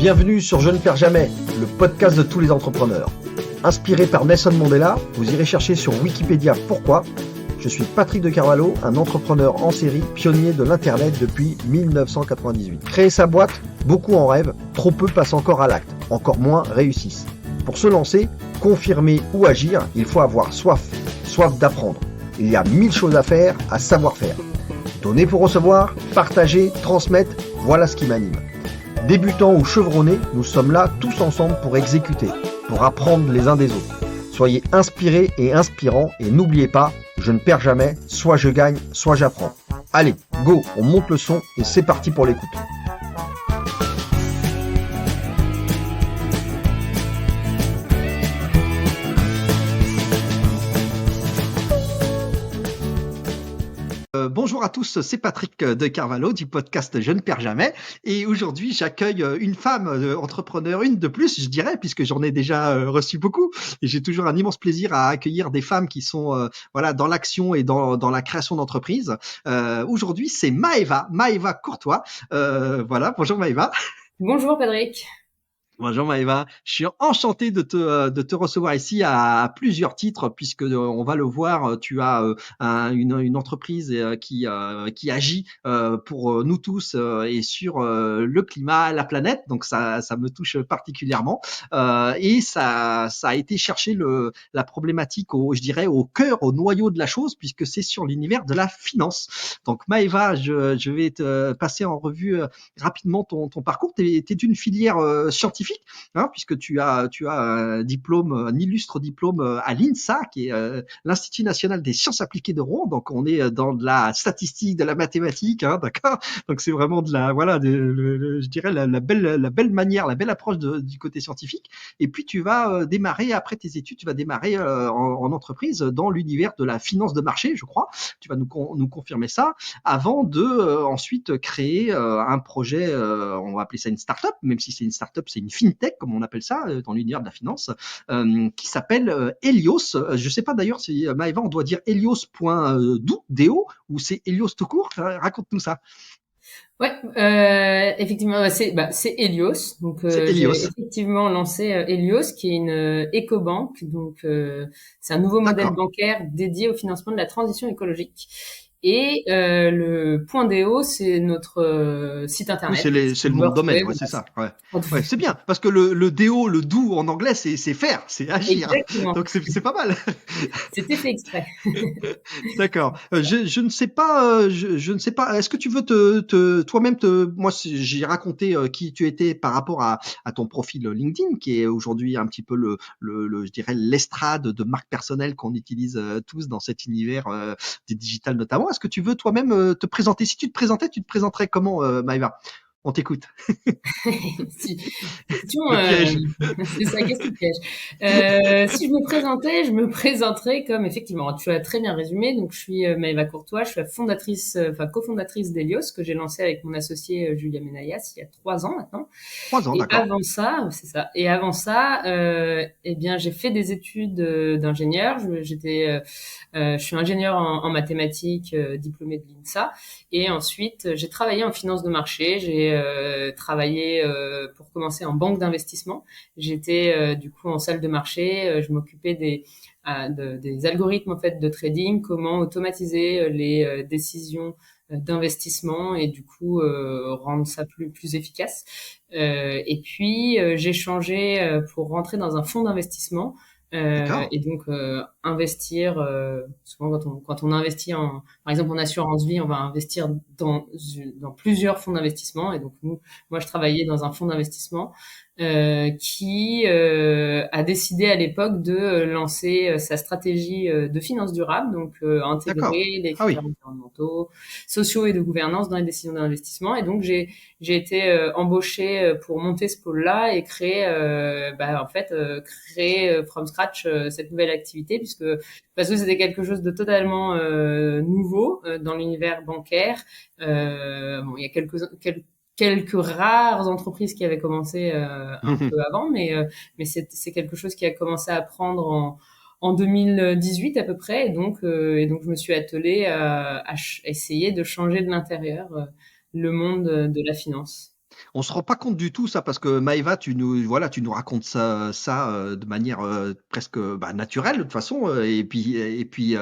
Bienvenue sur Je ne perds jamais, le podcast de tous les entrepreneurs. Inspiré par Nelson Mandela, vous irez chercher sur Wikipédia pourquoi. Je suis Patrick de Carvalho, un entrepreneur en série, pionnier de l'Internet depuis 1998. Créer sa boîte, beaucoup en rêvent, trop peu passent encore à l'acte, encore moins réussissent. Pour se lancer, confirmer ou agir, il faut avoir soif d'apprendre. Il y a 1000 choses à faire, à savoir faire. Donner pour recevoir, partager, transmettre, voilà ce qui m'anime. Débutants ou chevronnés, nous sommes là tous ensemble pour exécuter, pour apprendre les uns des autres. Soyez inspirés et inspirants et n'oubliez pas, je ne perds jamais, soit je gagne, soit j'apprends. Allez, go, on monte le son et c'est parti pour l'écoute. Bonjour à tous, c'est Patrick de Carvalho du podcast Je ne perds jamais et aujourd'hui j'accueille une femme entrepreneur, une de plus je dirais puisque j'en ai déjà reçu beaucoup et j'ai toujours un immense plaisir à accueillir des femmes qui sont dans l'action et dans la création d'entreprise. Aujourd'hui c'est Maëva Courtois. Bonjour Maëva. Bonjour Patrick. Bonjour Maëva, je suis enchanté de te recevoir ici à plusieurs titres puisque on va le voir, tu as une entreprise qui agit pour nous tous et sur le climat, la planète, donc ça me touche particulièrement et ça a été chercher la problématique au cœur, au noyau de la chose puisque c'est sur l'univers de la finance. Donc Maëva, je vais te passer en revue rapidement ton parcours. T'es d'une filière scientifique. Puisque tu as un diplôme, un illustre diplôme à l'INSA, qui est l'Institut national des sciences appliquées de Rouen. Donc on est dans de la statistique, de la mathématique, d'accord. Donc c'est vraiment de je dirais la belle manière, la belle approche du côté scientifique. Et puis tu vas démarrer après tes études, tu vas démarrer en entreprise dans l'univers de la finance de marché, je crois. Tu vas nous confirmer ça avant de ensuite créer un projet. On va appeler ça une start-up, même si c'est une start-up, c'est une fintech, comme on appelle ça dans l'univers de la finance, qui s'appelle Helios. Je ne sais pas d'ailleurs si Maëva, on doit dire helios.do ou c'est Helios tout court. Raconte-nous ça. Ouais, effectivement, c'est Helios. Donc j'ai effectivement lancé Helios, qui est une écobanque. Donc c'est un nouveau modèle bancaire dédié au financement de la transition écologique. Et le .do, c'est notre site internet. Oui, c'est le nom de domaine, c'est ça. Ouais, c'est bien parce que le do, le do en anglais, c'est faire, c'est agir. Exactement. Donc c'est pas mal. C'était fait exprès. D'accord. Je ne sais pas. Je ne sais pas. Est-ce que tu veux toi-même moi, j'ai raconté qui tu étais par rapport à ton profil LinkedIn, qui est aujourd'hui un petit peu je dirais l'estrade de marque personnelle qu'on utilise tous dans cet univers des digital notamment. Est-ce que tu veux toi-même te présenter? Si tu te présentais, tu te présenterais comment, Maëva? On t'écoute. Question, piège. c'est ça, question piège. Si je me présenterais comme, effectivement, tu as très bien résumé. Donc, je suis Maëva Courtois, je suis la cofondatrice d'Helios, que j'ai lancé avec mon associé Julia Menayas il y a 3 ans maintenant. 3 ans, et d'accord. Avant ça, c'est ça. Et avant ça, eh bien, j'ai fait des études d'ingénieur. Je suis ingénieur en mathématiques, diplômé de l'INSA. Et ensuite, j'ai travaillé en finance de marché. J'ai travaillé pour commencer en banque d'investissement. J'étais du coup en salle de marché. Je m'occupais des algorithmes en fait de trading, comment automatiser les décisions d'investissement et du coup rendre ça plus efficace. Et puis j'ai changé pour rentrer dans un fonds d'investissement. Et donc investir souvent quand on investit par exemple en assurance vie, on va investir dans plusieurs fonds d'investissement. Et donc moi je travaillais dans un fonds d'investissement qui a décidé à l'époque de lancer sa stratégie de finance durable, donc intégrer les critères environnementaux, sociaux et de gouvernance dans les décisions d'investissement. Et donc j'ai été embauchée pour monter ce pôle-là et créer from scratch cette nouvelle activité, parce que c'était quelque chose de totalement nouveau dans l'univers bancaire. Il y a quelques rares entreprises qui avaient commencé un peu avant, mais c'est quelque chose qui a commencé à prendre en 2018 à peu près, et donc je me suis attelée à essayer de changer de l'intérieur le monde de la finance. On se rend pas compte du tout ça parce que Maëva, tu nous racontes ça de manière presque bah, naturelle de toute façon et puis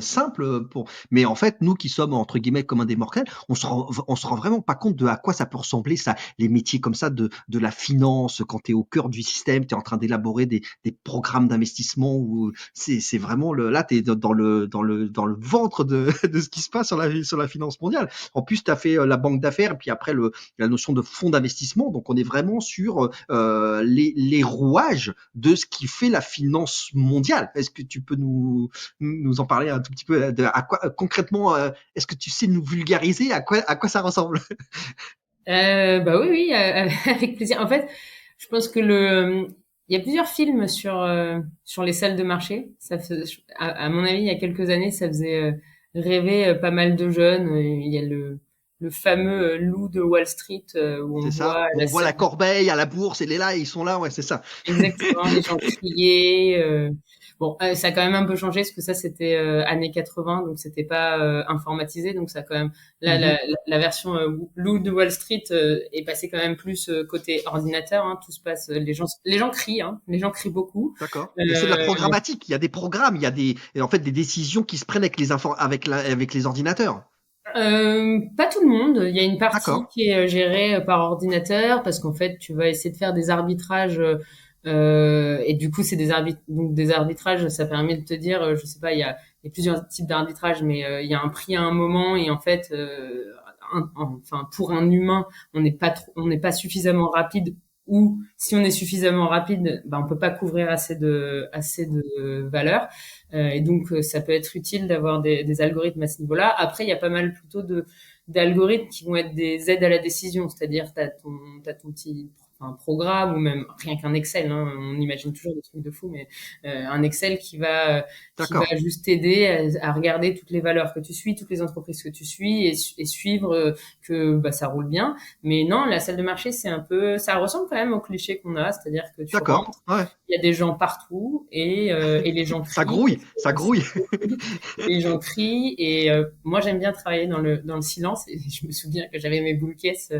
simple pour. Mais en fait, nous qui sommes entre guillemets comme des mortels, on se rend vraiment pas compte de à quoi ça peut ressembler ça, les métiers comme ça de la finance quand tu es au cœur du système, tu es en train d'élaborer des programmes d'investissement où c'est vraiment là tu es dans le ventre de ce qui se passe sur la finance mondiale. En plus, tu as fait la banque d'affaires, puis après la notion de fonds d'investissement. Donc, on est vraiment sur les rouages de ce qui fait la finance mondiale. Est-ce que tu peux nous en parler un tout petit peu à quoi concrètement, est-ce que tu sais nous vulgariser à quoi ça ressemble? Bah oui, oui, avec plaisir. En fait, je pense que il y a plusieurs films sur les salles de marché. À mon avis, il y a quelques années, ça faisait rêver pas mal de jeunes. Il y a le fameux Loup de Wall Street où on C'est ça. voit Où la on voit la scène corbeille à la bourse, et les là, ils sont là, ouais, c'est ça. exactement, les gens crier. Bon, ça a quand même un peu changé parce que ça c'était années 80, donc c'était pas informatisé, donc ça a quand même Mhm. la version Loup de Wall Street est passée quand même plus côté ordinateur. Hein, tout se passe, les gens crient, hein, les gens crient beaucoup. D'accord. Mais c'est de la Euh, programmatique. Il y a des programmes, il y a en fait des décisions qui se prennent avec les ordinateurs. Pas tout le monde. Il y a une partie D'accord. qui est gérée par ordinateur parce qu'en fait, tu vas essayer de faire des arbitrages et du coup, c'est donc des arbitrages. Ça permet de te dire, je sais pas, il y a plusieurs types d'arbitrage, mais il y a un prix à un moment et en fait, enfin, pour un humain, on n'est pas suffisamment rapide. Ou si on est suffisamment rapide, ben on peut pas couvrir assez de valeur. Et donc, ça peut être utile d'avoir des algorithmes à ce niveau-là. Après, il y a pas mal plutôt d'algorithmes qui vont être des aides à la décision, c'est-à-dire t'as ton petit un programme ou même rien qu'un Excel. Hein, on imagine toujours des trucs de fou, mais un Excel qui va D'accord. juste t'aider à regarder toutes les valeurs que tu suis, toutes les entreprises que tu suis et suivre que bah, ça roule bien. Mais non, la salle de marché, c'est un peu, ça ressemble quand même au cliché qu'on a, c'est-à-dire que tu D'accord. rentres, Ouais. il y a des gens partout et les gens Ça crient. grouille. Ça C'est grouille. beaucoup. Les gens crient et moi j'aime bien travailler dans le silence et je me souviens que j'avais mes boules caisses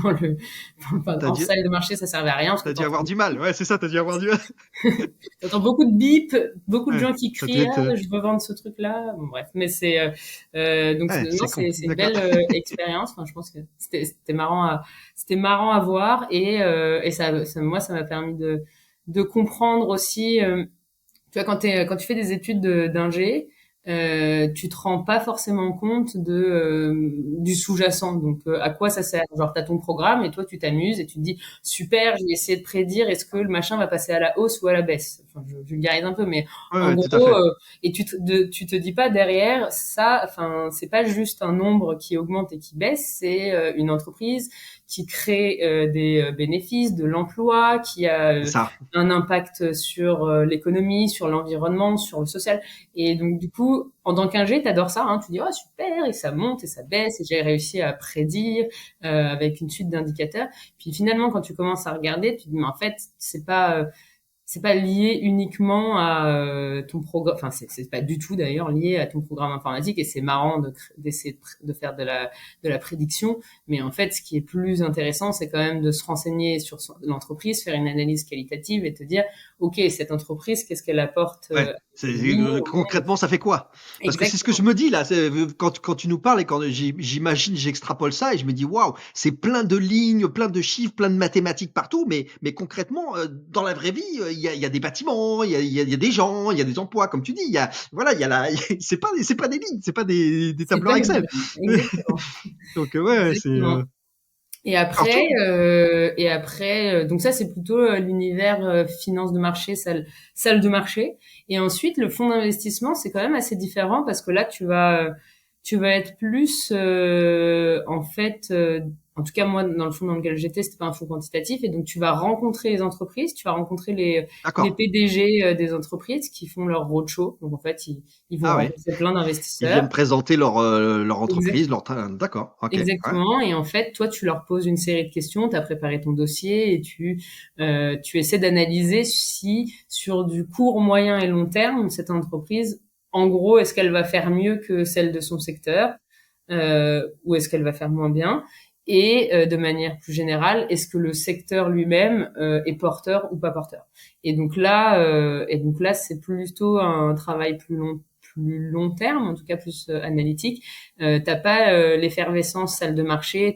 dans le enfin, T'as en dû, salle de marché ça servait à rien parce que t'as dû avoir du mal. Ouais, c'est ça. T'as dû avoir du mal. t'entends beaucoup de bips, beaucoup de Ouais. gens qui Ça devait crient être. ah je veux vendre ce truc là bon, bref mais c'est donc Ouais, non c'est con. c'est une D'accord. belle expérience enfin je pense que c'était marrant à voir et moi ça m'a permis de comprendre aussi tu vois, quand tu fais des études d'ingé, tu te rends pas forcément compte du sous-jacent. Donc, à quoi ça sert? Genre, t'as ton programme et toi, tu t'amuses et tu te dis, super, je vais essayer de prédire est-ce que le machin va passer à la hausse ou à la baisse. Enfin, je vulgarise un peu, mais Ouais, en ouais, tout à gros, fait. et tu te dis pas derrière ça, enfin, c'est pas juste un nombre qui augmente et qui baisse, c'est une entreprise qui crée des bénéfices, de l'emploi, qui a C'est ça. un impact sur l'économie, sur l'environnement, sur le social. Et donc, du coup, en tant qu'ingé, t'adores ça, hein, tu dis, oh, super, et ça monte et ça baisse, et j'ai réussi à prédire avec une suite d'indicateurs. Puis finalement, quand tu commences à regarder, tu te dis, mais en fait, c'est pas lié uniquement à ton programme, enfin c'est pas du tout d'ailleurs lié à ton programme informatique et c'est marrant d'essayer de faire de la prédiction, mais en fait ce qui est plus intéressant c'est quand même de se renseigner sur l'entreprise, faire une analyse qualitative et te dire ok cette entreprise qu'est-ce qu'elle apporte Ouais. à l'économie, au monde. Concrètement, ça fait quoi? Parce que c'est ce que je Exactement. me dis là. Quand tu nous parles et quand j'imagine, j'extrapole ça et je me dis waouh, c'est plein de lignes, plein de chiffres, plein de mathématiques partout. Mais concrètement, dans la vraie vie, il y a des bâtiments, il y a des gens, il y a des emplois, comme tu dis. Voilà, il y a la. C'est pas des lignes, c'est pas des C'est tableurs pas Excel. exactement. Donc ouais, c'est. Exactement. Alors toi, Et après, donc ça c'est plutôt l'univers finance de marché, salle de marché. Et ensuite, le fonds d'investissement, c'est quand même assez différent parce que là, tu vas être plus, en fait, en tout cas moi, dans le fonds dans lequel j'étais, c'était pas un fonds quantitatif, et donc tu vas rencontrer les entreprises, tu vas rencontrer les d'accord. PDG des entreprises qui font leur roadshow. Donc en fait, ils vont Ah ouais. rencontrer plein Ils d'investisseurs. viennent présenter leur entreprise, D'accord. Ok. Ouais. Exactement. Et en fait, toi, tu leur poses une série de questions, tu as préparé ton dossier et tu essaies d'analyser si, sur du court, moyen et long terme, cette entreprise, en gros, est-ce qu'elle va faire mieux que celle de son secteur ou est-ce qu'elle va faire moins bien? et de manière plus générale, est-ce que le secteur lui-même est porteur ou pas porteur. Et donc là, c'est plutôt un travail plus long terme, en tout cas plus analytique. T'as pas l'effervescence salle de marché,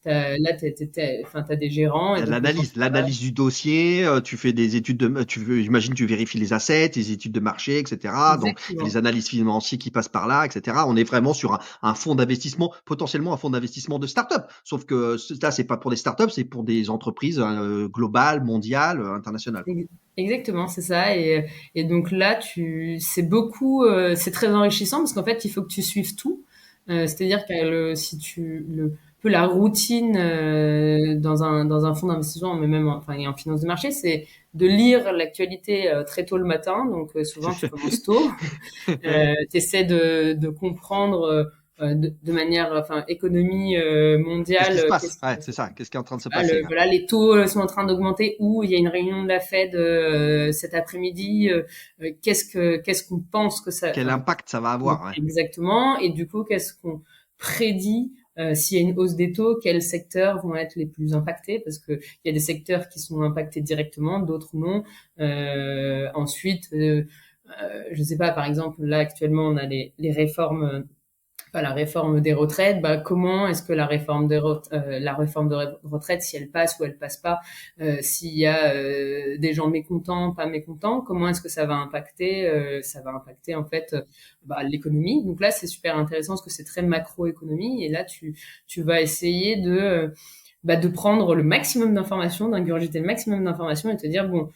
enfin, t'as des gérants et donc le temps de travail. L'analyse du dossier, tu fais des études j'imagine, tu vérifies les assets, les études de marché, etc. Donc, les Exactement. analyses financières qui passent par là, etc. On est vraiment sur un fonds d'investissement, potentiellement un fonds d'investissement de start-up. Sauf que là, c'est pas pour des start-up, c'est pour des entreprises globales, mondiales, internationales. Exactement, c'est ça. Et donc là, c'est très enrichissant parce qu'en fait, il faut que tu suives tout. C'est-à-dire que si peu la routine dans un fonds d'investissement, mais même enfin et en finance de marché, c'est de lire l'actualité très tôt le matin. Donc souvent, tu commences tôt. Tu essaies de comprendre de manière, enfin, économie Qu'est-ce mondiale, qui se passe? qu'est-ce Ouais, c'est ça. Qu'est-ce qui est en train de se ah, passer là? voilà, les taux sont en train d'augmenter ou il y a une réunion de la Fed cet après-midi. Qu'est-ce qu'on pense que ça, Quel enfin, impact ça va avoir? Ouais. exactement. Et du coup, qu'est-ce qu'on prédit s'il y a une hausse des taux, quels secteurs vont être les plus impactés? Parce que il y a des secteurs qui sont impactés directement, d'autres non. Ensuite, je sais pas, par exemple, là actuellement, on a les réformes, enfin, la réforme des retraites, bah, comment est-ce que la réforme de retraite, si elle passe ou elle passe pas, s'il y a des gens mécontents, pas mécontents, comment est-ce que ça va impacter? Ça va impacter en fait bah, l'économie. Donc là, c'est super intéressant parce que c'est très macroéconomie et là, tu vas essayer de prendre le maximum d'informations, d'ingurgiter le maximum d'informations et te dire bon,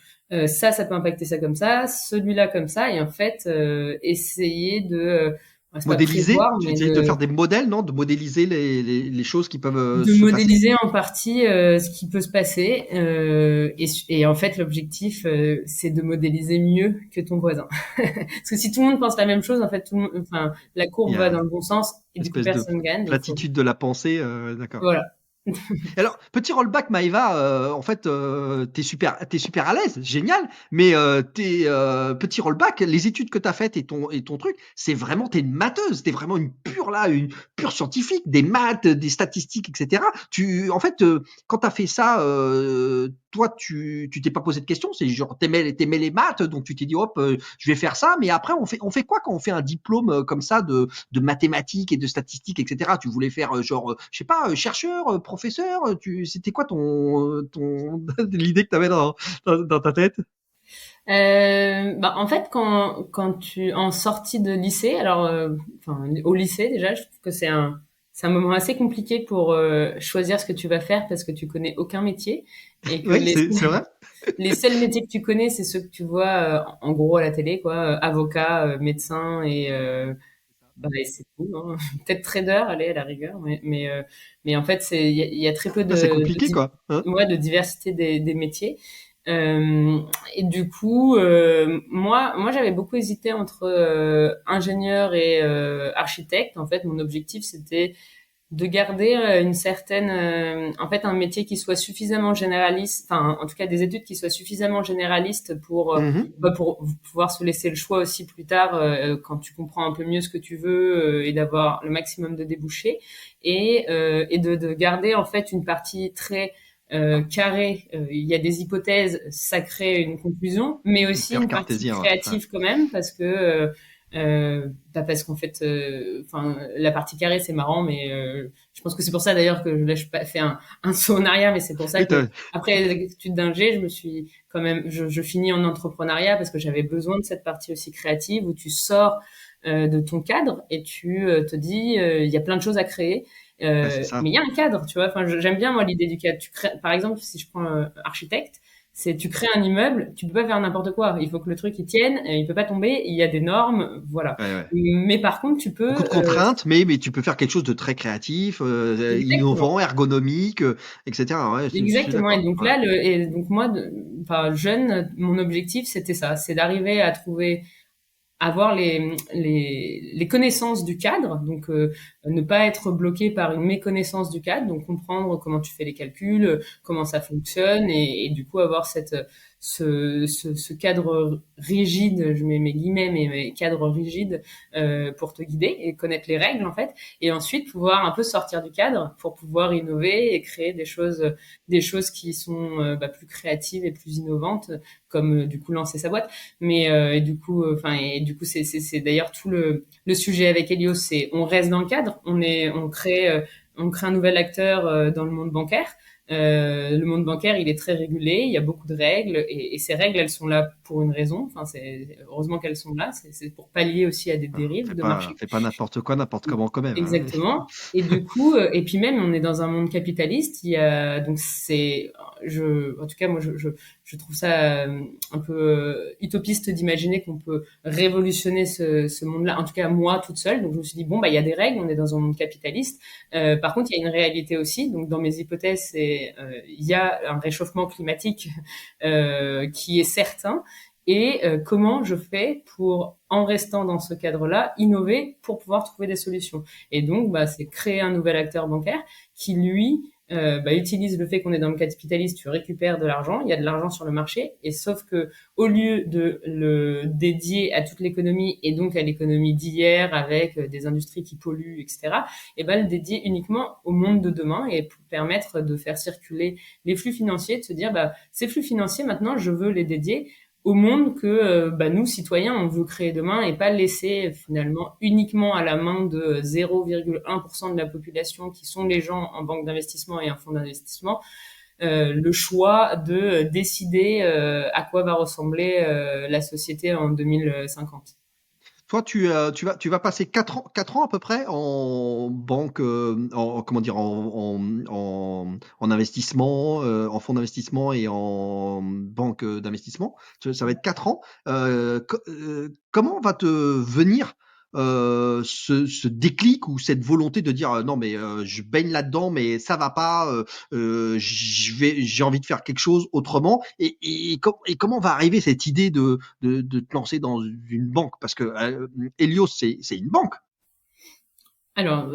ça peut impacter ça comme ça, celui-là comme ça, et en fait essayer c'est pas Modéliser? prévoir, Tu mais essayes de faire des modèles, non? De modéliser les choses qui peuvent de se passer? modéliser en partie ce qui peut se passer. Et en fait, l'objectif, c'est de modéliser mieux que ton voisin. Parce que si tout le monde pense la même chose, en fait, enfin, la Il y courbe va a dans le bon sens et une du coup, espèce de personne gagne. Il faut, platitude de la pensée, d'accord. voilà. Alors, petit rollback, Maëva, en fait, t'es super à l'aise, génial. Mais petit rollback, les études que t'as faites et ton truc, c'est vraiment, t'es une matheuse, t'es vraiment une pure là, une pure scientifique, des maths, des statistiques, etc. En fait, quand t'as fait ça, toi, tu t'es pas posé de questions, c'est genre t'aimais les maths, donc tu t'es dit hop, je vais faire ça. Mais après, on fait quoi quand on fait un diplôme comme ça de mathématiques et de statistiques, etc. Tu voulais faire genre, je sais pas, chercheur, professeur, c'était quoi l'idée que tu avais dans ta tête? Bah, en fait, en sortie de lycée, alors, enfin, au lycée déjà, je trouve que c'est un moment assez compliqué pour choisir ce que tu vas faire parce que tu connais aucun métier et que Oui, c'est vrai. les seuls métiers que tu connais, c'est ceux que tu vois en gros à la télé, quoi, avocat, médecin et c'est tout, hein. Peut-être trader, allez, à la rigueur, mais en fait, il y a très peu C'est compliqué, quoi. Hein. ouais, de diversité des métiers. Euh, et du coup, moi, j'avais beaucoup hésité entre ingénieur et architecte. En fait, mon objectif, c'était de garder en fait, un métier qui soit suffisamment généraliste, enfin, en tout cas, des études qui soient suffisamment généralistes Mhm. pour pouvoir se laisser le choix aussi plus tard, quand tu comprends un peu mieux ce que tu veux, et d'avoir le maximum de débouchés, et de garder, en fait, une partie très carrée. Il y a des hypothèses, ça crée une conclusion, mais aussi Hyper une partie cartésien, ouais. Ouais. créative quand même, parce qu'en fait, enfin, la partie carrée c'est marrant, mais je pense que c'est pour ça d'ailleurs que là je fais un saut en arrière, mais c'est pour ça Oui, que après les études d'ingé, je me suis quand même, je finis en entrepreneuriat parce que j'avais besoin de cette partie aussi créative où tu sors de ton cadre et tu te dis il y a plein de choses à créer. c'est ça. Mais il y a un cadre, tu vois. Enfin, j'aime bien moi l'idée du cadre. Tu crées, par exemple, si je prends architecte, c'est tu crées un immeuble, tu peux pas faire n'importe quoi. Il faut que le truc il tienne, il peut pas tomber. Il y a des normes, voilà. Ouais, ouais. Mais par contre, tu Beaucoup de peux contraintes, mais tu peux faire quelque chose de très créatif, exactement, innovant, ergonomique, etc. Ouais, je suis exactement. Et d'accord. donc Ouais. là, et donc moi, enfin jeune, mon objectif c'était ça, c'est d'arriver à trouver avoir les connaissances du cadre, donc ne pas être bloqué par une méconnaissance du cadre, donc comprendre comment tu fais les calculs, comment ça fonctionne, et du coup avoir ce cadre rigide, je mets mes guillemets, mais mes cadres rigides pour te guider et connaître les règles en fait, et ensuite pouvoir un peu sortir du cadre pour pouvoir innover et créer des choses qui sont plus créatives et plus innovantes, comme du coup lancer sa boîte. Mais et du coup c'est d'ailleurs tout le sujet avec Helios, c'est on reste dans le cadre, on crée un nouvel acteur dans le monde bancaire. Le monde bancaire, il est très régulé, il y a beaucoup de règles, et ces règles, elles sont là pour une raison. Enfin, c'est heureusement qu'elles sont là. C'est pour pallier aussi à des dérives de marché. Fais pas n'importe quoi, n'importe comment quand même, hein. Exactement. Et du coup, et puis même, on est dans un monde capitaliste. Il y a donc en tout cas, moi, je trouve ça un peu utopiste d'imaginer qu'on peut révolutionner ce monde-là. En tout cas, moi, toute seule. Donc, je me suis dit bon, bah, il y a des règles. On est dans un monde capitaliste. Par contre, il y a une réalité aussi. Donc, dans mes hypothèses, il y a un réchauffement climatique qui est certain, et comment je fais pour, en restant dans ce cadre-là, innover pour pouvoir trouver des solutions. Et donc, c'est créer un nouvel acteur bancaire qui, lui, utilise le fait qu'on est dans le capitaliste, tu récupères de l'argent, il y a de l'argent sur le marché, et sauf que au lieu de le dédier à toute l'économie et donc à l'économie d'hier avec des industries qui polluent, etc., et le dédier uniquement au monde de demain, et pour permettre de faire circuler les flux financiers, de se dire ces flux financiers maintenant je veux les dédier au monde que nous, citoyens, on veut créer demain, et pas laisser finalement uniquement à la main de 0,1% de la population qui sont les gens en banque d'investissement et en fonds d'investissement, le choix de décider à quoi va ressembler la société en 2050. Toi, tu vas passer 4 ans à peu près en banque, comment dire, en investissement, en fonds d'investissement et en banque d'investissement. Ça va être 4 ans. Comment va te venir ce déclic ou cette volonté de dire non, mais je baigne là-dedans, mais ça va pas, j'ai envie de faire quelque chose autrement. Et comment va arriver cette idée de te lancer dans une banque? Parce que Helios, c'est une banque. Alors,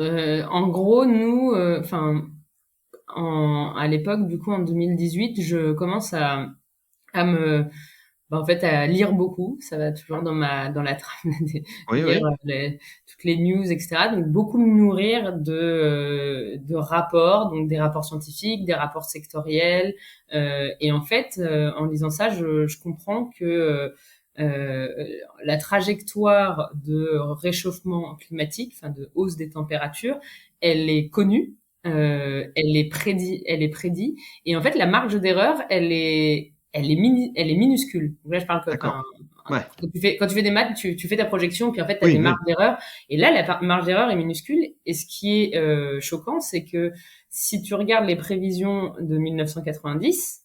en gros, nous, à l'époque, du coup, en 2018, je commence à me en fait, à lire beaucoup. Ça va toujours dans la trame Oui, lire oui. toutes les news, etc. Donc, beaucoup me nourrir de rapports, donc des rapports scientifiques, des rapports sectoriels. Et en fait, en lisant ça, je comprends que euh, la trajectoire de réchauffement climatique, enfin de hausse des températures, elle est connue. Elle est prédit, et en fait la marge d'erreur, elle est minuscule. Donc là, je parle que, D'accord. Ouais. quand tu fais des maths, tu fais ta projection, puis en fait, tu as des Oui, marges oui. d'erreur. Et là, la marge d'erreur est minuscule. Et ce qui est choquant, c'est que si tu regardes les prévisions de 1990,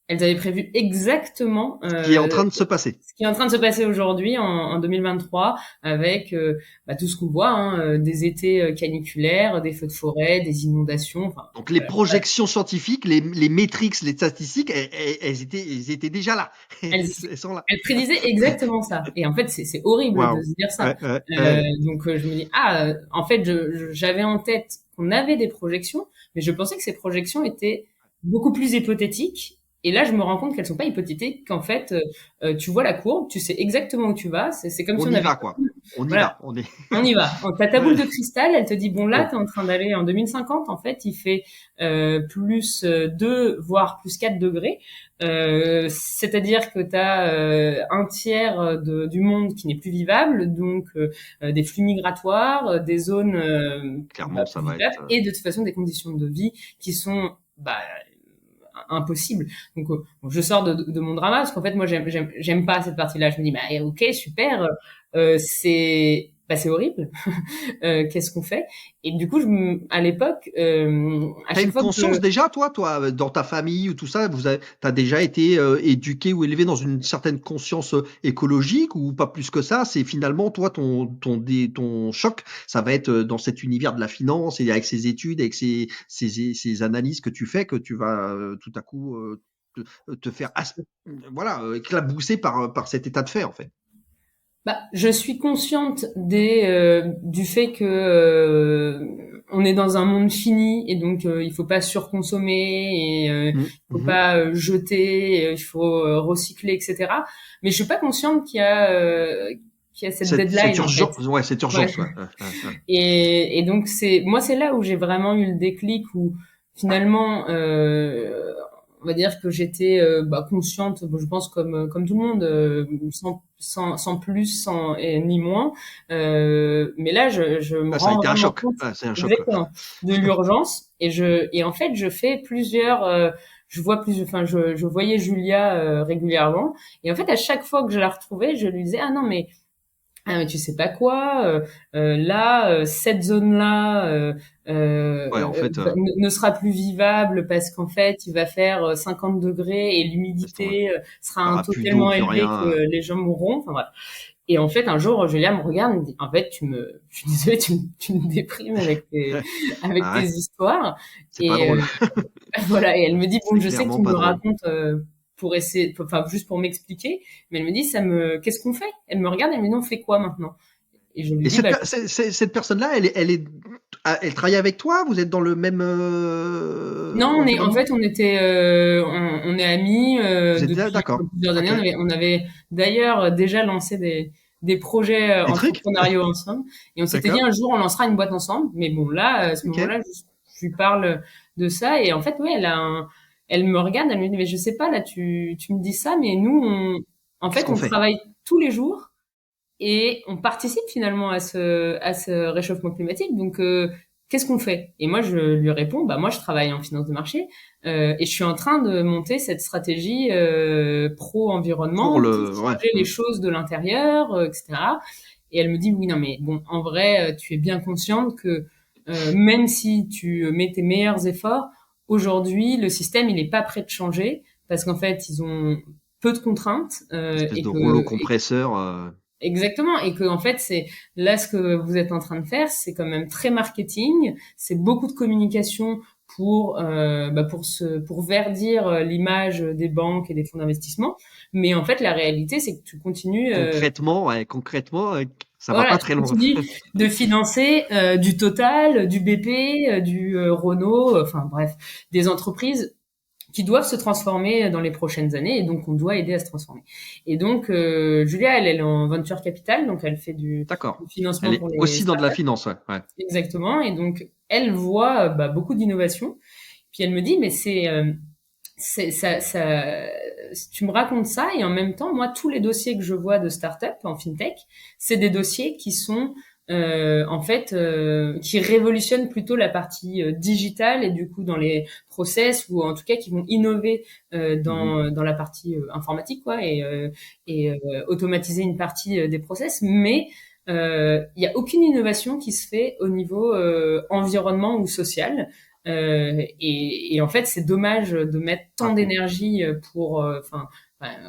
elles avaient prévu exactement Ce qui est en train de se passer. ce qui est en train de se passer aujourd'hui en 2023, avec tout ce qu'on voit, hein, des étés caniculaires, des feux de forêt, des inondations. Enfin, Donc les projections scientifiques, les métriques, les statistiques, elles étaient déjà là. elles, Elles sont là. elle prédisait exactement ça. Et en fait, c'est horrible de Waouh. se dire ça. Ouais, ouais, ouais. Donc, je me dis, en fait, j'avais en tête qu'on avait des projections, mais je pensais que ces projections étaient beaucoup plus hypothétiques. Et là, je me rends compte qu'elles sont pas hypothétiques, qu'en fait, tu vois la courbe, tu sais exactement où tu vas. C'est comme si On on y avait, va, quoi. On y voilà, va. On est. on y va. T'as ta boule Ouais. de cristal, elle te dit, bon, là, Ouais. t'es en train d'aller en 2050. En fait, il fait plus 2, voire plus 4 degrés. C'est-à-dire que t'as un tiers du monde qui n'est plus vivable, donc des flux migratoires, des zones Clairement, ça plus va vivables, être. et de toute façon des conditions de vie qui sont impossible. Donc, bon, je sors de mon drama parce qu'en fait, moi, j'aime pas cette partie-là. Je me dis, ok, super, c'est horrible. Qu'est-ce qu'on fait? Et du coup, à l'époque, à T'as chaque une fois conscience déjà, toi, dans ta famille ou tout ça, t'as déjà été éduqué ou élevé dans une certaine conscience écologique ou pas plus que ça? C'est finalement toi ton choc, ça va être dans cet univers de la finance et avec ces études, avec ces analyses que tu fais, que tu vas tout à coup te faire voilà éclabousser par cet état de fait en fait. Bah, je suis consciente du fait que on est dans un monde fini et donc il faut pas surconsommer et Mhm. il faut Mhm. pas jeter, il faut recycler, etc. Mais je suis pas consciente qu'il y a cette Cette deadline en fait. urgence, ouais, cette Ouais. urgence, ouais. Ouais. Et donc c'est là où j'ai vraiment eu le déclic où finalement on va dire que j'étais consciente, bon, je pense comme tout le monde, sans plus, sans et ni moins. Mais là je me Ah, ça a rends été un vraiment choc. compte Ah, c'est un choc, là. exactement de l'urgence et en fait je fais plusieurs je vois plus enfin je voyais Julia régulièrement et en fait à chaque fois que je la retrouvais je lui disais ah non mais tu sais pas quoi, là, cette zone-là Ouais, en fait, ne sera plus vivable parce qu'en fait, il va faire 50 degrés et laisse tomber. l'humidité sera Il y un aura taux plus d'eau, tellement plus élevé rien. que les gens mourront. Enfin voilà. Et en fait, un jour, Julia me regarde et me dit, en fait, je suis désolée, tu me déprimes avec tes Ah ouais, histoires. c'est pas Et drôle. voilà, et elle me dit bon, C'est je sais que clairement tu me pas le drôle. racontes pour essayer, enfin juste pour m'expliquer, mais elle me dit qu'est-ce qu'on fait? Elle me regarde, elle me dit on fait quoi maintenant? Et je lui Et dis bah cette personne-là, elle travaille avec toi? Vous êtes dans le même non, en environnement? fait on est amis Vous êtes là, depuis d'accord. plusieurs années. Ok. On avait d'ailleurs déjà lancé des projets Des trucs? entrepreneuriaux ensemble, et on s'était dit D'accord. un jour on lancera une boîte ensemble. Mais bon là, à ce Ok. moment-là, je lui parle de ça et en fait ouais, elle me regarde, elle me dit mais je sais pas là, tu me dis ça, mais nous en Qu'est-ce fait qu'on on fait? travaille tous les jours et on participe finalement à ce réchauffement climatique. Donc, qu'est-ce qu'on fait? Et moi, je lui réponds, bah moi, je travaille en finance de marché et je suis en train de monter cette stratégie Pour pro-environnement pour le, ouais. changer les choses de l'intérieur, etc. Et elle me dit, oui, non, mais bon, en vrai, tu es bien consciente que même si tu mets tes meilleurs efforts, aujourd'hui, le système, il n'est pas prêt de changer parce qu'en fait, ils ont peu de contraintes Espèce et de que rouleau compresseur. exactement, et que en fait c'est là ce que vous êtes en train de faire, c'est quand même très marketing, c'est beaucoup de communication pour verdir l'image des banques et des fonds d'investissement, mais en fait la réalité c'est que tu continues Concrètement, ouais, concrètement, ça va voilà, pas tu très loin. continues de financer du Total, du BP, du Renault, enfin bref, des entreprises qui doivent se transformer dans les prochaines années et donc on doit aider à se transformer. Et donc Julia, elle est en venture capital, donc elle fait du D'accord. Elle financement est pour les aussi dans de la startups finance, ouais. Ouais. exactement. Et donc elle voit beaucoup d'innovation. Puis elle me dit mais c'est ça, tu me racontes ça et en même temps moi tous les dossiers que je vois de startups en fintech, c'est des dossiers qui sont en fait qui révolutionnent plutôt la partie digitale et du coup dans les process ou en tout cas qui vont innover Mhm. dans la partie informatique quoi et automatiser une partie des process, mais il y a aucune innovation qui se fait au niveau environnement ou social. Et en fait, c'est dommage de mettre tant Ah, d'énergie pour, enfin,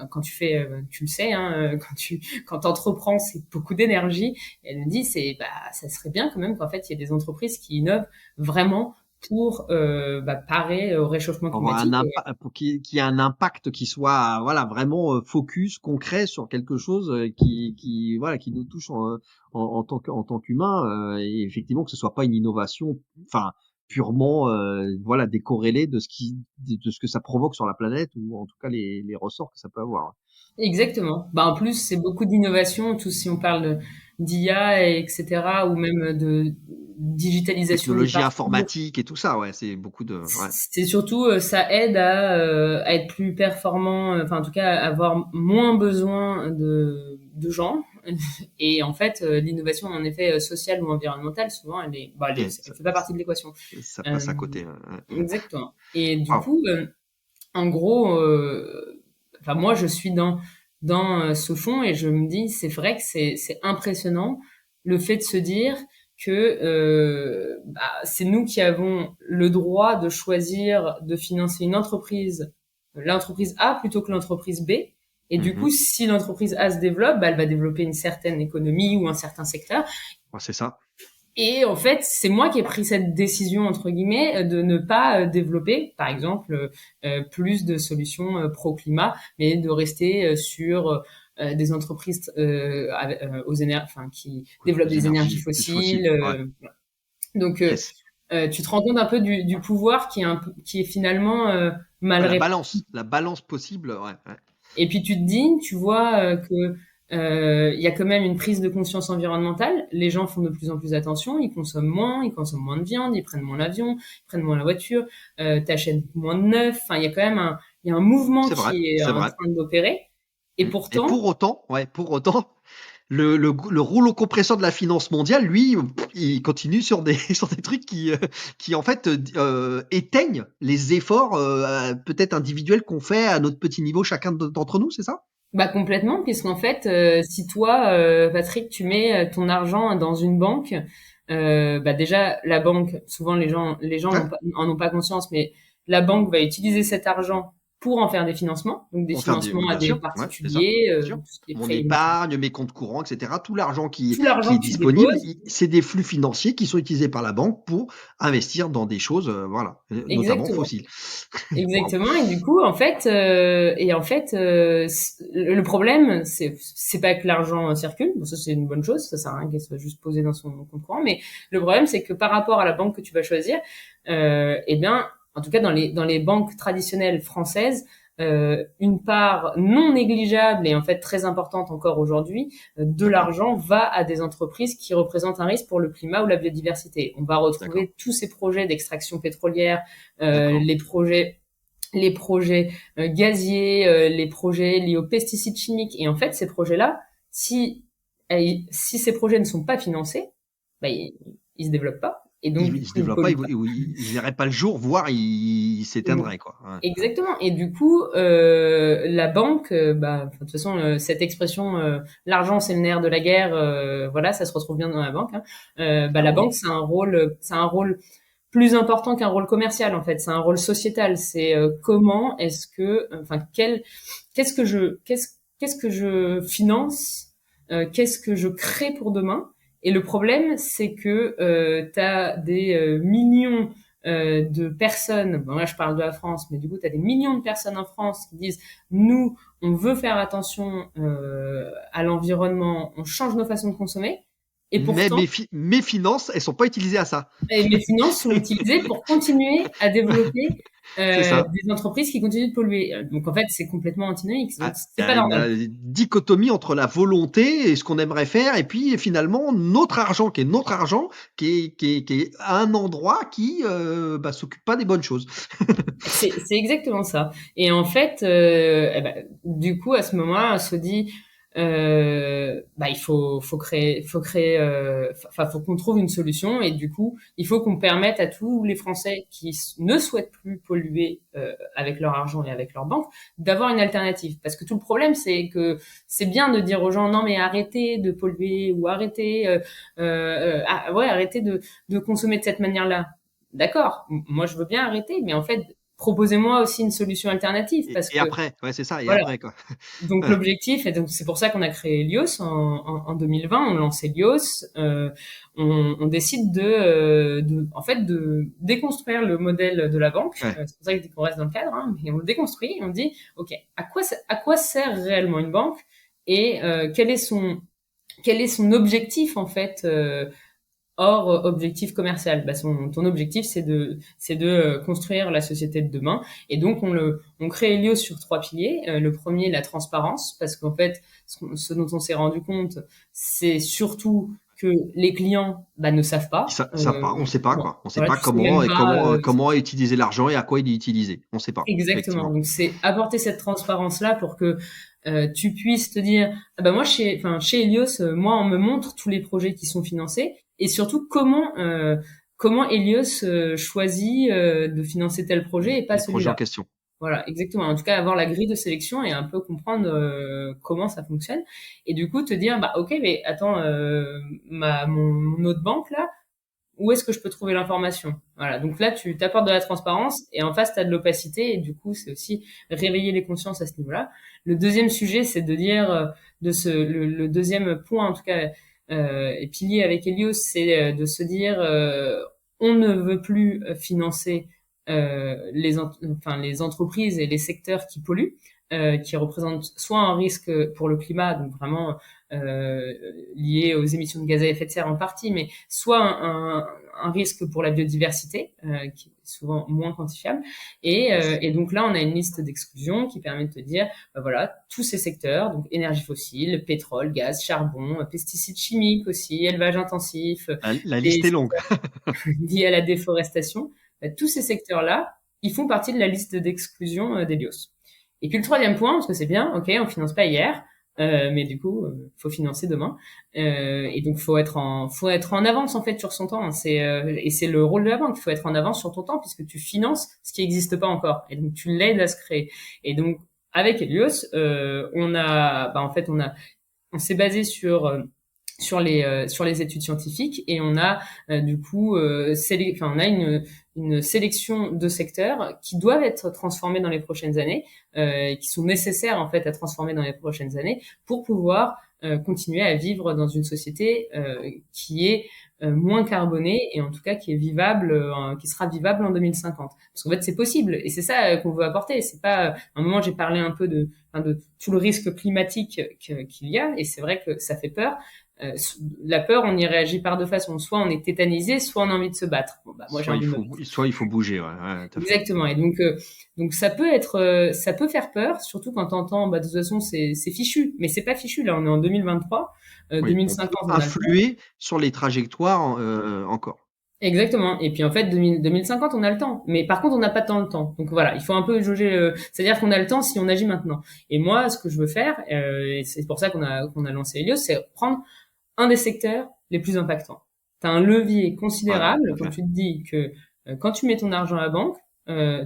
quand tu fais, tu le sais, hein, quand t'entreprends, c'est beaucoup d'énergie. Et elle me dit, ça serait bien quand même qu'en fait, il y ait des entreprises qui innovent vraiment pour parer au réchauffement pour avoir un climatique. impact, pour qu'il y ait un impact qui soit, voilà, vraiment focus, concret sur quelque chose voilà, qui nous touche en tant qu'humain, et effectivement que ce soit pas une innovation, enfin, purement, voilà, décorrélée de ce que ça provoque sur la planète ou en tout cas les ressorts que ça peut avoir. Exactement. Bah, en plus, c'est beaucoup d'innovation, tout si on parle d'IA, et etc., ou même de digitalisation des Technologie parcours. informatique et tout ça, ouais, c'est beaucoup de, ouais. C'est surtout, ça aide à être plus performant, enfin en tout cas à avoir moins besoin de gens. Et en fait, l'innovation en effet sociale ou environnementale, souvent Ouais, elle fait pas partie de l'équation. ça Euh, passe à côté. Ouais, ouais. exactement. Et du Waouh. coup, en gros, enfin moi je suis dans ce fond et je me dis c'est vrai que c'est impressionnant le fait de se dire que c'est nous qui avons le droit de choisir de financer une entreprise, l'entreprise A plutôt que l'entreprise B. Et du coup, Mhm. si l'entreprise A se développe, elle va développer une certaine économie ou un certain secteur. Ouais, c'est ça. Et en fait, c'est moi qui ai pris cette décision entre guillemets de ne pas développer, par exemple, plus de solutions pro-climat, mais de rester sur des entreprises enfin, qui développent Aux des énergies énergies plus fossiles. fossiles. Ouais. Voilà. Donc, Yes. tu te rends compte un peu du pouvoir qui est finalement mal Ouais, réparti. la balance possible. Ouais, ouais. Et puis tu te dis, tu vois que il y a quand même une prise de conscience environnementale. Les gens font de plus en plus attention, ils consomment moins de viande, ils prennent moins l'avion, ils prennent moins la voiture, t'achètes moins de neuf. Enfin, il y a un mouvement C'est vrai, qui est c'est en vrai. train d'opérer. Et Et pourtant, pour autant, le rouleau compresseur de la finance mondiale, lui, il continue sur des, sur des trucs qui en fait, éteignent les efforts, peut-être individuels qu'on fait à notre petit niveau, chacun d'entre nous, c'est ça? bah complètement, puisqu'en fait, si toi, Patrick, tu mets ton argent dans une banque, bah déjà la banque, souvent les gens Ouais. en ont pas conscience, mais la banque va utiliser cet argent pour en faire des financements, donc des Pour faire des, financements à bien des sûr, ouais, c'est ça, particuliers, bien sûr. tout ce qui est Mon prêt immobilier, épargne, mes comptes courants, etc. Tout l'argent tout qui l'argent est que tu disponible, déposes. c'est des flux financiers qui sont utilisés par la banque pour investir dans des choses, voilà, notamment Exactement. fossiles. Waouh. Exactement. Et du coup, le problème, c'est pas que l'argent circule. Bon, ça c'est une bonne chose. Ça sert à rien qu'elle soit juste posée dans son compte courant. Mais le problème, c'est que par rapport à la banque que tu vas choisir, eh bien, en tout cas dans les banques traditionnelles françaises, une part non négligeable et en fait très importante encore aujourd'hui de D'accord, l'argent va à des entreprises qui représentent un risque pour le climat ou la biodiversité. On va d'accord, retrouver tous ces projets d'extraction pétrolière, d'accord. les projets gaziers, les projets liés aux pesticides chimiques. Et en fait, ces projets-là, si ces projets ne sont pas financés, bah, ils se développent pas. Et donc, du Il se coup, ils développe pas, polluent pas. il verrait pas le jour, voire il s'éteindrait, quoi. Ouais, ouais. Exactement. Et du coup, la banque, bah, de toute façon, cette expression, l'argent c'est le nerf de la guerre, voilà, ça se retrouve bien dans la banque. Hein. Bah, la banque, Clairement. c'est un rôle plus important qu'un rôle commercial en fait. C'est un rôle sociétal. C'est comment est-ce que, enfin, qu'est-ce que je finance, qu'est-ce que je crée pour demain. Et le problème, c'est que tu as des millions de personnes, bon là je parle de la France, mais du coup tu as des millions de personnes en France qui disent nous on veut faire attention à l'environnement, on change nos façons de consommer, et Mais pourtant mes finances, elles sont pas utilisées à ça. les finances sont utilisées pour continuer à développer C'est ça. des entreprises qui continuent de polluer. Donc en fait c'est complètement antinomique, donc Ah, il c'est y a pas une normal. dichotomie entre la volonté et ce qu'on aimerait faire, et puis finalement notre argent, qui est notre argent, qui est à un endroit qui bah, s'occupe pas des bonnes choses. C'est exactement ça. Et en fait, eh ben, du coup, à ce moment-là, on se dit, bah, il faut créer, enfin, faut qu'on trouve une solution. Et du coup, il faut qu'on permette à tous les Français qui ne souhaitent plus polluer avec leur argent et avec leur banque d'avoir une alternative. Parce que tout le problème, c'est que c'est bien de dire aux gens, non mais arrêtez de polluer ou arrêtez de consommer de cette manière-là. D'accord, moi je veux bien arrêter, mais en fait, proposez-moi aussi une solution alternative parce Et que après, ouais, c'est ça, et voilà. après, quoi. Donc Ouais. l'objectif, et donc c'est pour ça qu'on a créé Helios en 2020, on lance Helios, on décide en fait de déconstruire le modèle de la banque. Ouais. C'est pour ça qu'on reste dans le cadre, hein, mais on le déconstruit, et on dit ok, à quoi sert réellement une banque et quel est son objectif en fait. Hors objectif commercial. Bah, ton objectif, c'est de construire la société de demain. Et donc, on crée Helios sur 3 piliers. Le premier, la transparence, parce qu'en fait, ce dont on s'est rendu compte, c'est surtout que les clients, bah, ne savent pas. On sait pas, Bon, quoi. On sait voilà, pas tu sais même pas. comment utiliser l'argent et à quoi il est utilisé. On sait pas, Exactement. effectivement. Donc, c'est apporter cette transparence-là pour que tu puisses te dire, ah bah moi chez Helios, moi on me montre tous les projets qui sont financés et surtout comment Helios choisit de financer tel projet et pas Les projets en celui-là. question. Voilà, exactement. En tout cas, avoir la grille de sélection et un peu comprendre comment ça fonctionne. Et du coup, te dire, bah ok, mais attends, mon autre banque là, où est-ce que je peux trouver l'information? Voilà. Donc là, tu t'apportes de la transparence et en face, tu as de l'opacité et du coup, c'est aussi réveiller les consciences à ce niveau-là. Le deuxième sujet, c'est de dire le deuxième point, en tout cas, et pilier avec Helios, c'est de se dire, on ne veut plus financer les entreprises et les secteurs qui polluent, qui représentent soit un risque pour le climat, donc vraiment euh, lié aux émissions de gaz à effet de serre en partie, mais soit un risque pour la biodiversité, qui est souvent moins quantifiable. Et donc là, on a une liste d'exclusions qui permet de te dire, bah voilà, tous ces secteurs, donc énergie fossile, pétrole, gaz, charbon, pesticides chimiques aussi, élevage intensif, La les liste est longue. liés à la déforestation, bah, tous ces secteurs-là, ils font partie de la liste d'exclusion d'Helios. Et puis le troisième point, parce que c'est bien, ok, on finance pas hier, mais du coup, faut financer demain. Et donc faut être en avance en fait sur son temps. Et c'est le rôle de la banque. Il faut être en avance sur ton temps puisque tu finances ce qui n'existe pas encore. Et donc tu l'aides à se créer. Et donc avec Helios, en fait, on s'est basé sur les études scientifiques et on a du coup on a une sélection de secteurs qui doivent être transformés dans les prochaines années, qui sont nécessaires en fait à transformer dans les prochaines années pour pouvoir continuer à vivre dans une société qui est moins carbonée et en tout cas qui est vivable, qui sera vivable en 2050. Parce qu'en fait c'est possible et c'est ça qu'on veut apporter. C'est pas à un moment j'ai parlé un peu de tout le risque climatique qu'il y a et c'est vrai que ça fait peur. La peur, on y réagit par deux façons. Soit on est tétanisé, soit on a envie de se battre. Bon, bah, moi, j'ai envie de me battre. Soit il faut bouger, ouais, tout à fait. Exactement. Et donc ça peut faire peur, surtout quand t'entends, bah, de toute façon, c'est fichu. Mais c'est pas fichu. Là, on est en 2023, Oui, on peut 2050, on a le temps. influer sur les trajectoires encore. Exactement. Et puis en fait, 2050, on a le temps. Mais par contre, on n'a pas tant le temps. Donc voilà, il faut un peu jauger. C'est-à-dire qu'on a le temps si on agit maintenant. Et moi, ce que je veux faire, et c'est pour ça qu'on a lancé Helios, c'est prendre un des secteurs les plus impactants. Tu as un levier Ouais, tout considérable à quand fait. tu te dis que quand tu mets ton argent à la banque,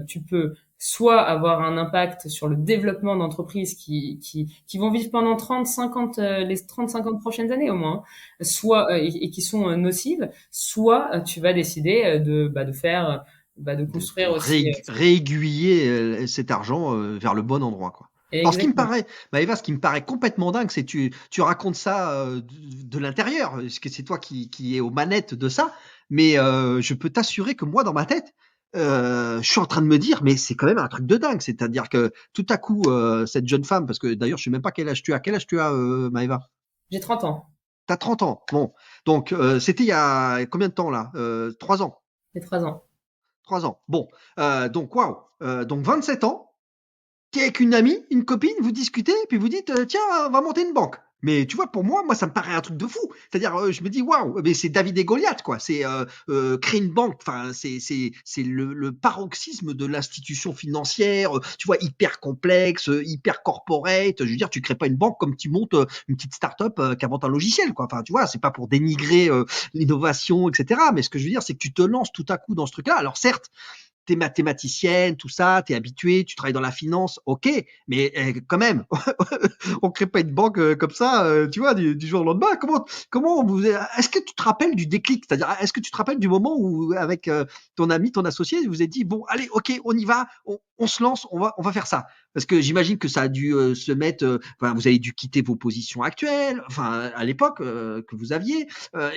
tu peux soit avoir un impact sur le développement d'entreprises qui vont vivre pendant 30, 50, les 30, 50 prochaines années au moins, hein, soit et qui sont nocives, soit tu vas décider de faire, de construire aussi. Réaiguiller cet argent vers le bon endroit, quoi. Alors, Exactement. Maëva, ce qui me paraît complètement dingue, c'est que tu racontes ça de l'intérieur, parce que c'est toi qui es aux manettes de ça, mais je peux t'assurer que moi, dans ma tête, je suis en train de me dire, mais c'est quand même un truc de dingue. C'est-à-dire que tout à coup, cette jeune femme, parce que d'ailleurs, je sais même pas quel âge tu as. Quel âge tu as, Maëva? J'ai 30 ans. T'as 30 ans. Bon, donc c'était il y a combien de temps là? 3 ans. J'ai 3 ans. 3 ans. Bon, donc waouh. Donc 27 ans. T'es avec une amie, une copine, vous discutez, puis vous dites tiens, on va monter une banque. Mais tu vois, pour moi, ça me paraît un truc de fou. C'est-à-dire, je me dis waouh, mais c'est David et Goliath, quoi. C'est créer une banque. Enfin, c'est le paroxysme de l'institution financière. Tu vois, hyper complexe, hyper corporate. Je veux dire, tu crées pas une banque comme tu montes une petite start-up qui invente un logiciel, quoi. Enfin, tu vois, c'est pas pour dénigrer l'innovation, etc. Mais ce que je veux dire, c'est que tu te lances tout à coup dans ce truc-là. Alors certes, t'es mathématicienne, tout ça, t'es habitué, tu travailles dans la finance, ok, mais quand même, on crée pas une banque comme ça, tu vois, du jour au lendemain. Est-ce que tu te rappelles du déclic? C'est-à-dire, est-ce que tu te rappelles du moment où, avec ton ami, ton associé, vous avez dit, bon, allez, ok, on y va, on se lance, on va faire ça. Parce que j'imagine que ça a dû se mettre, enfin, vous avez dû quitter vos positions actuelles, enfin, à l'époque que vous aviez,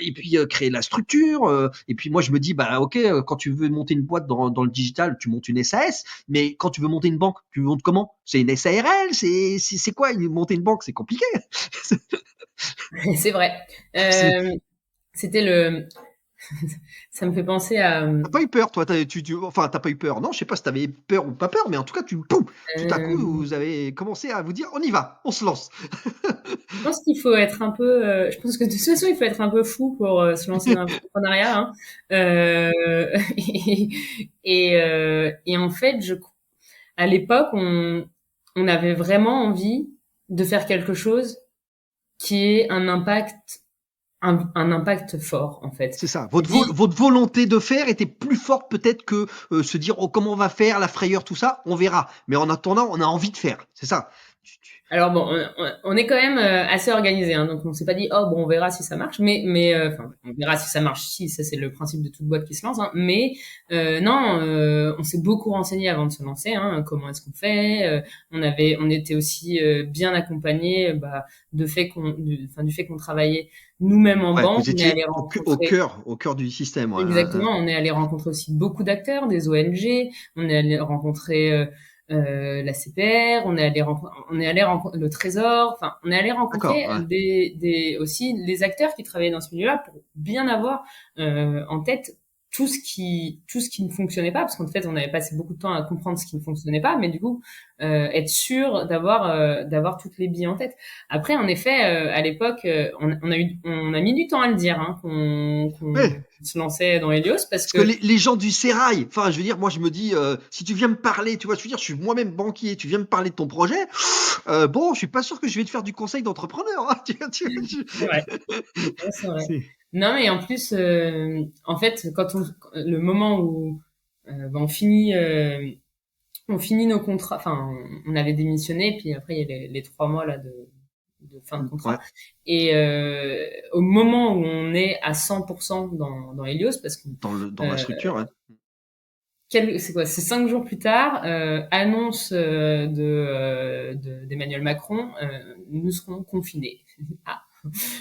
et puis créer la structure. Et puis moi, je me dis, bah ok, quand tu veux monter une boîte dans le digital, tu montes une SAS, mais quand tu veux monter une banque, tu montes comment? C'est une SARL? C'est quoi monter une banque? C'est compliqué. C'est vrai. C'est- Euh, C'était le, ça me fait penser à, T'as pas eu peur, toi? Enfin, t'as pas eu peur. Non, je sais pas si t'avais peur ou pas peur, mais en tout cas, poum, tout à coup, euh, vous avez commencé à vous dire, on y va, on se lance. je pense qu'il faut être un peu, je pense que de toute façon, il faut être un peu fou pour se lancer dans l'entrepreneuriat, hein. Et, et en fait, à l'époque, on avait vraiment envie de faire quelque chose qui ait un impact fort, en fait. C'est ça. Tu dis, Votre volonté de faire était plus forte peut-être que se dire oh, comment on va faire, la frayeur, tout ça, on verra. Mais en attendant, on a envie de faire. C'est ça. Alors bon, on est quand même assez organisé, hein, donc on s'est pas dit oh bon on verra si ça marche, mais enfin on verra si ça marche. Si ça c'est le principe de toute boîte qui se lance, hein, mais non, on s'est beaucoup renseigné avant de se lancer. Hein, comment est-ce qu'on fait on était aussi bien accompagné, bah, du fait qu'on travaillait nous-mêmes en Ouais, banque. vous On est étiez allé rencontrer au cœur du système. Ouais, exactement, on est allé rencontrer aussi beaucoup d'acteurs, des ONG, on est allé rencontrer la CPR, on est allé rencontrer le Trésor, enfin, on est allé D'accord. rencontrer Ouais. aussi les acteurs qui travaillaient dans ce milieu-là pour bien avoir en tête tout ce qui ne fonctionnait pas, parce qu'en fait, on avait passé beaucoup de temps à comprendre ce qui ne fonctionnait pas, mais du coup, être sûr d'avoir toutes les billes en tête. Après, en effet, à l'époque, on a mis du temps à le dire, hein, qu'on Ouais. se lançait dans Helios, parce Parce que que les gens du sérail, enfin, je veux dire, moi, je me dis, si tu viens me parler, tu vois, je veux dire, je suis moi-même banquier, tu viens me parler de ton projet, bon, je suis pas sûr que je vais te faire du conseil d'entrepreneur. Hein, c'est vrai. Ouais, c'est vrai. c'est- Non, mais en plus, en fait, le moment où ben, on finit nos contrats, enfin, on avait démissionné, puis après il y a les 3 mois là de fin de contrat, ouais, et au moment où on est à 100% dans Helios, parce que dans la structure, ouais. c'est quoi, c'est 5 jours plus tard, annonce d'Emmanuel Macron, nous serons confinés. Ah,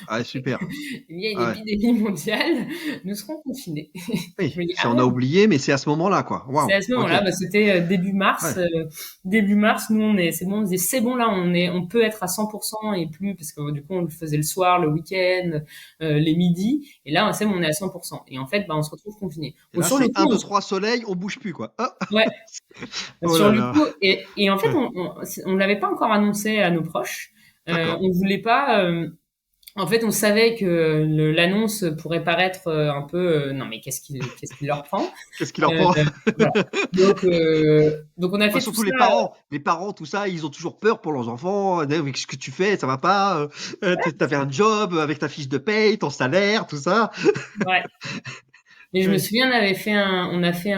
Ah, super. il y a une Ah, ouais. épidémie mondiale, nous serons confinés. Je Oui, me dis, ça ah on a bon? oublié, mais c'est à ce moment-là, quoi. C'est Waouh, à ce ok. moment-là, bah, c'était début mars. Ouais. Début mars, nous c'est bon, on disait c'est bon là, on peut être à 100% et plus parce que du coup on le faisait le soir, le week-end, les midis. Et là, c'est bon, on est à 100%. Et en fait, bah, on se retrouve confiné. Et Bon, là, sur le c'est coup, un 2 3 soleil, on bouge plus, quoi. Ah, ouais, oh sur là le là. coup, et en fait, Ouais, on l'avait pas encore annoncé à nos proches. d'accord. On voulait pas. En fait, on savait que l'annonce pourrait paraître un peu non mais qu'est-ce qu'il leur prend. Qu'est-ce qu'il en Euh, pense? voilà. Donc on a Bah, fait tout surtout ça. les parents, tout ça, ils ont toujours peur pour leurs enfants. Avec ce que tu fais, ça va pas. T'avais un job avec ta fiche de paye, ton salaire, tout ça. Ouais. Et je me Ouais. souviens, on a fait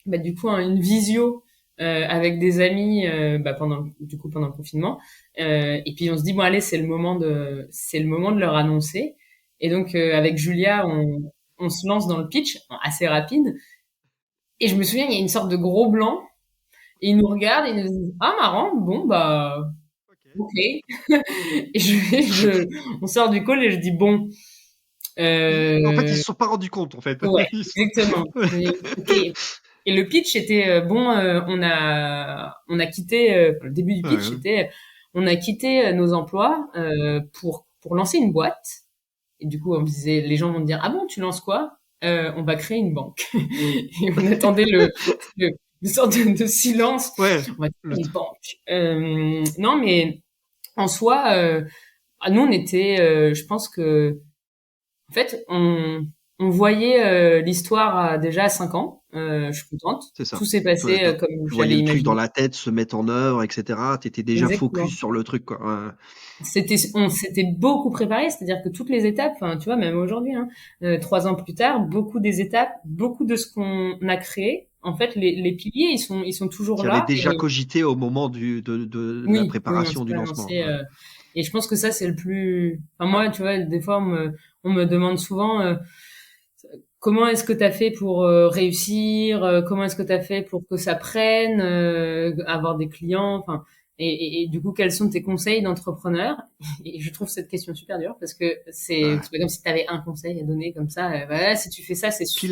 bah, du coup, une visio avec des amis bah, pendant le confinement. Et puis on se dit bon allez, c'est le moment de leur annoncer. Et donc avec Julia, on se lance dans le pitch assez rapide. Et je me souviens, il y a une sorte de gros blanc. Et ils nous regardent et ils nous disent ah marrant, bon bah Ok. ok. Et on sort du call et je dis bon. En fait, ils Euh, se sont pas rendus compte, en fait. Ouais, Ils sont- exactement. Ouais. Ok. Et le pitch était bon. On a quitté. Le début du pitch Ouais. était on a quitté nos emplois pour lancer une boîte. Et du coup, on me disait, les gens vont me dire ah bon, tu lances quoi? On va créer une banque. Et on attendait le une sorte de silence. Ouais. On va Le- créer une banque. Non, mais en soi, nous on était. Je pense que en fait, on voyait l'histoire déjà à 5 ans. Je suis contente. C'est Tout ça. s'est Toi, passé comme tu voyais j'avais le truc dans imaginé. la tête se mettre en œuvre, etc. T'étais déjà Exactement. focus sur le truc, quoi. Ouais. On s'était beaucoup préparé, c'est-à-dire que toutes les étapes, enfin, tu vois, même aujourd'hui, hein, 3 ans plus tard, beaucoup des étapes, beaucoup de ce qu'on a créé, en fait, les piliers, ils sont toujours Tu avais là. déjà Et cogité au moment de la oui, oui, on préparation s'est du pas lancement. lancé. Ouais. Et je pense que ça, c'est le plus. Enfin, moi, tu vois, des fois, on me demande souvent. Comment est-ce que tu as fait pour réussir? Comment est-ce que tu as fait pour que ça prenne, avoir des clients? Enfin, et du coup, quels sont tes conseils d'entrepreneur? Et je trouve cette question super dure parce que Ouais. c'est pas comme si tu avais un conseil à donner comme ça. Voilà, si tu fais ça, c'est Puis sûr que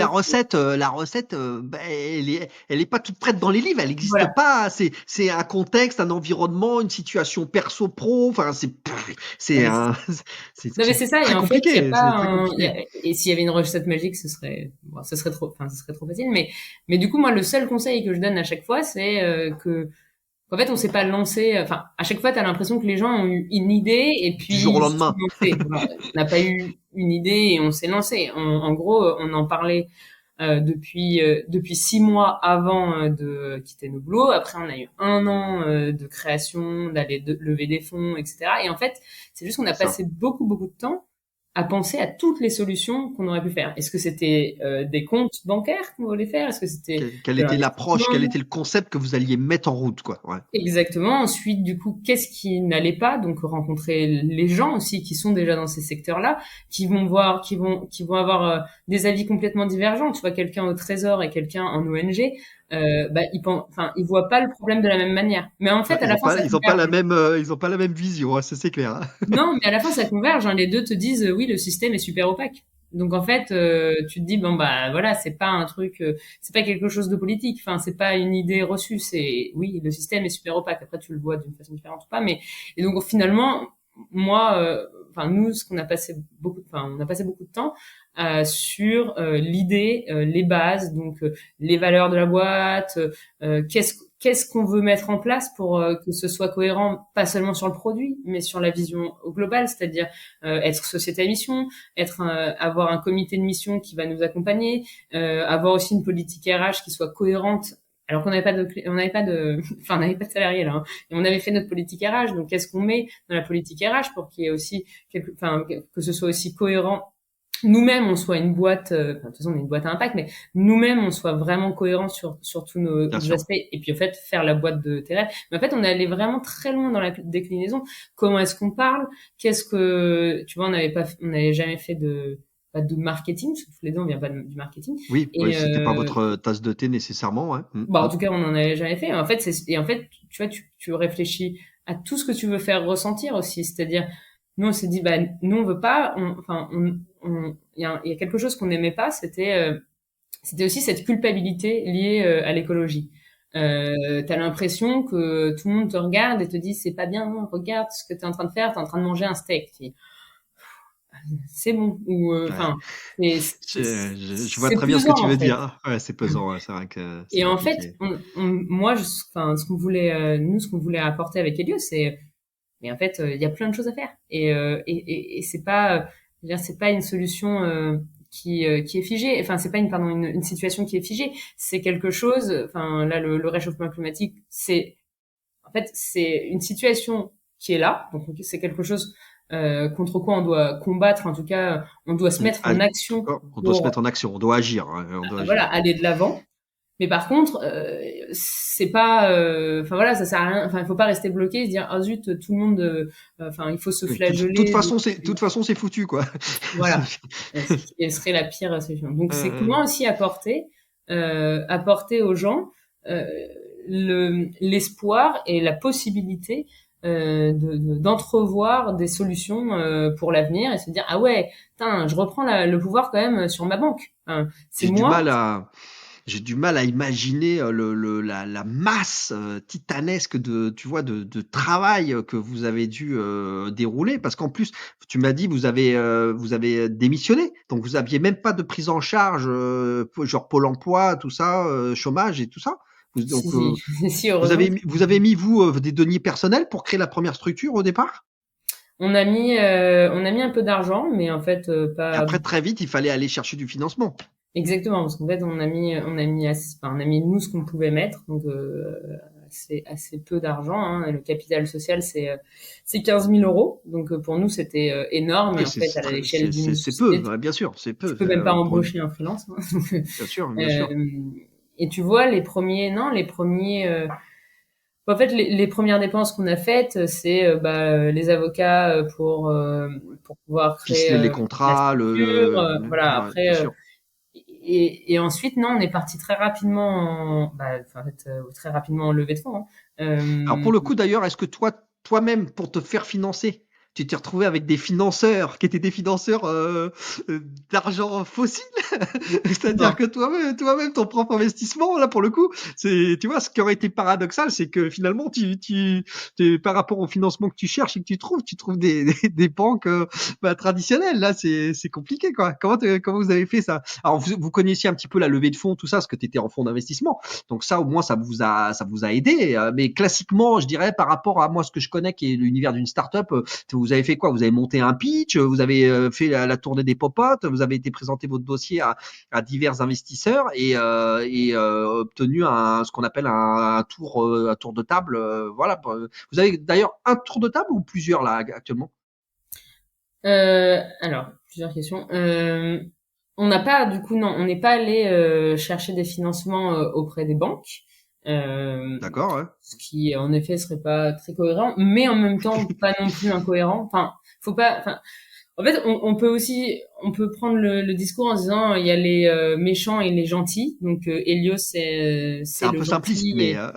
la recette, bah, elle est pas toute prête dans les livres. Elle n'existe voilà. pas. C'est un contexte, un environnement, une situation perso pro. Enfin, Non c'est mais un, non, mais c'est ça. Et très en fait, il y a compliqué. pas C'est très compliqué. et s'il y avait une recette magique, ce serait bon, ce serait trop, enfin, ce serait trop facile. Mais du coup, moi, le seul conseil que je donne à chaque fois, c'est que en fait, on s'est pas lancé. Enfin, à chaque fois, tu as l'impression que les gens ont eu une idée et puis Du jour au ils se sont lendemain. lancés. Voilà. On n'a pas eu une idée et on s'est lancé. En gros, on en parlait depuis 6 mois avant de quitter nos boulots. Après, on a eu un an de création, lever des fonds, etc. Et en fait, c'est juste qu'on a C'est ça. passé beaucoup, beaucoup de temps à penser à toutes les solutions qu'on aurait pu faire. Est-ce que c'était des comptes bancaires qu'on voulait faire? Est-ce que c'était Quelle de était l'approche, quel l'investissement? était le concept que vous alliez mettre en route, quoi. Ouais. Exactement. Ensuite, du coup, qu'est-ce qui n'allait pas? Donc, rencontrer les gens aussi qui sont déjà dans ces secteurs-là, qui vont avoir des avis complètement divergents. Tu vois, quelqu'un au Trésor et quelqu'un en ONG, enfin, ils voient pas le problème de la même manière. Mais en Ouais, fait, à la fin, ça ils ont pas converge. la même, ils ont pas la même vision, hein, ça c'est clair. Hein. Non, mais à la fin, ça converge. Hein. Les deux te disent, oui, le système est super opaque. Donc en fait, tu te dis bon bah voilà, c'est pas un truc, c'est pas quelque chose de politique. Enfin, c'est pas une idée reçue. C'est oui, le système est super opaque. Après, tu le vois d'une façon différente ou pas. Mais et donc finalement, moi, enfin nous, ce qu'on a passé beaucoup, enfin on a passé beaucoup de temps sur l'idée, les bases, donc les valeurs de la boîte, qu'est-ce qu'on veut mettre en place pour que ce soit cohérent, pas seulement sur le produit, mais sur la vision au global, c'est-à-dire être société à mission, avoir un comité de mission qui va nous accompagner, avoir aussi une politique RH qui soit cohérente. Alors qu'on enfin, on n'avait pas de salariés là, hein, et on avait fait notre politique RH. Donc, qu'est-ce qu'on met dans la politique RH pour qu'il y ait aussi enfin, que ce soit aussi cohérent, nous-mêmes on soit une boîte, de toute façon on est une boîte à impact, mais nous-mêmes on soit vraiment cohérents sur tous Bien nos sûr. aspects, et puis en fait faire la boîte de tes rêves. Mais en fait on est allé vraiment très loin dans la déclinaison. Comment est-ce qu'on parle? Qu'est-ce que tu vois, on n'avait jamais fait pas de marketing, parce que tous les deux on vient pas du marketing. Oui, oui, Et c'était pas votre tasse de thé nécessairement, ouais. bah en tout cas on n'en avait jamais fait. En fait tu vois, tu réfléchis à tout ce que tu veux faire ressentir aussi, c'est-à-dire nous on s'est dit bah nous on veut pas, il y a quelque chose qu'on n'aimait pas, c'était aussi cette culpabilité liée à l'écologie. T'as l'impression que tout le monde te regarde et te dit c'est pas bien, non, regarde ce que t'es en train de faire, t'es en train de manger un steak. C'est bon, ou Ouais. enfin c'est Je vois c'est très bien ce que pesant tu en veux fait. dire. Ouais, c'est pesant, ouais, c'est vrai que c'est Et en fait, compliqué. moi, enfin, ce qu'on voulait, nous, ce qu'on voulait apporter avec Helios, mais en fait, il y a plein de choses à faire. Et c'est pas, je veux dire, c'est pas une solution qui est figée. Enfin, c'est pas une situation qui est figée. C'est quelque chose. Enfin, là, le réchauffement climatique, en fait, c'est une situation qui est là. Donc, c'est quelque chose contre quoi on doit combattre. En tout cas, on doit se mettre en action On doit se pour, mettre en action, on doit agir, hein, on doit voilà, agir. aller de l'avant. Mais par contre, c'est pas, enfin voilà, ça sert à rien. Enfin, il faut pas rester bloqué et se dire, ah zut, tout le monde, enfin, il faut se Oui, flageller. toute façon, c'est foutu, quoi. Voilà, ce qui serait la pire solution. Donc, c'est Euh, comment aussi apporter aux gens euh, l'espoir et la possibilité d'entrevoir des solutions pour l'avenir et se dire, ah ouais, putain, je reprends le pouvoir quand même sur ma banque. Enfin, c'est j'ai du moi. mal à, j'ai du mal à imaginer la masse titanesque de, tu vois, de travail que vous avez dû dérouler, parce qu'en plus, tu m'as dit, vous avez démissionné, donc vous aviez même pas de prise en charge, genre Pôle Emploi, tout ça, chômage et tout ça. Si, Donc, si, si, heureusement. vous avez mis vous des deniers personnels pour créer la première structure au départ. On a mis un peu d'argent, mais en fait, Et pas après, très vite, il fallait aller chercher du financement. exactement, parce qu'en fait, on a mis nous ce qu'on pouvait mettre, donc assez peu d'argent. Hein. Le capital social, c'est 15 000 euros, donc pour nous, c'était énorme, et Oui, en fait, à l'échelle d'une c'est peu, société, ouais, bien sûr, c'est tu peu. peux même pas Pour une... embaucher un freelance. Hein. Bien sûr, bien sûr. Euh, et tu vois, les premiers, en fait, les premières dépenses qu'on a faites, c'est les avocats pour pouvoir créer Ficeler les la contrats, structure. Voilà. ouais, bien Après, sûr. et ensuite, non, on est parti très rapidement, en fait, très rapidement en levée de fonds. Hein. Alors pour le coup d'ailleurs, est-ce que toi-même, pour te faire financer, tu t'es retrouvé avec des financeurs qui étaient des financeurs d'argent fossile? C'est-à-dire Non, que toi-même, ton propre investissement, là pour le coup, c'est, tu vois, ce qui aurait été paradoxal, c'est que finalement, par rapport au financement que tu cherches et que tu trouves des banques traditionnelles. Là, c'est compliqué, quoi. Comment vous avez fait ça? Alors vous connaissiez un petit peu la levée de fonds, tout ça, parce que tu étais en fonds d'investissement. Donc ça, au moins, ça vous a aidé. Mais classiquement, je dirais, par rapport à moi, ce que je connais, qui est l'univers d'une startup, vous avez fait quoi? Vous avez monté un pitch, vous avez fait la tournée des popotes, vous avez été présenter votre dossier à divers investisseurs et obtenu ce qu'on appelle un tour de table. Voilà. Vous avez d'ailleurs un tour de table ou plusieurs là actuellement? Alors, plusieurs questions. On n'a pas, du coup, non, on n'est pas allé chercher des financements auprès des banques, euh, D'accord, ouais. ce qui, en effet, serait pas très cohérent, mais en même temps pas non plus incohérent. Enfin, faut pas. Enfin, en fait, on peut aussi, on peut prendre le discours en disant il y a les méchants et les gentils. Donc, Helios, C'est c'est un le peu simpliste, gentil. mais Et, voilà.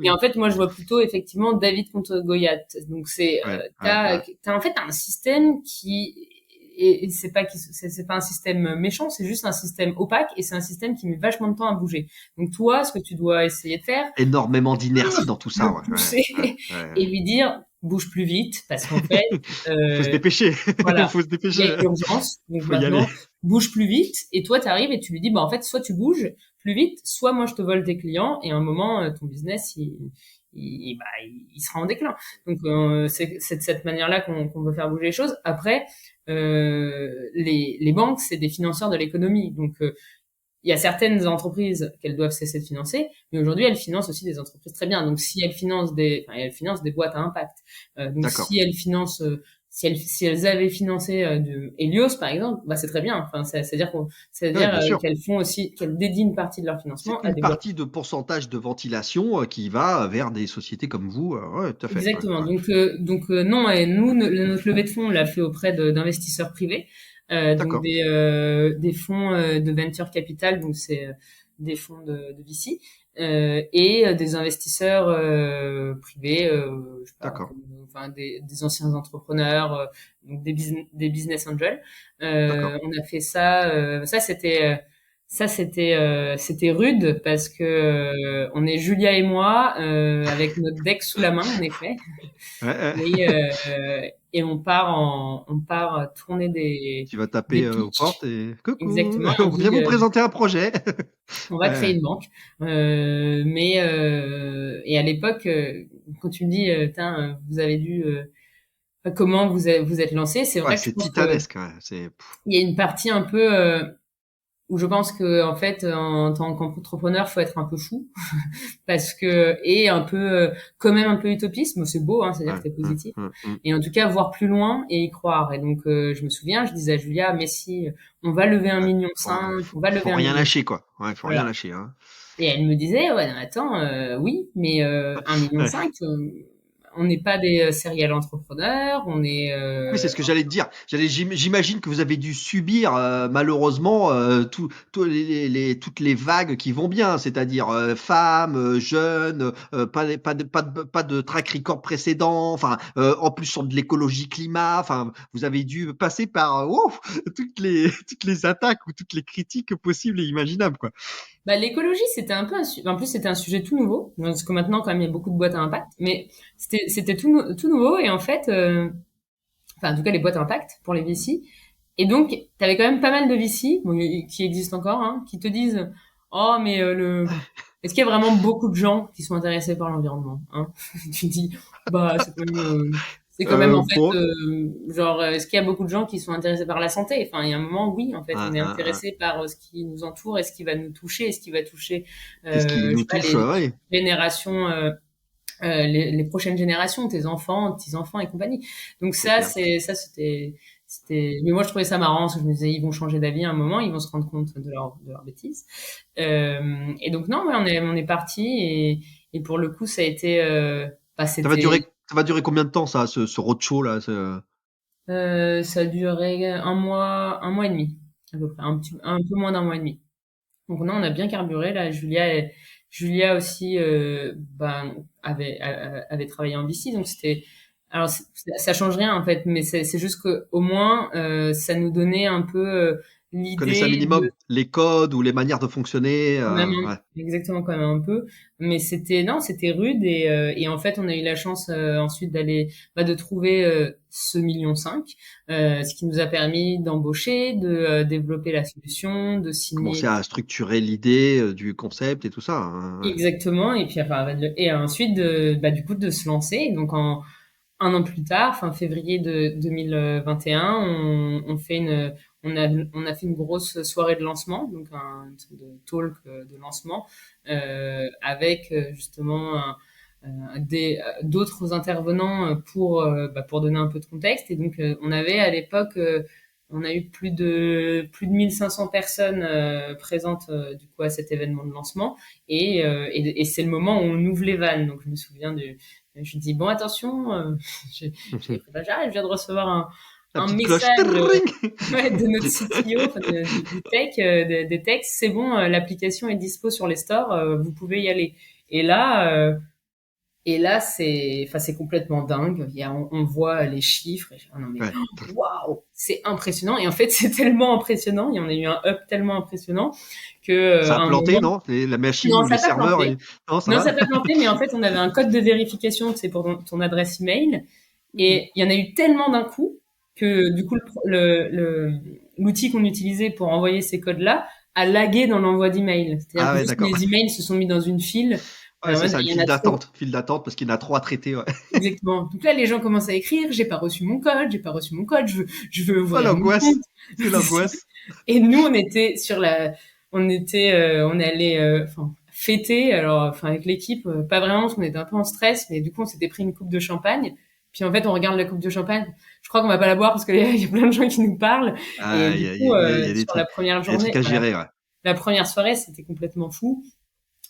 Et en fait, moi, je vois plutôt effectivement David contre Goliath. Donc, ouais, ouais, ouais. t'as en fait un système qui et c'est pas c'est pas un système méchant, c'est juste un système opaque et c'est un système qui met vachement de temps à bouger. Donc toi, ce que tu dois essayer de faire, Énormément d'inertie dans tout ça, le ouais, ouais, pousser ouais, ouais. et lui dire bouge plus vite parce qu'en fait Faut se euh, dépêcher. voilà, Faut se il y a dépêcher. urgence. Donc Faut y aller. maintenant, bouge plus vite. Et toi, tu arrives et tu lui dis, bah en fait, soit tu bouges plus vite, soit moi je te vole tes clients. Et à un moment, ton business, il sera en déclin. Donc c'est de cette manière-là qu'on veut faire bouger les choses. Après, les banques, c'est des financeurs de l'économie. Donc il y a certaines entreprises qu'elles doivent cesser de financer, mais aujourd'hui elles financent aussi des entreprises très bien. Donc si elles financent elles financent des boîtes à impact. Donc D'accord. si elles financent, si elles avaient financé de Helios par exemple, bah c'est très bien. Enfin Ouais, c'est-à-dire bien sûr. qu'elles font aussi, qu'elles dédient une partie de leur financement C'est à une des boîtes. partie de pourcentage de ventilation qui va vers des sociétés comme vous. Ouais, tout à fait. Ouais, Exactement. ouais. Donc non, et nous, notre levée de fonds, on l'a fait auprès d'investisseurs privés, donc D'accord. des fonds de venture capital, donc c'est des fonds de VC, et des investisseurs privés, je sais pas, D'accord. comme, enfin des anciens entrepreneurs, donc des business angels. D'accord. On a fait ça. C'était rude parce que on est Julia et moi avec notre deck sous la main en effet Ouais, ouais. et on part tourner Tu vas des taper aux portes pitchs et coucou, exactement et on on vient dit vous présenter un projet. on va créer Ouais. une banque et à l'époque quand tu me dis Tain, vous avez dû comment vous êtes lancé, c'est Ouais, vrai que je c'est pense que titanesque. Ouais. C'est il y a une partie un peu où je pense que en fait en tant qu'entrepreneur faut être un peu fou parce que et un peu quand même un peu utopiste, mais c'est beau hein, c'est-à-dire ouais, que t'es ouais, positif ouais, ouais. et en tout cas voir plus loin et y croire et donc je me souviens je disais à Julia mais si on va lever un Ouais. million Faut, cinq faut, on va lever faut un rien million lâcher, quoi. Ouais, faut rien voilà lâcher, hein. et elle me disait ouais non, attends oui mais 1,5 million Ouais. on n'est pas des serial entrepreneurs on est Oui, c'est ce que j'allais te dire. J'imagine que vous avez dû subir malheureusement toutes les vagues qui vont bien, c'est-à-dire femmes, jeunes, pas de track record précédent, enfin en plus sur de l'écologie climat, enfin vous avez dû passer par toutes les attaques ou toutes les critiques possibles et imaginables quoi. bah, l'écologie, c'était un peu en plus, c'était un sujet tout nouveau. Parce que maintenant, quand même, il y a beaucoup de boîtes à impact. Mais c'était tout nouveau. Et en fait, enfin, en tout cas, les boîtes à impact pour les VC. Et donc, t'avais quand même pas mal de VC, bon, qui existent encore, hein, qui te disent, oh, mais est-ce qu'il y a vraiment beaucoup de gens qui sont intéressés par l'environnement, hein? Tu dis, bah, c'est quand même en fait, Bon, genre, est-ce qu'il y a beaucoup de gens qui sont intéressés par la santé? Enfin, il y a un moment, oui, en fait, on est un. intéressé par ce qui nous entoure et ce qui va nous toucher, et ce qui va toucher, Qu'est-ce qui je nous sais pas, touche, ouais. les générations, les prochaines générations, tes enfants, petits-enfants et compagnie. Donc C'est clair. mais moi je trouvais ça marrant, parce que je me disais ils vont changer d'avis à un moment, ils vont se rendre compte de leur bêtises. Et donc non, ouais, on est parti et pour le coup ça a été, bah c'était, Ça va durer combien de temps ça, ce roadshow là? ça a duré un mois et demi à peu près, un peu moins d'un mois et demi. Donc non, on a bien carburé là. Julia aussi, ben, avait travaillé en VC, donc c'était. Alors ça change rien en fait, mais c'est juste que au moins ça nous donnait un peu Connaissez un l'idée minimum les codes ou les manières de fonctionner. quand même Ouais. exactement quand même un peu, mais c'était non, c'était rude et en fait on a eu la chance ensuite d'aller de trouver ce million cinq, ce qui nous a permis d'embaucher, de développer la solution, de Commencer signer. à structurer l'idée du concept et tout ça, hein, ouais. Exactement, et puis enfin, et ensuite du coup de se lancer. Donc en un an plus tard, fin février de 2021, on fait on a fait une grosse soirée de lancement, donc une sorte de talk de lancement avec justement d'autres intervenants pour donner un peu de contexte. Et donc, on avait à l'époque, on a eu plus de 1500 personnes présentes du coup à cet événement de lancement. Et c'est le moment où on ouvre les vannes. Donc, je me souviens je dis bon attention, j'ai pris j'arrive, je viens de recevoir La un petite cloche. message Tring. ouais, de notre CTO, enfin, du tech, des techs, c'est bon, l'application est dispo sur les stores, vous pouvez y aller. Et là, euh, c'est complètement dingue. On voit les chiffres. Non mais, Ouais. waouh, c'est impressionnant. Et en fait, c'est tellement impressionnant. Et on a eu un up tellement impressionnant que, Ça a à un planté, moment, non? La machine non, ou ça les n'a pas serveurs, planté. non, ça Non, ça va? n'a pas planté, mais en fait, on avait un code de vérification, c'est pour ton adresse email. Hmm. Et il y en a eu tellement d'un coup que, du coup, l'outil qu'on utilisait pour envoyer ces codes-là a lagué dans l'envoi d'emails. C'est-à-dire Ah que ouais, juste d'accord. les emails se sont mis dans une file. Ouais, En c'est mode, ça, une il y en file a trop. d'attente. File d'attente parce qu'il y en a trop à traiter, ouais. Exactement. Donc là, les gens commencent à écrire, j'ai pas reçu mon code, j'ai pas reçu mon code, je veux Oh, ouvrir mon l'angoisse. compte. C'est l'angoisse. Et nous, on est allé, enfin, fêter, alors, enfin, avec l'équipe, pas vraiment, parce qu'on était un peu en stress, mais du coup, on s'était pris une coupe de champagne. Puis en fait, on regarde la coupe de champagne. Je crois qu'on va pas la boire parce qu'il y a plein de gens qui nous parlent. Et Ah, du coup, il y a des sur trucs. la première Il y a des trucs journée, à enfin, gérer, ouais. la première soirée, c'était complètement fou.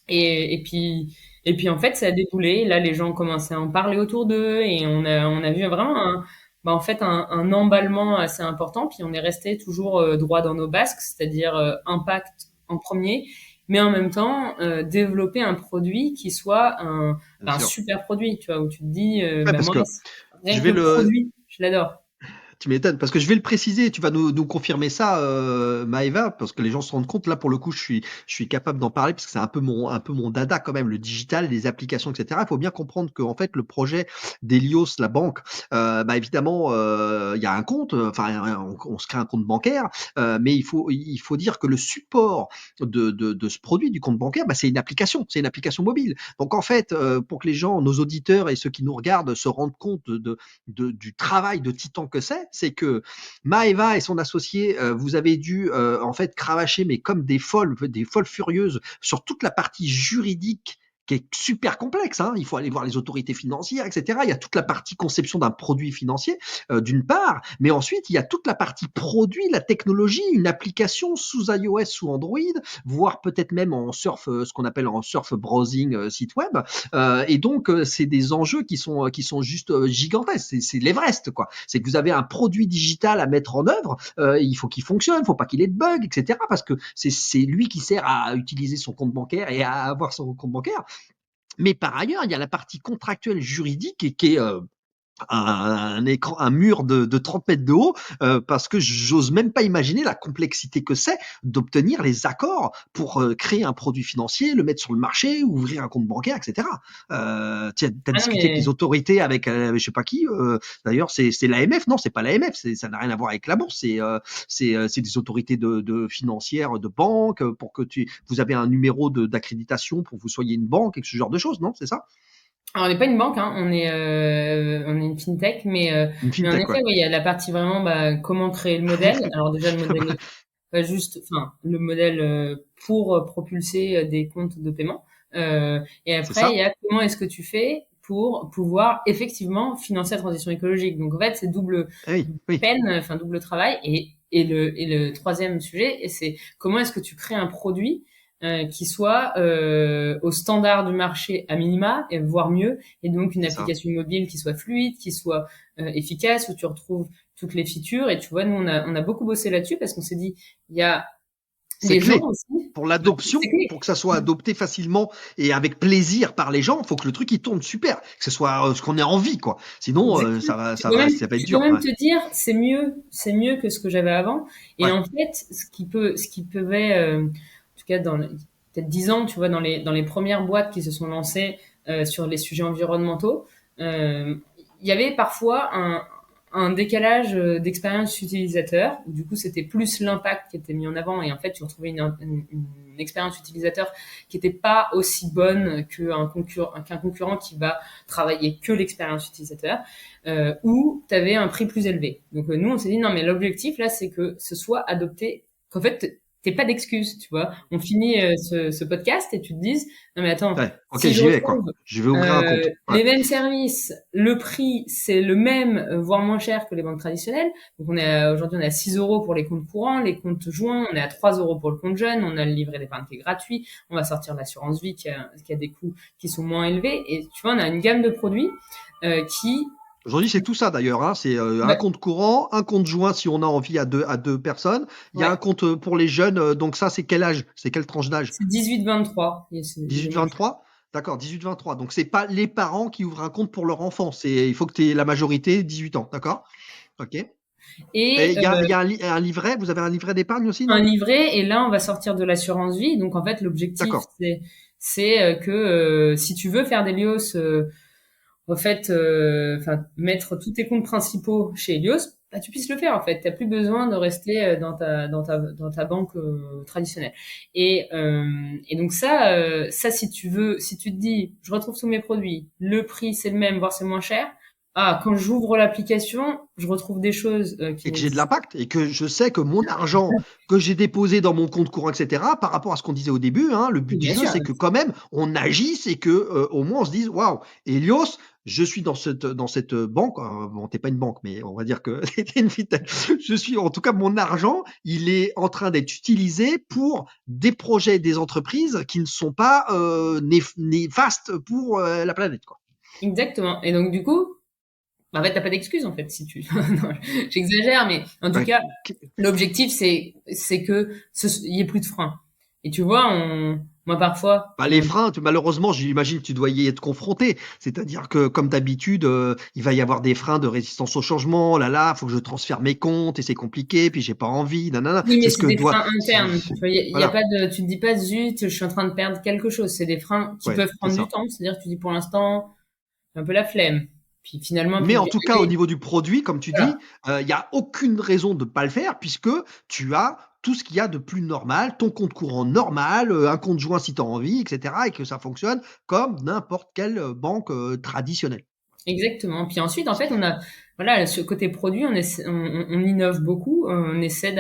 Et puis en fait, ça a déboulé. Là, les gens commençaient à en parler autour d'eux et on a vu vraiment en fait, un emballement assez important. Puis on est resté toujours droit dans nos basques, c'est-à-dire impact en premier, mais en même temps développer un produit qui soit Bien un sûr. super produit, tu vois, où tu te dis, Ouais, parce moi, que je rien que vais le produit, je l'adore. Tu m'étonnes, parce que je vais le préciser, tu vas nous confirmer ça, Maëva, parce que les gens se rendent compte, là pour le coup, je suis capable d'en parler, parce que c'est un peu mon dada quand même, le digital, les applications, etc. Il faut bien comprendre que en fait, le projet d'Helios, la banque, bah évidemment, il y a un compte, enfin, on se crée un compte bancaire, mais il faut dire que le support de ce produit, du compte bancaire, bah, c'est une application mobile. Donc en fait, pour que les gens, nos auditeurs et ceux qui nous regardent se rendent compte du travail de titan que c'est que Maeva et son associé, vous avez dû en fait cravacher, mais comme des folles furieuses sur toute la partie juridique qui est super complexe. Hein. Il faut aller voir les autorités financières, etc. Il y a toute la partie conception d'un produit financier, d'une part, mais ensuite, il y a toute la partie produit, la technologie, une application sous iOS, sous Android, voire peut-être même en surf, ce qu'on appelle en surf browsing site web. Et donc, c'est des enjeux qui sont juste gigantesques. C'est l'Everest, quoi. C'est que vous avez un produit digital à mettre en œuvre. Il faut qu'il fonctionne, il ne faut pas qu'il ait de bugs, etc. Parce que c'est lui qui sert à utiliser son compte bancaire et à avoir son compte bancaire. Mais par ailleurs, il y a la partie contractuelle juridique qui est un mur de 30 mètres de haut, parce que j'ose même pas imaginer la complexité que c'est d'obtenir les accords pour créer un produit financier, le mettre sur le marché, ouvrir un compte bancaire, etc. Tu as Ah non, discuté avec les mais autorités, avec je sais pas qui. D'ailleurs, c'est l'AMF, non, c'est pas l'AMF, ça n'a rien à voir avec la bourse. C'est des autorités de financières, de banques, pour que vous avez un numéro d'accréditation pour que vous soyez une banque et ce genre de choses, non, c'est ça? alors, on n'est pas une banque, hein, on est une fintech, Une mais en fintech, effet, quoi. oui, il y a la partie vraiment comment créer le modèle. Alors déjà, le modèle, pas juste, enfin, le modèle pour propulser des comptes de paiement. Et C'est après, il y ça? a comment est-ce que tu fais pour pouvoir effectivement financer la transition écologique. Donc en fait, c'est Oui, double oui, peine, enfin double travail. Et le troisième sujet, et c'est comment est-ce que tu crées un produit qui soit au standard du marché à minima, et voire mieux, et donc une c'est ça. application mobile qui soit fluide, qui soit efficace, où tu retrouves toutes les features. Et tu vois, nous, on a beaucoup bossé là-dessus parce qu'on s'est dit, il y a C'est les gens clé. aussi. Pour C'est l'adoption, clé. pour que ça soit adopté facilement et avec plaisir par les gens, il faut que le truc il tourne super, que ce soit ce qu'on ait envie, quoi. Sinon, Exactement. ça va être Tu peux dur. même Ouais. te dire, c'est mieux que ce que j'avais avant. Et Ouais, en fait, ce qui pouvait, en tout cas peut-être 10 ans, tu vois, dans les premières boîtes qui se sont lancées sur les sujets environnementaux, euh, il y avait parfois un décalage d'expérience utilisateur, où du coup c'était plus l'impact qui était mis en avant, et en fait tu retrouvais une expérience utilisateur qui n'était pas aussi bonne qu'un concurrent qui va travailler que l'expérience utilisateur, ou tu avais un prix plus élevé. Donc nous on s'est dit non mais l'objectif là c'est que ce soit adopté, qu'en fait t'aies pas d'excuses, tu vois. On finit ce podcast et tu te dises, non mais attends, Ouais. Ok, si je j'y vais, quoi. retrouve Je vais ouvrir un compte. Ouais. les mêmes services, le prix c'est le même, voire moins cher que les banques traditionnelles. Donc aujourd'hui on est à 6 euros pour les comptes courants, les comptes joints, on est à 3 euros pour le compte jeune, on a le livret d'épargne qui est gratuit, on va sortir l'assurance vie qui a des coûts qui sont moins élevés. Et tu vois, on a une gamme de produits qui Aujourd'hui, c'est tout ça d'ailleurs. Hein. C'est un bah, compte courant, un compte joint si on a envie à deux personnes. Il y a ouais, un compte pour les jeunes. Donc ça, c'est quel âge? C'est quelle tranche d'âge? c'est 18-23. Il est moins cher. 18-23? D'accord, 18-23. Donc c'est pas les parents qui ouvrent un compte pour leur enfant. Il faut que tu aies la majorité 18 ans. D'accord? Ok. Et Et il y a un livret. Vous avez un livret d'épargne aussi, un non? livret, et là on va sortir de l'assurance vie. Donc en fait l'objectif D'accord. c'est que si tu veux faire des Helios, en fait, enfin mettre tous tes comptes principaux chez Helios, bah, tu puisses le faire en fait. T'as plus besoin de rester dans ta banque traditionnelle. Et donc ça si tu veux, si tu te dis je retrouve tous mes produits, le prix c'est le même, voire c'est moins cher. Ah, quand j'ouvre l'application, je retrouve des choses qui Et que j'ai de n'existent. l'impact et que je sais que mon argent que j'ai déposé dans mon compte courant, etc., par rapport à ce qu'on disait au début, hein, le but du Bien jeu, sûr. c'est que quand même on agisse et que au moins on se dise waouh, Helios, je suis dans cette banque. Bon, t'es pas une banque, mais on va dire que t'es une fintech. Je suis, en tout cas, mon argent, il est en train d'être utilisé pour des projets, des entreprises qui ne sont pas néfastes pour la planète, quoi. Exactement. Et donc, du coup, bah, en fait, t'as pas d'excuse, en fait, si tu, non, j'exagère, mais en tout Ouais. cas, l'objectif, c'est que il y ait plus de frein. Et tu vois, moi, parfois, Bah, les freins, malheureusement, j'imagine que tu dois y être confronté. C'est-à-dire que, comme d'habitude, il va y avoir des freins de résistance au changement. Là, faut que je transfère mes comptes et c'est compliqué, puis j'ai pas envie. Nanana. oui, mais C'est ce c'est que des doit. freins internes. Tu vois, y a Voilà. pas de, tu te dis pas, zut, je suis en train de perdre quelque chose. C'est des freins qui Ouais, peuvent c'est prendre du ça. temps. C'est-à-dire que tu dis, pour l'instant, j'ai un peu la flemme. Puis finalement, Mais puis en tout cas, au niveau du produit, comme tu voilà. dis, il y a aucune raison de pas le faire puisque tu as tout ce qu'il y a de plus normal, ton compte courant normal, un compte joint si tu as envie, etc., et que ça fonctionne comme n'importe quelle banque traditionnelle. Exactement. Puis ensuite, en fait, on a, voilà, ce côté produit, on innove beaucoup. On essaie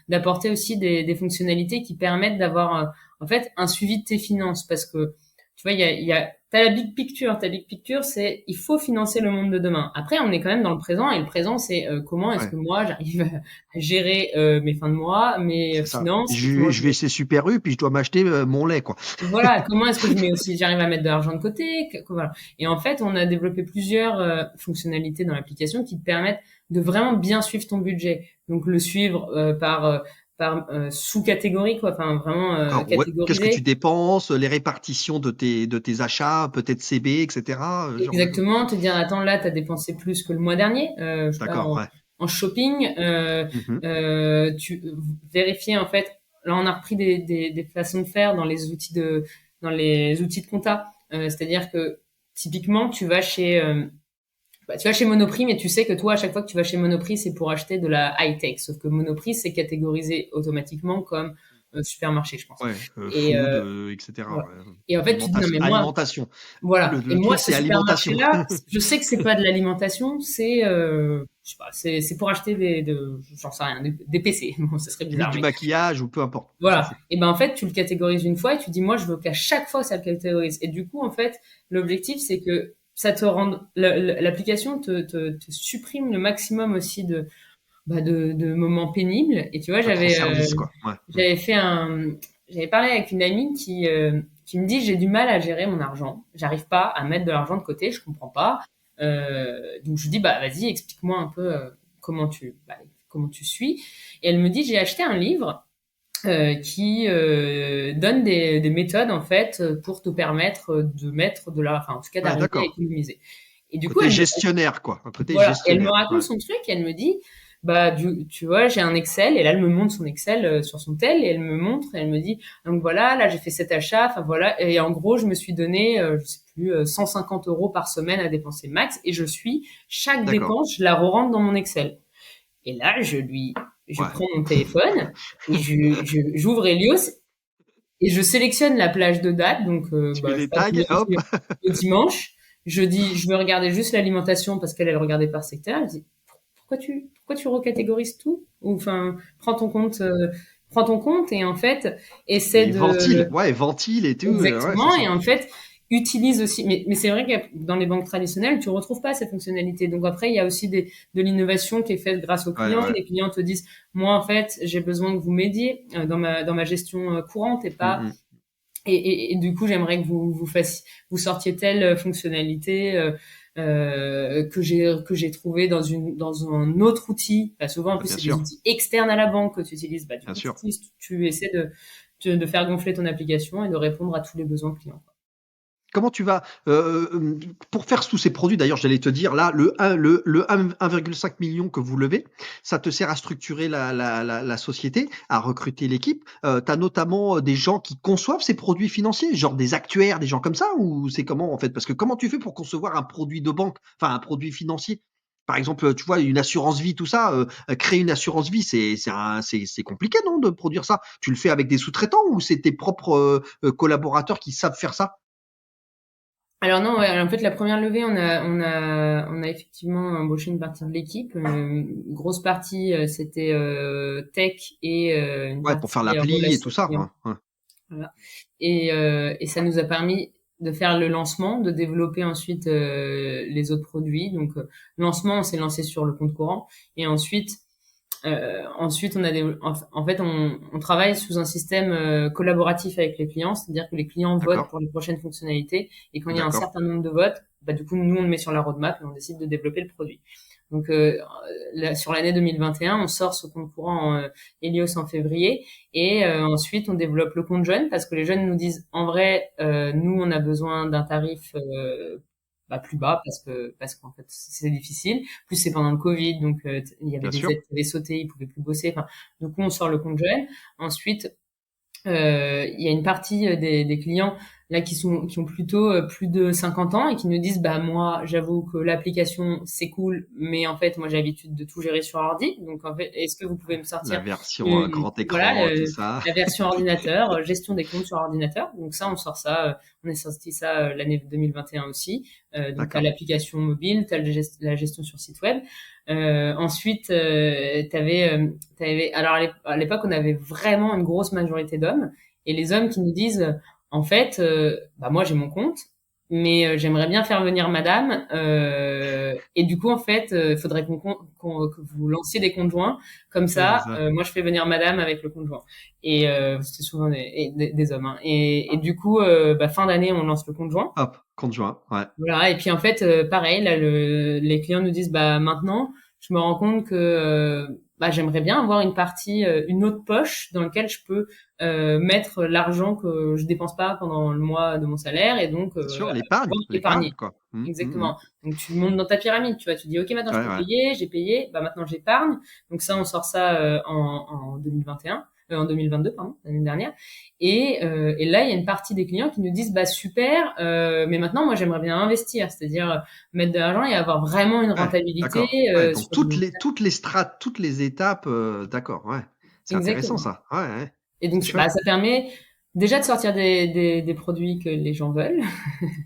d'apporter aussi des fonctionnalités qui permettent d'avoir, en fait, un suivi de tes finances. Parce que, tu vois, t'as la big picture. Ta big picture, c'est, il faut financer le monde de demain. Après, on est quand même dans le présent. Et le présent, c'est comment est-ce que Ouais. moi, j'arrive à gérer mes fins de mois, mes C'est ça. finances, Je vais chez Super U, puis je dois m'acheter mon lait, quoi. voilà, comment est-ce que je mets aussi, j'arrive à mettre de l'argent de côté, voilà. Et en fait, on a développé plusieurs fonctionnalités dans l'application qui te permettent de vraiment bien suivre ton budget. Donc le suivre par sous-catégorie, quoi, enfin vraiment D'accord. Ouais. Qu'est-ce que tu catégoriser. dépenses, les répartitions de tes achats, peut-être CB, etc., ce genre de choses. Exactement, te dire attends là, t'as dépensé plus que le mois dernier, je sais pas, D'accord, ouais. en shopping. Mhm. Tu vérifier en fait. Là, on a repris des façons de faire dans les outils de compta. C'est-à-dire que typiquement, tu vas chez Monoprix, mais tu sais que toi, à chaque fois que tu vas chez Monoprix, c'est pour acheter de la high-tech. Sauf que Monoprix, c'est catégorisé automatiquement comme supermarché, je pense. Ouais, Et food, etc. voilà. Ouais. Et en fait, tu te dis non mais moi, Alimentation. voilà. Et Le moi, truc, ce c'est alimentation. supermarché-là, je sais que c'est pas de l'alimentation, je sais pas, c'est pour acheter j'en sais rien, des PC. Bon, ça serait Limite bizarre, du mais maquillage ou peu importe. On s'en voilà. fout. Et ben en fait, tu le catégorises une fois et tu dis moi, je veux qu'à chaque fois ça le catégorise. Et du coup, en fait, l'objectif c'est que ça te rende l'application te supprime le maximum aussi de moments pénibles. Et tu vois, Ça te rend service, quoi. Ouais. Mm. j'avais fait j'avais parlé avec une amie qui me dit j'ai du mal à gérer mon argent. J'arrive pas à mettre de l'argent de côté, je comprends pas. Donc je lui dis bah vas-y, explique-moi un peu comment tu suis. Et elle me dit j'ai acheté un livre qui donne des méthodes en fait pour te permettre de mettre enfin en tout cas Ouais, d'arriver à d'accord. économiser. Et du coup Côté gestionnaire, quoi. Un côté voilà, elle me gestionnaire. raconte Ouais. son truc et elle me dit, bah, tu vois, j'ai un Excel et là, elle me montre son Excel sur son tel et elle me montre et elle me dit, donc voilà, là, j'ai fait cet achat, enfin voilà, et en gros, je me suis donné, je sais plus, 150 euros par semaine à dépenser max et chaque D'accord. dépense, je la re-rentre dans mon Excel. Et là, je Ouais. prends mon téléphone et j'ouvre Helios et je sélectionne la plage de date, donc Tu mets bah, je sais les pas, tags, hop. le dimanche. Je dis, je veux regarder juste l'alimentation parce qu'elle regardait par secteur. Elle dit, pourquoi tu recatégorises tout? Ou enfin, prends ton compte et en fait, essaie Et de... ventile et tout. Ouais, c'est Exactement, et ça. en fait, utilise aussi... Mais c'est vrai que dans les banques traditionnelles, tu retrouves pas ces fonctionnalités. Donc après, il y a aussi de l'innovation qui est faite grâce aux Ouais, clients. ouais. Les clients te disent, moi, en fait, j'ai besoin que vous m'aidiez dans ma gestion courante et pas... Mm, mm. Et du coup, j'aimerais que vous sortiez telle fonctionnalité que j'ai trouvé dans un autre outil. Bah, souvent, en Bah, plus, bien c'est des sûr, outils externes à la banque que tu utilises. Bah, du bien coup, sûr. tu essaies de faire gonfler ton application et de répondre à tous les besoins clients. Comment tu vas pour faire tous ces produits, d'ailleurs, j'allais te dire, là, le 1,5 million que vous levez, ça te sert à structurer la société, à recruter l'équipe. Tu as notamment des gens qui conçoivent ces produits financiers, genre des actuaires, des gens comme ça, ou c'est comment en fait? Parce que comment tu fais pour concevoir un produit de banque, enfin un produit financier? Par exemple, tu vois, une assurance vie, tout ça, créer une assurance vie, c'est compliqué, non, de produire ça? Tu le fais avec des sous-traitants ou c'est tes propres collaborateurs qui savent faire ça? Alors non, ouais, en fait, la première levée, on a effectivement embauché une partie de l'équipe. Grosse partie, c'était tech et une Ouais, pour faire partie l'appli et tout relation ça, client. ouais, ouais. Voilà. Et ça nous a permis de faire le lancement, de développer ensuite les autres produits. Donc, lancement, on s'est lancé sur le compte courant. Et ensuite, en fait, on travaille sous un système collaboratif avec les clients, c'est-à-dire que les clients votent D'accord, pour les prochaines fonctionnalités. Et quand il y a un d'accord. certain nombre de votes, bah, du coup, nous, on le met sur la roadmap et on décide de développer le produit. Donc, sur l'année 2021, on sort ce compte courant Helios en février et ensuite on développe le compte jeune parce que les jeunes nous disent en vrai, nous on a besoin d'un tarif plus bas parce qu'en fait c'est difficile. Plus c'est pendant le Covid, donc il y avait Bien des sûr. aides qui avaient sauté, ils pouvaient plus bosser. Enfin, du coup on sort le compte jeune. Ensuite il y a une partie des clients là qui ont plutôt plus de 50 ans et qui nous disent bah moi j'avoue que l'application c'est cool mais en fait moi j'ai l'habitude de tout gérer sur ordi donc en fait est-ce que vous pouvez me La sortir version grand écran, tout ça. la version ordinateur gestion des comptes sur ordinateur donc ça on sort ça on a sorti ça l'année 2021 aussi donc t'as D'accord. l'application mobile t'as la gestion sur site web ensuite alors à l'époque on avait vraiment une grosse majorité d'hommes et les hommes qui nous disent en fait bah moi j'ai mon compte mais j'aimerais bien faire venir madame et du coup en fait il faudrait que vous lanciez des comptes joints comme Ouais, c'est ça ça. moi je fais venir madame avec le compte joint et c'était souvent des hommes hein. Et du coup fin d'année on lance le compte joint Hop, conjoint, ouais. voilà, et puis en fait, pareil, là, les clients nous disent, bah maintenant, je me rends compte que bah, j'aimerais bien avoir une partie, une autre poche dans laquelle je peux mettre l'argent que je dépense pas pendant le mois de mon salaire et donc Bien sûr, pouvoir l'épargne, épargner. quoi. Exactement. Donc tu montes dans ta pyramide, tu vois, tu dis, ok, maintenant je Ouais, peux ouais. payer, j'ai payé, bah maintenant j'épargne. Donc ça, on sort ça en 2021, en 2022, pardon, l'année dernière. Et là, il y a une partie des clients qui nous disent bah super, mais maintenant moi j'aimerais bien investir, c'est-à-dire mettre de l'argent et avoir vraiment une Ouais, rentabilité d'accord. Ouais, donc sur du long terme. toutes les strates, toutes les étapes, d'accord, ouais. C'est intéressant Exactement. ça. Ouais, ouais. Et donc C'est chouette. ça permet déjà de sortir des produits que les gens veulent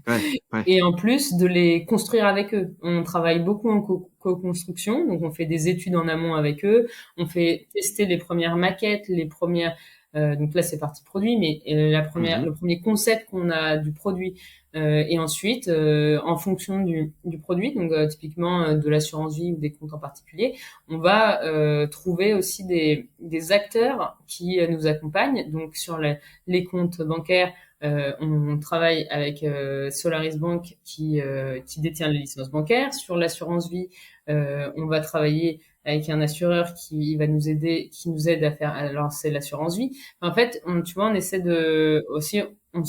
Ouais, ouais. et en plus de les construire avec eux. On travaille beaucoup en co-construction, donc on fait des études en amont avec eux, on fait tester les premières maquettes, les premières donc là c'est partie produit, mais Mmh. le premier concept qu'on a du produit et ensuite en fonction du produit, donc typiquement de l'assurance vie ou des comptes en particulier, on va trouver aussi des acteurs qui nous accompagnent. Donc sur les comptes bancaires on travaille avec Solaris Bank qui détient les licences bancaires. Sur l'assurance vie, on va travailler avec un assureur qui va nous aider, qui nous aide à lancer l'assurance vie. En fait, tu vois, on essaie de aussi, on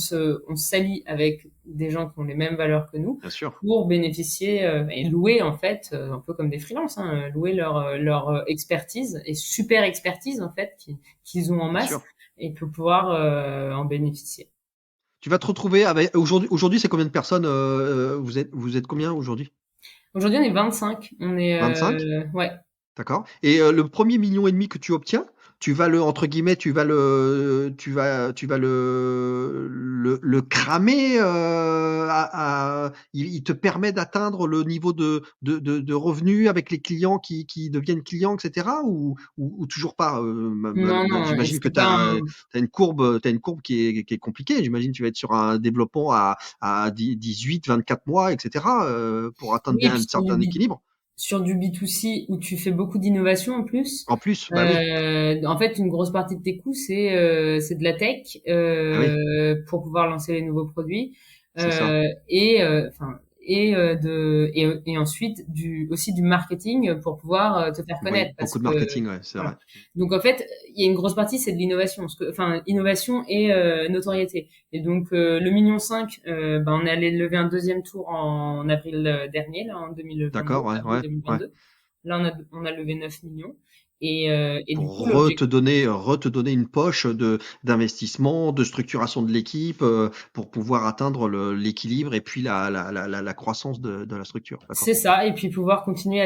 s'allie avec des gens qui ont les mêmes valeurs que nous Bien sûr, pour bénéficier et louer en fait, un peu comme des freelances, hein, louer leur expertise et super expertise en fait qu'ils ont en bien masse sûr. et pour pouvoir en bénéficier. Tu vas te retrouver avec aujourd'hui, c'est combien de personnes, vous êtes combien aujourd'hui? Aujourd'hui, on est 25. On est, 25. ouais. D'accord, et le 1er million et demi que tu obtiens, tu vas le entre guillemets, tu vas le cramer. Il te permet d'atteindre le niveau de revenus avec les clients qui deviennent clients, etc. Ou toujours pas. Non, non, et J'imagine que c'est tu pas as, un... t'as une courbe qui est compliquée. J'imagine que tu vas être sur un développement à 18, 24 mois, etc. Pour atteindre Oui, et bien puis un certain équilibre. sur du B2C où tu fais beaucoup d'innovation en plus, En plus, bah oui, en fait, une grosse partie de tes coûts, c'est de la tech ah oui, pour pouvoir lancer les nouveaux produits c'est ça. enfin et ensuite aussi du marketing pour pouvoir te faire connaître Oui, parce beaucoup de que marketing, ouais, c'est vrai. voilà. Donc en fait, il y a une grosse partie c'est de l'innovation, enfin innovation et notoriété. Et donc le million 5, ben on est allé lever un deuxième tour en avril dernier là en 2022, D'accord, ouais, avril ouais, ouais. 2022. Là, on a levé 9 millions. Et du coup, Pour l'objectif, re te donner une poche d'investissement, de structuration de l'équipe, pour pouvoir atteindre l'équilibre et puis la croissance de la structure. D'accord. c'est ça. Et puis pouvoir continuer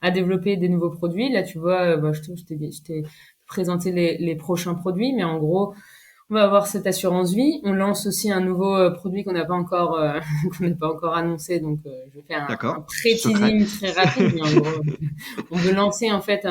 à développer des nouveaux produits. Là, tu vois, bah, je t'ai présenté les prochains produits, mais en gros, on va avoir cette assurance vie. On lance aussi un nouveau produit qu'on n'a pas encore, qu'on n'a pas encore annoncé. Donc, je vais faire un D'accord. Secret. pré-teasing très rapide, mais en gros, on veut lancer en fait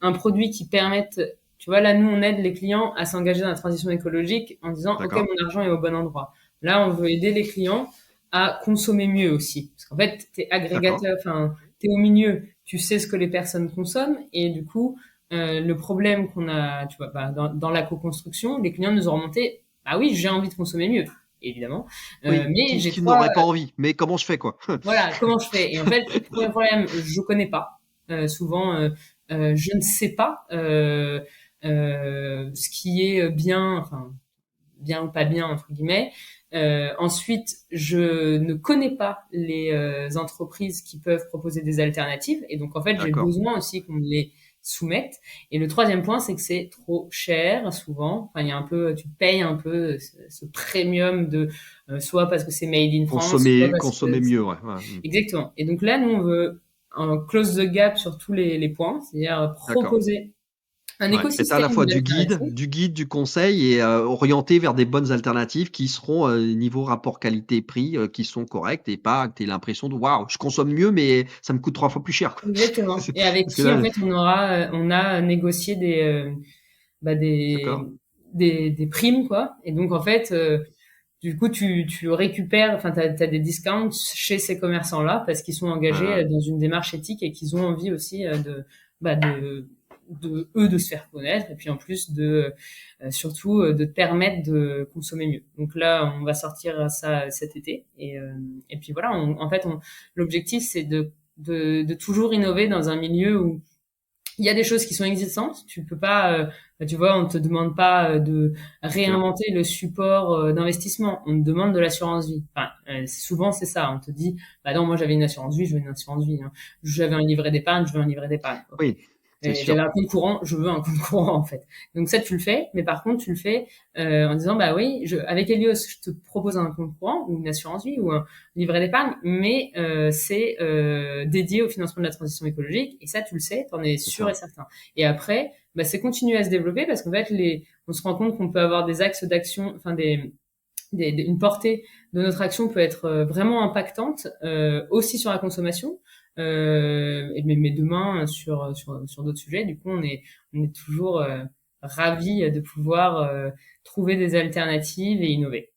un produit qui permette, tu vois, là, nous, on aide les clients à s'engager dans la transition écologique en disant, OK, D'accord. mon argent est au bon endroit. Là, on veut aider les clients à consommer mieux aussi. Parce qu'en fait, t'es D'accord. agrégateur, enfin, t'es au milieu, tu sais ce que les personnes consomment et du coup, le problème qu'on a, tu vois, bah, dans la co-construction, les clients nous ont remonté, ah oui, j'ai envie de consommer mieux, évidemment, Oui, mais j'ai qui trois, n'aurait pas envie. Mais comment je fais, quoi? voilà, comment je fais? Et en fait, premier problème, je connais pas. Souvent, je ne sais pas ce qui est bien, enfin bien ou pas bien entre guillemets. Ensuite, je ne connais pas les entreprises qui peuvent proposer des alternatives, et donc en fait, j'ai D'accord. besoin aussi qu'on me les soumette. Et le troisième point, c'est que c'est trop cher souvent. Enfin, il y a un peu, tu payes un peu ce premium de soit parce que c'est made in France, soit parce que Consommer mieux, ouais. Ouais. exactement. Et donc là, nous, on veut close the gap sur tous les points, c'est-à-dire D'accord. proposer un Ouais. Être à la écosystème fois d'alternatives. du conseil et orienté vers des bonnes alternatives qui seront niveau rapport qualité-prix qui sont corrects et pas que tu aies l'impression de waouh, je consomme mieux mais ça me coûte 3 fois plus cher, quoi. Exactement. Et avec Parce que qui, en là, fait, on a négocié bah, d'accord, des primes, quoi. Et donc, en fait, du coup, tu récupères, enfin, t'as des discounts chez ces commerçants-là parce qu'ils sont engagés euh, dans une démarche éthique et qu'ils ont envie aussi bah, de eux de se faire connaître et puis en plus surtout de te permettre de consommer mieux. Donc là, on va sortir ça cet été et puis voilà. En fait, l'objectif c'est de toujours innover dans un milieu où il y a des choses qui sont existantes. Tu peux pas, tu vois, on te demande pas de c'est clair. réinventer le support d'investissement. On te demande de l'assurance vie. Enfin, souvent c'est ça. On te dit, bah non, moi j'avais une assurance vie, je veux une assurance vie. Hein. J'avais un livret d'épargne, je veux un livret d'épargne. Ok. Oui, c'est J'avais sûr. un compte courant, je veux un compte courant en fait. Donc ça tu le fais, mais par contre tu le fais en disant bah oui, avec Helios je te propose un compte courant ou une assurance vie ou un livret d'épargne, mais c'est dédié au financement de la transition écologique et ça tu le sais, t'en es C'est sûr et ça. certain. Et après bah, c'est continuer à se développer parce qu'en fait on se rend compte qu'on peut avoir des axes d'action, enfin une portée de notre action peut être vraiment impactante aussi sur la consommation mais demain sur d'autres sujets. Du coup, on est toujours ravis de pouvoir trouver des alternatives et innover.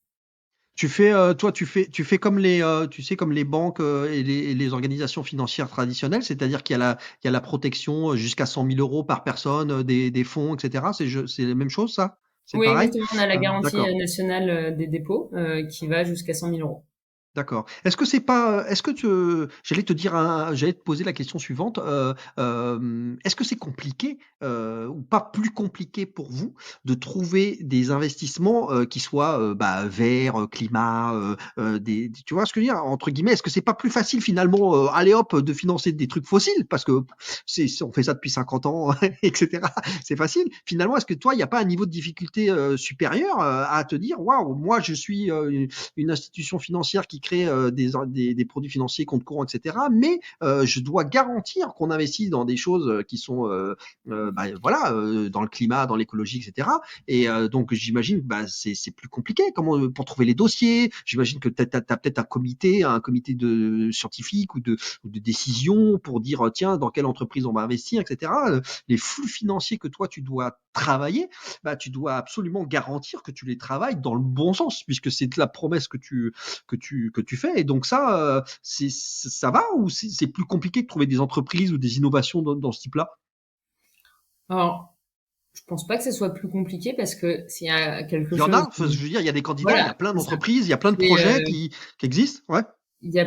Toi, tu fais comme tu sais, comme les banques et les organisations financières traditionnelles, c'est-à-dire qu'il y a la protection jusqu'à 100 000 € par personne, des fonds, etc. C'est la même chose, ça? C'est Oui, pareil? exactement. On a la garantie D'accord. nationale des dépôts qui va jusqu'à 100 000 euros. D'accord. Est-ce que j'allais te poser la question suivante. Est-ce que c'est compliqué ou pas plus compliqué pour vous de trouver des investissements qui soient bah, verts, climat, tu vois ce que je veux dire entre guillemets. Est-ce que c'est pas plus facile finalement, allez hop, de financer des trucs fossiles parce que on fait ça depuis 50 ans, etc. C'est facile. Finalement, est-ce que toi, il n'y a pas un niveau de difficulté supérieur à te dire, waouh, moi je suis une institution financière qui crée des produits financiers, compte courant, etc. Mais je dois garantir qu'on investit dans des choses qui sont voilà, dans le climat, dans l'écologie, etc. Et donc j'imagine c'est plus compliqué. Comment pour trouver les dossiers? J'imagine que t'as peut-être un comité de scientifique ou de décision pour dire tiens dans quelle entreprise on va investir, etc. Les flux financiers que toi tu dois travailler, tu dois absolument garantir que tu les travailles dans le bon sens puisque c'est la promesse que tu fais. Et donc ça, ça va ou c'est plus compliqué de trouver des entreprises ou des innovations dans ce type-là? Alors, je pense pas que ce soit plus compliqué parce que s'il y a quelque Il y en chose, a, enfin, je veux dire, il y a des candidats, il y voilà, a plein c'est ça. d'entreprises, il y a plein de C'est, projets qui existent. Ouais, il y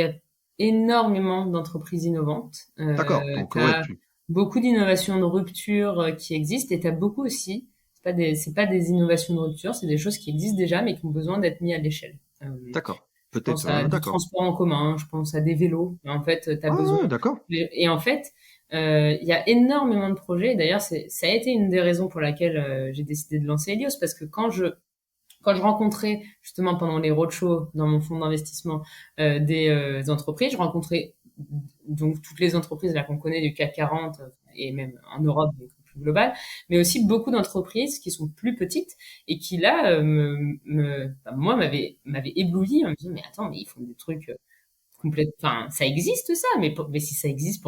a énormément d'entreprises innovantes. d'accord. Donc, ouais, T'as beaucoup d'innovations de rupture qui existent et t'as beaucoup aussi, c'est pas des innovations de rupture, c'est des choses qui existent déjà mais qui ont besoin d'être mis à l'échelle. d'accord. Je Peut-être, pense à du d'accord. transport en commun, je pense à des vélos. En fait, t'as Ah, besoin. ouais, d'accord. Et en fait, il y a énormément de projets. D'ailleurs, ça a été une des raisons pour laquelle j'ai décidé de lancer Helios, parce que quand je rencontrais justement pendant les roadshows dans mon fonds d'investissement des entreprises, je rencontrais donc toutes les entreprises là qu'on connaît du CAC 40 et même en Europe donc plus global, mais aussi beaucoup d'entreprises qui sont plus petites et qui là moi m'avaient ébloui en me disant mais attends mais ils font des trucs enfin ça existe ça mais si ça existe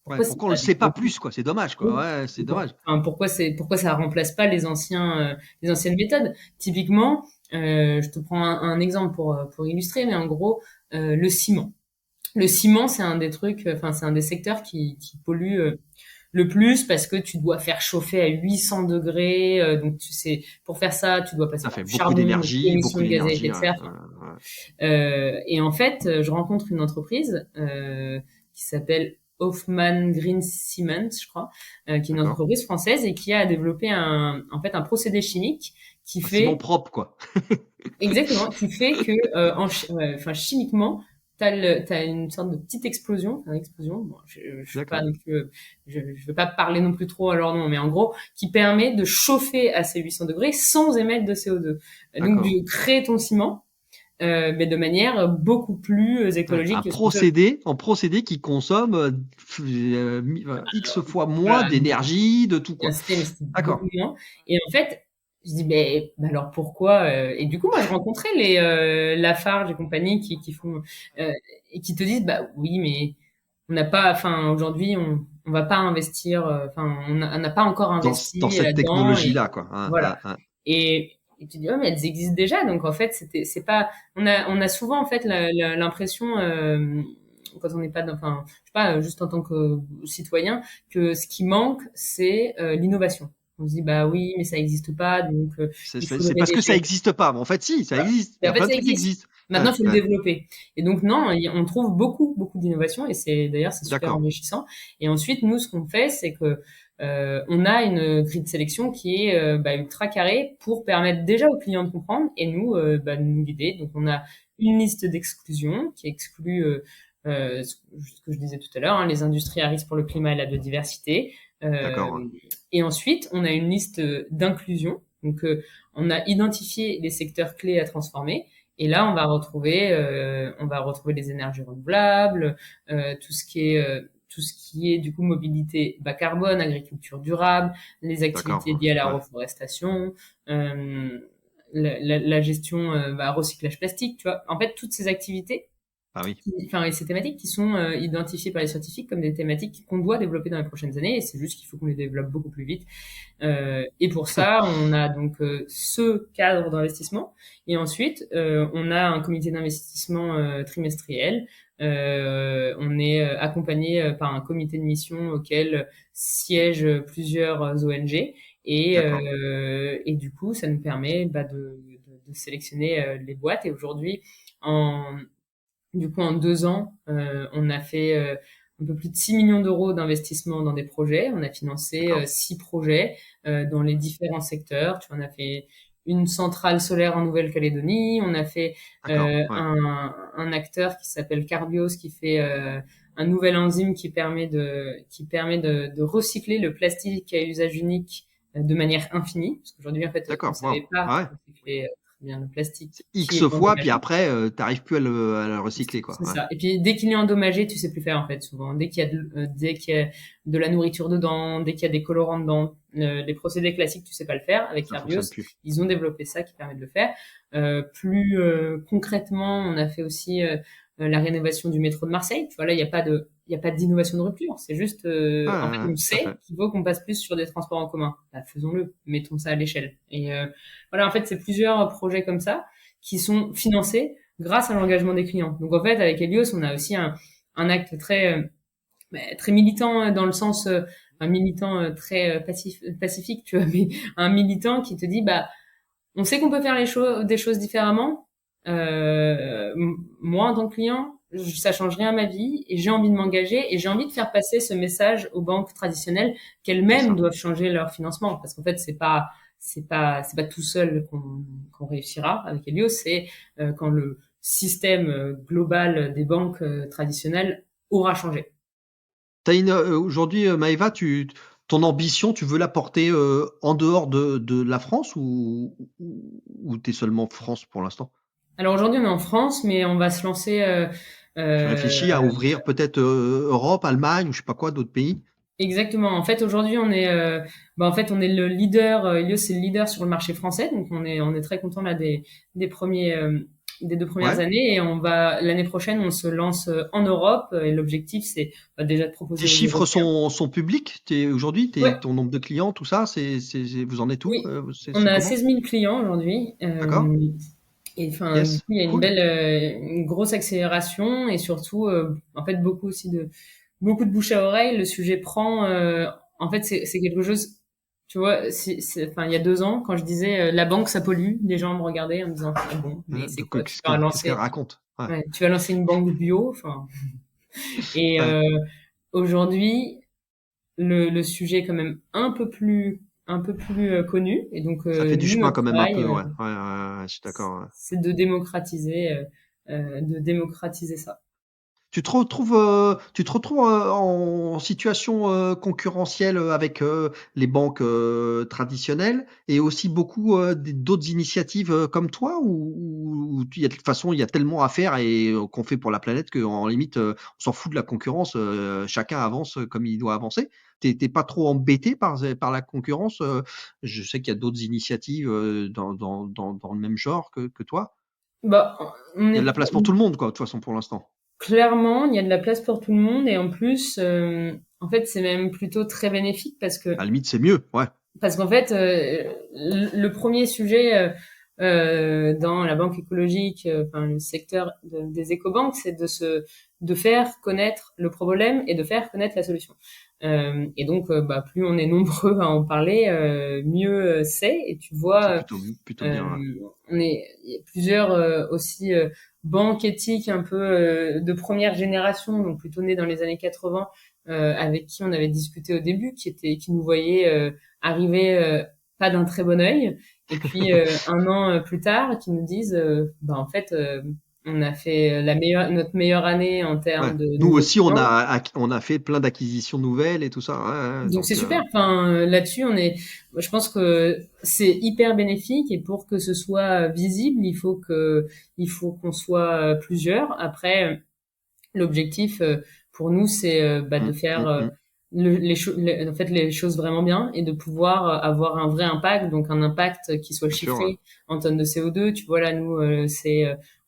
Ouais, pourquoi on le sait pas plus, quoi? C'est dommage, quoi. Ouais, c'est dommage. enfin, pourquoi ça remplace pas les anciennes méthodes? Typiquement, je te prends un exemple pour illustrer, mais en gros, le ciment. Le ciment, c'est un des trucs, enfin c'est un des secteurs qui pollue le plus parce que tu dois faire chauffer à 800 degrés. Donc tu sais, pour faire ça, tu dois passer Ça par fait le charbon, donc émissions beaucoup de gaz à d'énergie. effet de Ouais, serre. ouais, Enfin, ouais. et en fait, je rencontre une entreprise qui s'appelle Hoffman Green Cement, je crois, qui est une D'accord. entreprise française et qui a développé en fait, un procédé chimique qui Un ciment fait propre, quoi. exactement, qui fait que ouais, enfin chimiquement, t'as une sorte de petite explosion, enfin explosion. Bon, je veux pas D'accord. non plus, je veux pas parler non plus trop à leur nom, mais en gros, qui permet de chauffer à ces 800 degrés sans émettre de CO2. Donc, D'accord. de créer ton ciment mais de manière beaucoup plus Ouais, écologique que ce qu'on peut. un procédé qui consomme X fois moins Voilà, d'énergie, de tout, bien quoi. cité, mais c'était beaucoup D'accord. moins. Et en fait, je dis, ben alors pourquoi Et du coup, moi, je rencontrais les Lafarge et compagnie qui font et qui te disent, bah oui, mais on n'a pas, enfin aujourd'hui, on va pas investir, enfin on n'a pas encore Dans investi cette là-dedans et technologie-là, quoi. voilà. Et tu dis, oh, mais elles existent déjà. Donc, en fait, c'est pas, on a souvent, en fait, l'impression, quand on n'est pas enfin, je sais pas, juste en tant que citoyen, que ce qui manque, c'est l'innovation. On se dit, bah oui, mais ça existe pas, donc il C'est faudrait parce que ça déjà. existe pas. Mais en fait, si, ça Voilà. existe. Il Et y en a fait, plein de ça trucs qui existe. existent. Maintenant, Ouais, il faut le ouais. développer. Et donc, non, on trouve beaucoup d'innovations et d'ailleurs, c'est super D'accord. enrichissant. Et ensuite, nous, ce qu'on fait, c'est que, on a une grille de sélection qui est ultra carrée pour permettre déjà aux clients de comprendre et nous, de nous guider. Donc, on a une liste d'exclusion qui exclut ce que je disais tout à l'heure, hein, les industries à risque pour le climat et la biodiversité. Euh, D'accord. Ouais. et ensuite, on a une liste d'inclusion. Donc, on a identifié les secteurs clés à transformer. Et là, on va retrouver les énergies renouvelables, tout ce qui est du coup mobilité bas carbone, agriculture durable, les D'accord. activités liées à la Ouais. reforestation, euh, la gestion, recyclage plastique, tu vois. En fait, toutes ces activités Ah oui. enfin, et ces thématiques qui sont identifiées par les scientifiques comme des thématiques qu'on doit développer dans les prochaines années, et c'est juste qu'il faut qu'on les développe beaucoup plus vite. Et pour ça, on a donc ce cadre d'investissement, et ensuite, on a un comité d'investissement trimestriel. On est accompagné par un comité de mission auquel siègent plusieurs ONG, D'accord. et du coup, ça nous permet de sélectionner les boîtes. Et aujourd'hui, en du coup, en 2 ans, on a fait un peu plus de 6 millions d'euros d'investissement dans des projets. On a financé D'accord. 6 projets dans les différents secteurs. Tu vois, on a fait une centrale solaire en Nouvelle-Calédonie. On a fait D'accord. Ouais. un acteur qui s'appelle Carbios, qui fait un nouvel enzyme qui permet de recycler le plastique à usage unique de manière infinie. Parce qu'aujourd'hui, en fait, on D'accord. Waouh. savait pas Ah ouais. recycler bien le plastique C'est qui X est fois, puis endommagé. après, t'arrives plus à le recycler, quoi. C'est Ouais. ça. Et puis dès qu'il est endommagé, tu sais plus faire en fait souvent. Dès qu'il y a de la nourriture dedans, dès qu'il y a des colorants dedans, les procédés classiques, tu sais pas le faire. Avec Ça fonctionne Carbios, plus. ils ont développé ça qui permet de le faire. Plus concrètement, on a fait aussi la rénovation du métro de Marseille. Tu vois là, il y a pas d'innovation de rupture. C'est juste, en fait, Ah, on tout à sait fait. qu'il faut qu'on passe plus sur des transports en commun. Bah, faisons-le, mettons ça à l'échelle. Et voilà, en fait, c'est plusieurs projets comme ça qui sont financés grâce à l'engagement des clients. Donc en fait, avec Helios, on a aussi un acte très militant dans le sens un militant très pacifique, tu vois, mais un militant qui te dit bah on sait qu'on peut faire des choses différemment. Moi en tant que client, ça change rien à ma vie et j'ai envie de m'engager et j'ai envie de faire passer ce message aux banques traditionnelles C'est qu'elles-mêmes ça. doivent changer leur financement parce qu'en fait c'est pas tout seul qu'on réussira avec Helios, c'est quand le système global des banques traditionnelles aura changé. Aujourd'hui, Maëva, ton ambition, tu veux la porter en dehors de la France ou t'es seulement France pour l'instant? Alors aujourd'hui on est en France, mais on va se lancer Tu euh, réfléchis à ouvrir peut-être Europe, Allemagne ou je sais pas quoi, d'autres pays? exactement. En fait, aujourd'hui, en fait, on est le leader. Ilios, c'est le leader sur le marché français, donc on est très content là des premiers, des 2 premières Ouais. années, et on va l'année prochaine, on se lance en Europe, et l'objectif, c'est déjà de Tes proposer aux chiffres Européens. sont publics? Aujourd'hui, Ouais, ton nombre de clients, tout ça, vous en êtes où? oui, on C'est a comment? 16 000 clients aujourd'hui, D'accord? et enfin, du Yes. coup, il y a Cool. une grosse accélération, et surtout, en fait, beaucoup de bouche à oreille. Le sujet prend. En fait, c'est quelque chose. Tu vois, enfin, il y a 2 ans, quand je disais la banque ça pollue, les gens me regardaient en me disant ah bon, mais c'est Donc, quoi Tu vas qu'est-ce qu'elle lancer, raconte? Ouais. ouais, tu vas lancer une banque bio, enfin. Et Ouais. aujourd'hui, le sujet est quand même un peu plus connu. Et donc Ça fait du nous, chemin notre quand même un travail, peu, ouais. Ouais, ouais, ouais, je suis d'accord. Ouais. c'est de démocratiser ça. Tu te retrouves en situation concurrentielle avec les banques traditionnelles et aussi beaucoup d'autres initiatives comme toi ou de toute façon il y a tellement à faire et qu'on fait pour la planète qu'en limite on s'en fout de la concurrence, chacun avance comme il doit avancer. T'es pas trop embêté par la concurrence? Je sais qu'il y a d'autres initiatives dans le même genre que toi. Bah, on Il y a est de la place pour tout le monde quoi, de toute façon pour l'instant. clairement, il y a de la place pour tout le monde et en plus, en fait, c'est même plutôt très bénéfique À la limite c'est mieux, ouais. parce qu'en fait, le premier sujet dans la banque écologique, enfin le secteur des écobanques, c'est de faire connaître le problème et de faire connaître la solution. Et donc, bah, plus on est nombreux à en parler, mieux c'est. Et tu C'est vois, plutôt bien, ouais. il y a plusieurs aussi banques éthiques un peu de première génération, donc plutôt nées dans les années 80, avec qui on avait discuté au début, qui nous voyaient arriver pas d'un très bon œil, et puis 1 an plus tard, qui nous disent, bah en fait, on a fait notre meilleure année en Ouais. termes de Nous nouveaux aussi, clients. on a fait plein d'acquisitions nouvelles et tout ça. Ouais, ouais, Donc c'est donc, super. Enfin, là-dessus, je pense que c'est hyper bénéfique et pour que ce soit visible, il faut qu'on soit plusieurs. Après, l'objectif pour nous, c'est bah, de faire en fait les choses vraiment bien et de pouvoir avoir un vrai impact, donc un impact qui soit bien sûr. Ouais. chiffré en tonnes de CO2. Tu vois là, nous,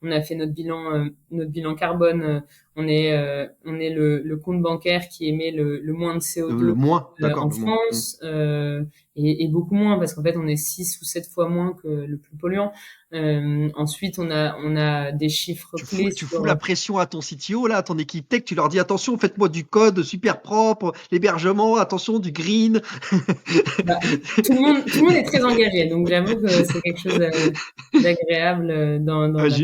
on a fait notre bilan carbone. On est le compte bancaire qui émet le moins de Le CO2 moins, d'accord, en le moins. France et beaucoup moins parce qu'en fait on est 6 ou 7 fois moins que le plus polluant. Ensuite on a des chiffres clés Tu fous sur la pression à ton CTO, là, à ton équipe tech, tu leur dis attention, faites-moi du code super propre, l'hébergement, attention, du green. bah, tout le monde est très engagé, donc j'avoue que c'est quelque chose d'agréable dans la boîte.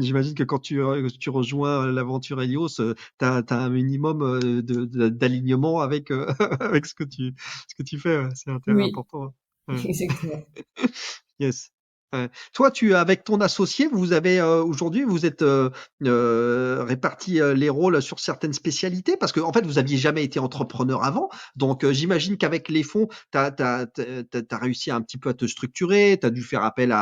J'imagine que quand tu rejoins l'aventure Helios, t'as un minimum d'alignement avec, avec ce que tu fais. Ouais. C'est Oui, important. Hein. Ouais. exactement. Yes. Ouais. Toi, avec ton associé, vous avez aujourd'hui, vous êtes répartis les rôles sur certaines spécialités parce que en fait, vous aviez jamais été entrepreneur avant. Donc, j'imagine qu'avec les fonds, t'as réussi un petit peu à te structurer. T'as dû faire appel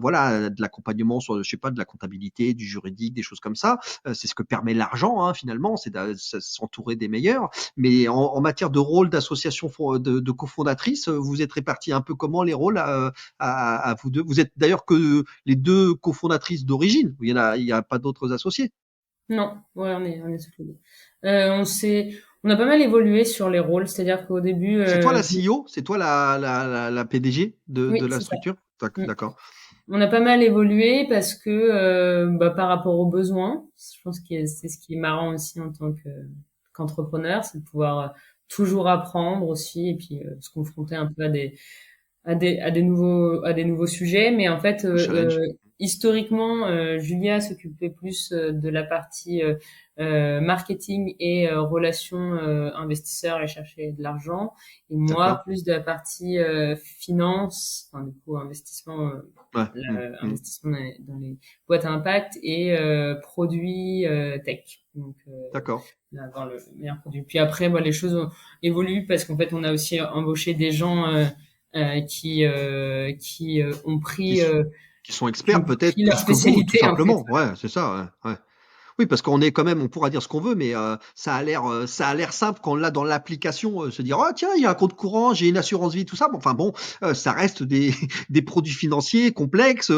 voilà de l'accompagnement sur, je sais pas, de la comptabilité, du juridique, des choses comme ça. C'est ce que permet l'argent, hein, finalement, c'est de s'entourer des meilleurs. Mais en matière de rôle d'association de cofondatrice, vous êtes répartis un peu comment les rôles à vous deux. Vous êtes d'ailleurs que les deux cofondatrices d'origine. Il y a pas d'autres associés. Non, ouais, on est tous les deux. On a pas mal évolué sur les rôles, c'est-à-dire qu'au début, C'est toi la CEO, c'est toi la PDG de oui, la c'est ça. structure. Mm. D'accord, On a pas mal évolué parce que par rapport aux besoins, je pense que c'est ce qui est marrant aussi en tant qu'entrepreneur, c'est de pouvoir toujours apprendre aussi et puis se confronter un peu à des nouveaux sujets. Mais en fait, challenge. historiquement, Julia s'occupait plus de la partie marketing et relations investisseurs et chercher de l'argent, et moi D'accord. plus de la partie finance, enfin du coup investissement. Ouais. Investissement dans les boîtes à impact et produits tech. Donc, D'accord. avoir le meilleur produit. Puis après, les choses ont évolué parce qu'en fait, on a aussi embauché des gens qui ont Qui, pris s- qui sont qui experts ont peut-être pris leur plus que vous, tout spécialité en fait. simplement. Ouais, c'est ça. Ouais, ouais. Oui, parce qu'on est quand même, on pourra dire ce qu'on veut, mais ça a l'air simple quand on l'a dans l'application, se dire, oh tiens, il y a un compte courant, j'ai une assurance vie, tout ça. Bon, enfin bon, ça reste des, des produits financiers complexes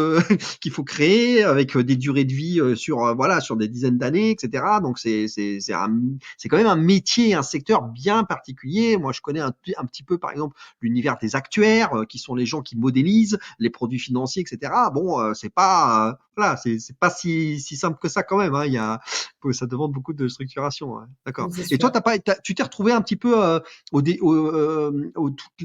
qu'il faut créer avec des durées de vie sur voilà sur des dizaines d'années, etc. Donc c'est quand même un métier, un secteur bien particulier. Moi, je connais un petit peu, par exemple, l'univers des actuaires, qui sont les gens qui modélisent les produits financiers, etc. Bon, c'est pas voilà, c'est pas si simple que ça quand même. Hein. Ça demande beaucoup de structuration. Ouais. D'accord. C'est Et toi, sûr. tu t'es retrouvé un petit peu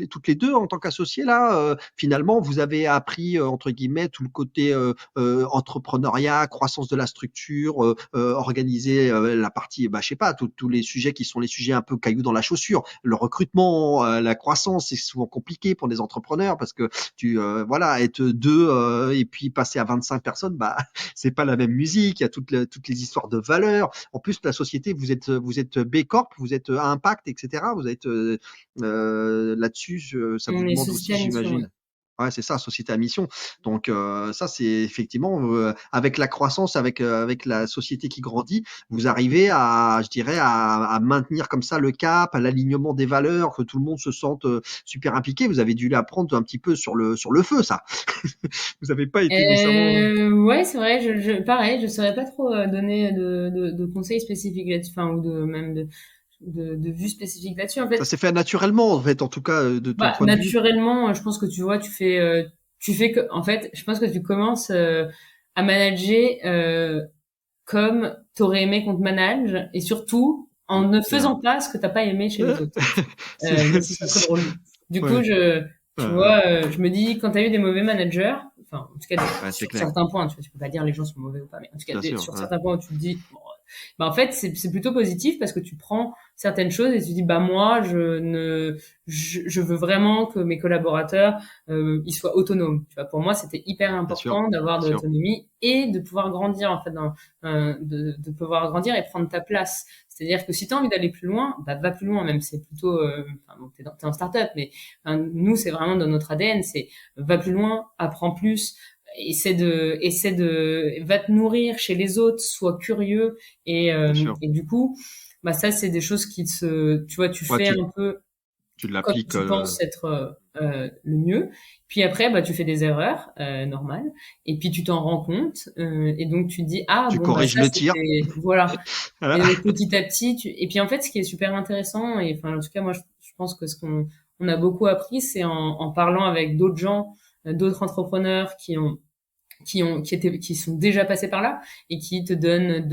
toutes les deux en tant qu'associés là. Finalement, vous avez appris entre guillemets tout le côté entrepreneuriat, croissance de la structure, organiser la partie, je sais pas, tous les sujets qui sont les sujets un peu cailloux dans la chaussure, le recrutement, la croissance, c'est souvent compliqué pour des entrepreneurs parce que voilà, être deux et puis passer à 25 personnes, c'est pas la même musique. Il y a toutes les histoires de valeurs. En plus, la société, vous êtes B Corp, vous êtes à impact, etc. Vous êtes là-dessus, ça vous On est demande société aussi, à mission, ouais. j'imagine. Ouais, c'est ça, société à mission. Donc ça, c'est effectivement avec la croissance, avec la société qui grandit, vous arrivez je dirais, à maintenir comme ça le cap, à l'alignement des valeurs, que tout le monde se sente super impliqué. Vous avez dû l'apprendre un petit peu sur le feu, ça. Vous n'avez pas été nécessairement. Ouais, c'est vrai. Pareil, je saurais pas trop donner de conseils spécifiques là-dessus, enfin ou de même de vues spécifiques là-dessus. En Ça fait, s'est fait naturellement, en fait, en tout cas, de ton point de vue. naturellement, je pense que tu vois, tu fais que, en fait, je pense que tu commences à manager comme t'aurais aimé qu'on te manage, et surtout en ne C'est vrai. faisant pas ce que t'as pas aimé chez les autres. C'est, Mais c'est pas très drôle. Du coup, ouais, tu ouais, ouais. vois, je me dis, quand t'as eu des mauvais managers, enfin, en tout cas, Ouais, c'est sur clair. certains points, tu vois, tu peux pas dire les gens sont mauvais ou pas, mais en tout cas, Bien sûr. sur Ouais. certains points où tu te dis, bon, en fait, c'est plutôt positif parce que tu prends certaines choses et tu dis, moi, je veux vraiment que mes collaborateurs, ils soient autonomes. Tu vois, pour moi, c'était hyper Bien sûr. important d'avoir Bien de sûr. l'autonomie et de pouvoir grandir, en fait, de pouvoir grandir et prendre ta place. C'est-à-dire que si tu as envie d'aller plus loin, va plus loin, même c'est plutôt, t'es en start-up, mais nous, c'est vraiment dans notre ADN, c'est va plus loin, apprends plus, va te nourrir chez les autres, sois curieux, Bien sûr. et du coup, ça, c'est des choses tu vois, tu Ouais, fais un peu tu comme l'appliques. tu penses être le mieux. Puis après, tu fais des erreurs normales, et puis tu t'en rends compte, et donc tu te dis ah Tu bon corriges ça le tir. c'était voilà. Voilà. Et donc petit à petit, et puis en fait, ce qui est super intéressant, et enfin en tout cas moi je pense que ce qu'on on a beaucoup appris, c'est en parlant avec d'autres gens, d'autres entrepreneurs qui sont déjà passés par là et qui te donnent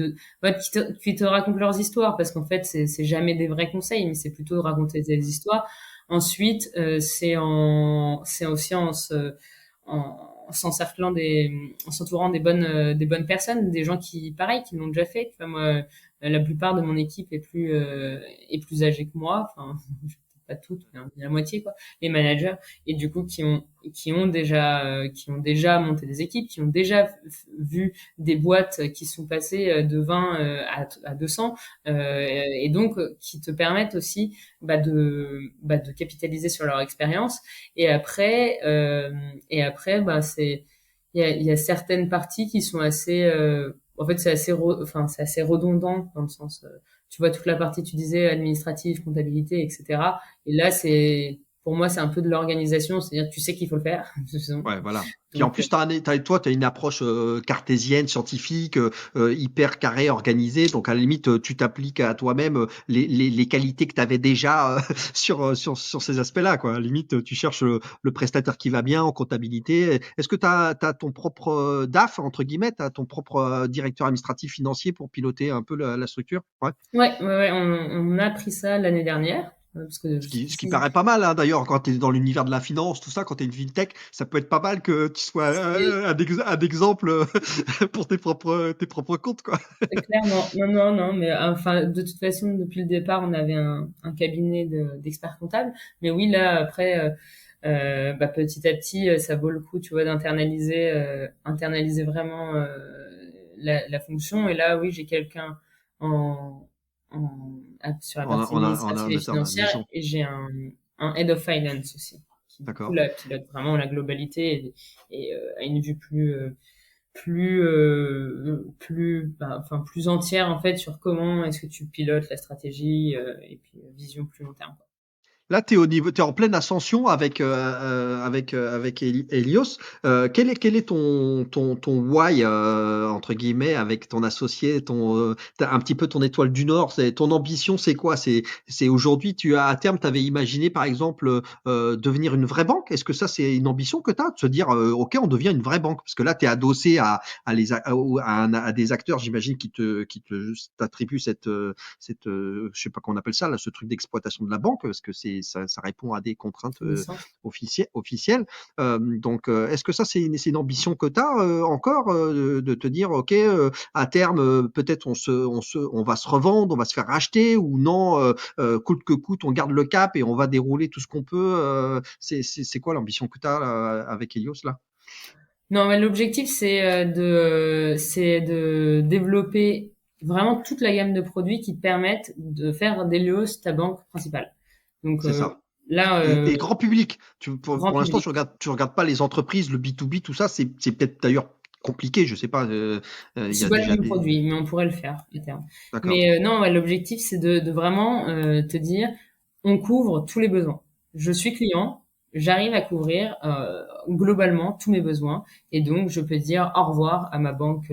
qui te racontent leurs histoires, parce qu'en fait c'est jamais des vrais conseils, mais c'est plutôt de raconter des histoires. Ensuite c'est aussi en s'encerclant en s'entourant des bonnes personnes, des gens qui pareil qui l'ont déjà fait. Tu vois, moi la plupart de mon équipe est plus âgée que moi, enfin pas toutes, mais la moitié quoi, les managers, et du coup qui ont déjà monté des équipes, qui ont déjà vu des boîtes qui sont passées de 20 à 200, et donc qui te permettent aussi de capitaliser sur leur expérience. Et après c'est il y a certaines parties qui sont assez en fait c'est assez redondant dans le sens tu vois toute la partie tu disais administrative, comptabilité, etc. Et là pour moi c'est un peu de l'organisation, c'est-à-dire tu sais qu'il faut le faire. Ouais, voilà. Puis en Donc plus, toi, tu as une approche cartésienne, scientifique, hyper carrée, organisée. Donc, à la limite, tu t'appliques à toi-même les qualités que tu avais déjà sur ces aspects-là, quoi. À la limite, tu cherches le prestataire qui va bien en comptabilité. Est-ce que tu as ton propre DAF, entre guillemets, tu as ton propre directeur administratif financier pour piloter un peu la structure? Ouais. ouais, on a appris ça l'année dernière parce que Ce qui paraît pas mal, hein, d'ailleurs, quand tu es dans l'univers de la finance, tout ça, quand tu es une fintech, ça peut être pas mal que tu sois un exemple pour tes propres comptes, quoi. clairement, non, mais enfin, de toute façon, depuis le départ, on avait un cabinet d'experts comptables. Mais oui, là, après, petit à petit, ça vaut le coup, tu vois, internaliser vraiment la fonction. Et là, oui, j'ai quelqu'un en, sur la partie En administrative et interne, des financière, gens. et j'ai un head of finance aussi, qui du coup D'accord. là pilote vraiment la globalité et a une vue plus entière en fait sur comment est-ce que tu pilotes la stratégie et puis vision plus long terme, quoi. Là, t'es en pleine ascension avec Helios. Quel est ton why entre guillemets avec ton associé, t'as un petit peu ton étoile du Nord. Ton ambition, c'est quoi? C'est aujourd'hui, à terme, t'avais imaginé par exemple devenir une vraie banque. Est-ce que ça, c'est une ambition que t'as de se dire ok, on devient une vraie banque? Parce que là, t'es adossé à des acteurs, j'imagine, qui te t'attribuent je sais pas comment on appelle ça, là, ce truc d'exploitation de la banque, parce que ça répond à des contraintes Licence. officielles. Donc, est-ce que ça, c'est une ambition que tu as encore, de te dire, OK, à terme, peut-être on va se revendre, on va se faire racheter, ou non, coûte que coûte, on garde le cap et on va dérouler tout ce qu'on peut. C'est quoi l'ambition que tu as avec Helios là? Non, mais l'objectif c'est de développer vraiment toute la gamme de produits qui te permettent de faire d'Helios ta banque principale. Donc C'est ça. là, Et grand public. grand Pour l'instant, public. tu regardes pas les entreprises, le B2B, tout ça, c'est peut-être d'ailleurs compliqué, je sais pas. Il y C'est a pas le déjà même des. produit, mais on pourrait le faire à terme. D'accord. Mais non, ouais, l'objectif, c'est de vraiment te dire, on couvre tous les besoins. Je suis client, j'arrive à couvrir globalement tous mes besoins, et donc je peux dire au revoir à ma banque,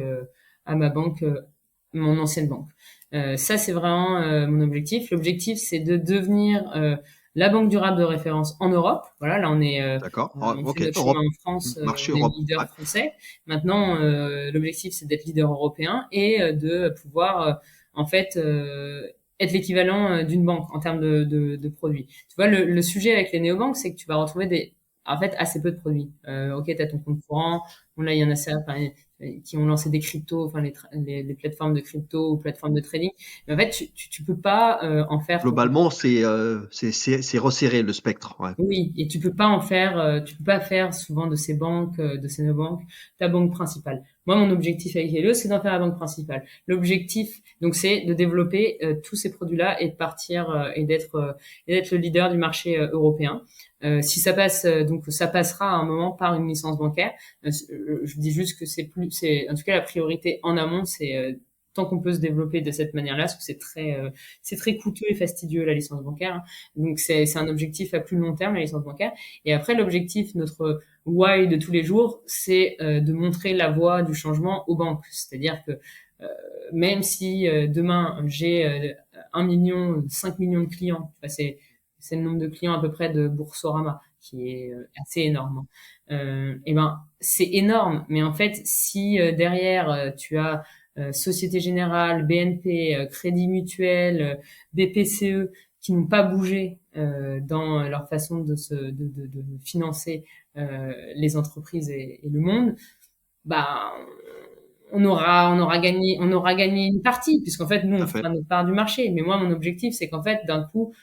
mon ancienne banque. Ça, c'est vraiment mon objectif. L'objectif, c'est de devenir la banque durable de référence en Europe. Voilà, là, D'accord. Ah, on fait ok. notre chemin Europe. en France, Marché on est Europe. leader Ouais. français. Maintenant, l'objectif, c'est d'être leader européen et de pouvoir, en fait, être l'équivalent d'une banque en termes de produits. Tu vois, le sujet avec les néobanques, c'est que tu vas retrouver en fait, assez peu de produits. Ok, t'as ton compte courant. Bon, là, il y en a certains qui ont lancé des cryptos, enfin, les plateformes de crypto ou plateformes de trading. Mais en fait, tu peux pas en faire ton Globalement, c'est resserré le spectre. Ouais. oui, et tu peux pas faire souvent de ces banques, de ces néobanques, ta banque principale. Moi, mon objectif avec Helios, c'est d'en faire la banque principale. L'objectif, donc, c'est de développer tous ces produits-là et de partir et d'être le leader du marché européen. Si ça passe, donc ça passera à un moment par une licence bancaire. Je dis juste que c'est en tout cas la priorité en amont, c'est tant qu'on peut se développer de cette manière-là, parce que c'est très coûteux et fastidieux la licence bancaire, hein. Donc c'est un objectif à plus long terme, la licence bancaire. Et après, l'objectif, notre why de tous les jours, c'est de montrer la voie du changement aux banques. C'est-à-dire que euh, même si demain j'ai 1 million, 5 millions de clients, enfin, c'est le nombre de clients à peu près de Boursorama, qui est assez énorme, hein. Et ben c'est énorme, mais en fait si derrière tu as Société Générale, BNP, Crédit Mutuel, BPCE, qui n'ont pas bougé dans leur façon de financer les entreprises et le monde, bah on aura gagné une partie, puisqu'en fait nous Tout on à fait. fera notre part du marché. Mais moi mon objectif c'est qu'en fait d'un coup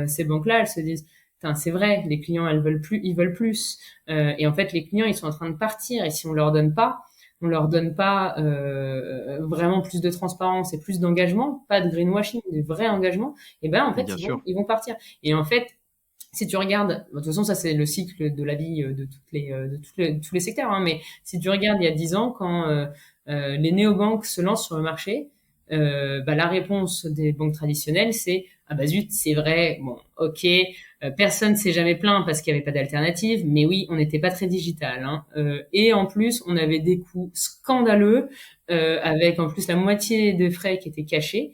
ces banques-là, elles se disent, putain, c'est vrai, les clients, elles veulent plus, ils veulent plus. Et en fait, les clients, ils sont en train de partir. Et si on leur donne pas vraiment plus de transparence et plus d'engagement, pas de greenwashing, de vrai engagement, et ben en fait, Bien sûr. ils vont partir. Et en fait, si tu regardes, de toute façon, ça c'est le cycle de la vie de tous les secteurs, hein, mais si tu regardes il y a 10 ans, quand les néobanques se lancent sur le marché, bah, la réponse des banques traditionnelles, c'est ah bah zut, c'est vrai, bon, ok, personne s'est jamais plaint parce qu'il n'y avait pas d'alternative, mais oui, on n'était pas très digital, hein. Et en plus, on avait des coûts scandaleux, avec en plus la moitié des frais qui étaient cachés.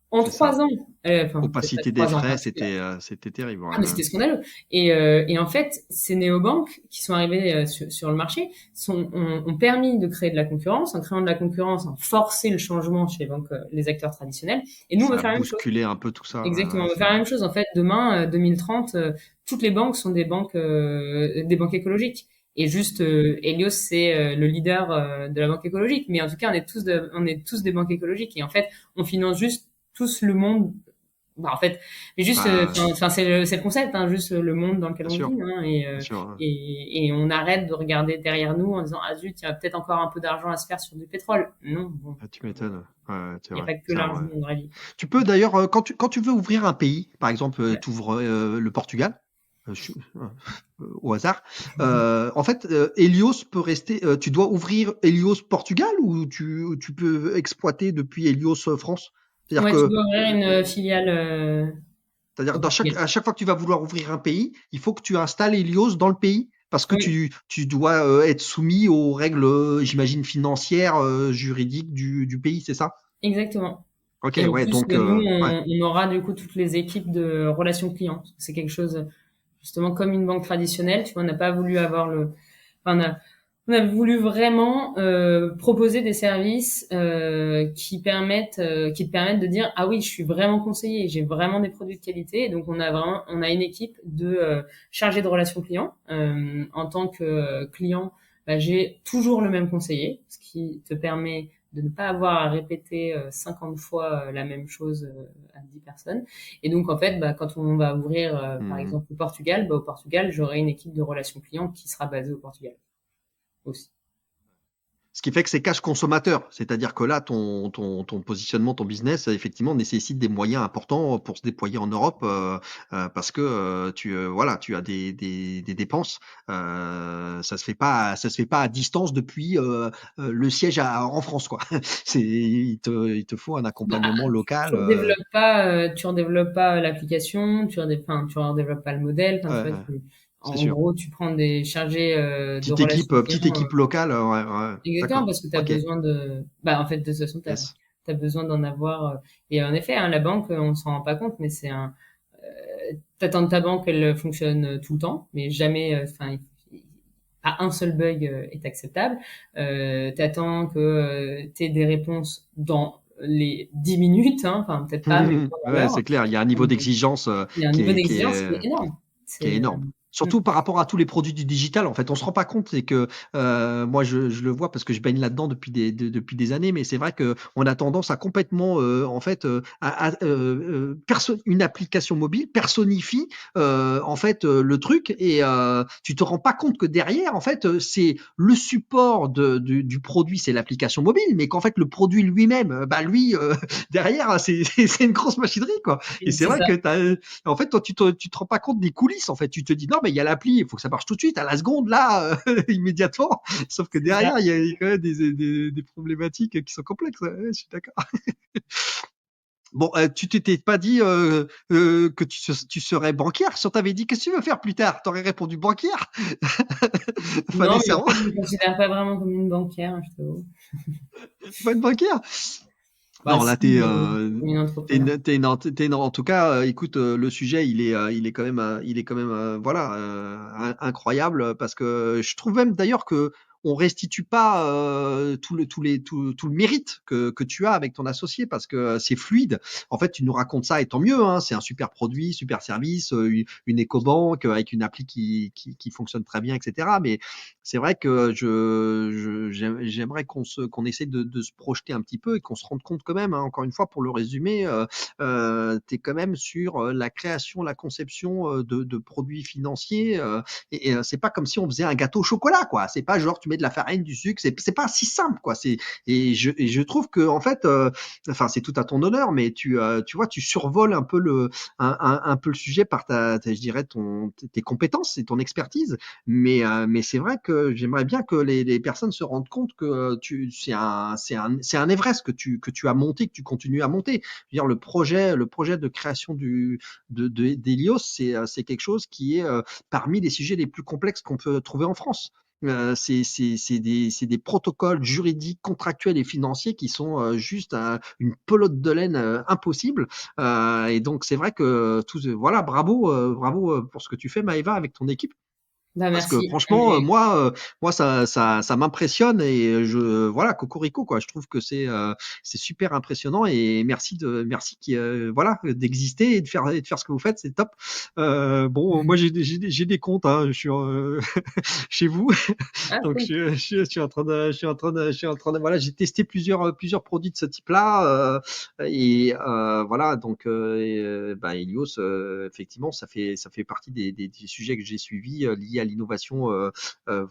En C'est ça. 3 ans, enfin peut-être pas Opacité des 3 ans, frais, parce que c'était terrible. Ouais, ah, mais ouais. c'était scandaleux. Et en fait, ces néobanques qui sont arrivées sur le marché ont permis de créer de la concurrence. En créant de la concurrence, ont forcé le changement chez les banques, les acteurs traditionnels. Et nous, on veut Ça a faire la même chose. bousculé un peu tout ça. Ouais, Exactement, ouais, on veut c'est faire la vrai. même chose. En fait, demain, 2030, toutes les banques sont des banques écologiques. Et juste, Helios, c'est le leader de la banque écologique. Mais en tout cas, on est tous des banques écologiques. Et en fait, on finance juste tous le monde, bah, en fait, mais juste, Bah, c'est le concept, hein, juste le monde dans lequel bien on sûr, vit, hein, bien sûr. Ouais. et on arrête de regarder derrière nous en disant ah zut, il y a peut-être encore un peu d'argent à se faire sur du pétrole. Non, bon, Ah, tu m'étonnes. Ouais, ouais, c'est il n'y a vrai, pas que c'est l'argent vrai. dans la vie, quoi. Tu peux d'ailleurs, quand tu veux ouvrir un pays, par exemple, Ouais. tu ouvres le Portugal, au hasard, en fait, Helios peut rester. Tu dois ouvrir Helios Portugal ou tu peux exploiter depuis Helios France? C'est-à-dire Ouais, tu que dois ouvrir une filiale C'est-à-dire, au Portugal. à chaque fois que tu vas vouloir ouvrir un pays, il faut que tu installes Helios dans le pays parce que Oui, tu dois être soumis aux règles, j'imagine, financières, juridiques du pays, c'est ça? exactement. Ok, Et en ouais, plus, donc, nous, ouais. on aura du coup toutes les équipes de relations clients. C'est quelque chose, justement, comme une banque traditionnelle. Tu vois, on n'a pas voulu avoir enfin, on a voulu vraiment proposer des services qui te permettent de dire ah oui, je suis vraiment conseillé, j'ai vraiment des produits de qualité. Et donc, on a une équipe de chargés de relations clients. En tant que client, bah, j'ai toujours le même conseiller, ce qui te permet de ne pas avoir à répéter 50 fois la même chose à 10 personnes. Et donc, en fait, bah, quand on va ouvrir, par Mhm. exemple, au Portugal, bah, au Portugal, j'aurai une équipe de relations clients qui sera basée au Portugal aussi. Ce qui fait que c'est cash consommateur, c'est-à-dire que là, ton positionnement, ton business, effectivement, nécessite des moyens importants pour se déployer en Europe, parce que voilà, tu as des dépenses. Ça se fait pas à distance depuis le siège en France, quoi. Il te faut un Bah, accompagnement local. tu redéveloppes pas l'application, enfin, tu redéveloppes pas le modèle. Enfin, tu vois, Ouais, c'est en sûr. gros, tu prends des chargés de relations Petite clients. équipe locale. Ouais, ouais. Exactement, D'accord. parce que tu as Ok. besoin bah, en fait, de toute façon, tu Yes. as besoin d'en avoir. Et en effet, hein, la banque, on s'en rend pas compte, mais t'attends de ta banque, elle fonctionne tout le temps, mais jamais, enfin, pas un seul bug est acceptable. T'attends que t'aies des réponses dans les 10 minutes, hein, enfin, peut-être pas, mais pendant Ouais, l'heure. c'est clair. Il y a un niveau d'exigence Il y a un niveau d'exigence qui est énorme. qui est C'est, énorme. mm, Surtout par rapport à tous les produits du digital, en fait, on se rend pas compte, c'est que moi je le vois parce que je baigne là-dedans depuis des années, mais c'est vrai que on a tendance à complètement, en fait, une application mobile personnifie en fait le truc et tu te rends pas compte que derrière, en fait, c'est le support du produit, c'est l'application mobile, mais qu'en fait le produit lui-même, bah lui derrière, c'est une grosse machinerie quoi. Et c'est c'est vrai ça. que en fait, toi, tu te rends pas compte des coulisses. En fait, tu te dis non, mais il y a l'appli, il faut que ça marche tout de suite, à la seconde, là, immédiatement. Sauf que C'est ça. derrière, il y a quand même des problématiques qui sont complexes. Ouais, je suis d'accord. Bon, tu t'étais pas dit que tu serais banquière. Si on t'avait dit qu'est-ce que tu veux faire plus tard, t'aurais répondu banquière. Non, Fallait mais en fait, savoir. je me considère pas vraiment comme une banquière, hein, je t'avoue. Pas une banquière. Bah, Non, là, si, comme une entrepreneur. en tout cas, écoute, le sujet, il est quand même, voilà, incroyable parce que je trouve même d'ailleurs que on restitue pas tout le mérite que tu as avec ton associé parce que c'est fluide. En fait, tu nous racontes ça et tant mieux, hein, c'est un super produit, super service, une écobank avec une appli qui fonctionne très bien, etc. Mais c'est vrai que j'aimerais qu'on essaie de se projeter un petit peu et qu'on se rende compte quand même, hein, encore une fois, pour le résumer, tu es quand même sur la création, la conception de produits financiers. C'est pas comme si on faisait un gâteau au chocolat, quoi. C'est pas genre tu mets de la farine, du sucre, c'est pas si simple, quoi. Et je trouve que en fait, enfin c'est tout à ton honneur, mais tu vois, tu survoles un peu un peu le sujet par je dirais tes compétences et ton expertise. Mais c'est vrai que j'aimerais bien que les personnes se rendent compte que c'est un Everest que tu as monté, que tu continues à monter. Je veux dire, le projet de création d'Helios, c'est quelque chose qui est parmi les sujets les plus complexes qu'on peut trouver en France. C'est des protocoles juridiques, contractuels et financiers qui sont juste une pelote de laine impossible. Et donc c'est vrai que voilà, bravo pour ce que tu fais, Maëva, avec ton équipe. Bah, Parce que merci. franchement, moi ça m'impressionne et voilà, cocorico quoi. Je trouve que c'est super impressionnant et merci voilà d'exister et de faire ce que vous faites, c'est top. Bon, moi j'ai des comptes, hein, je suis chez vous, Ah, donc cool. je suis en train voilà, j'ai testé plusieurs produits de ce type-là voilà donc bah, Helios, effectivement, ça fait partie des sujets que j'ai suivis liés à l'innovation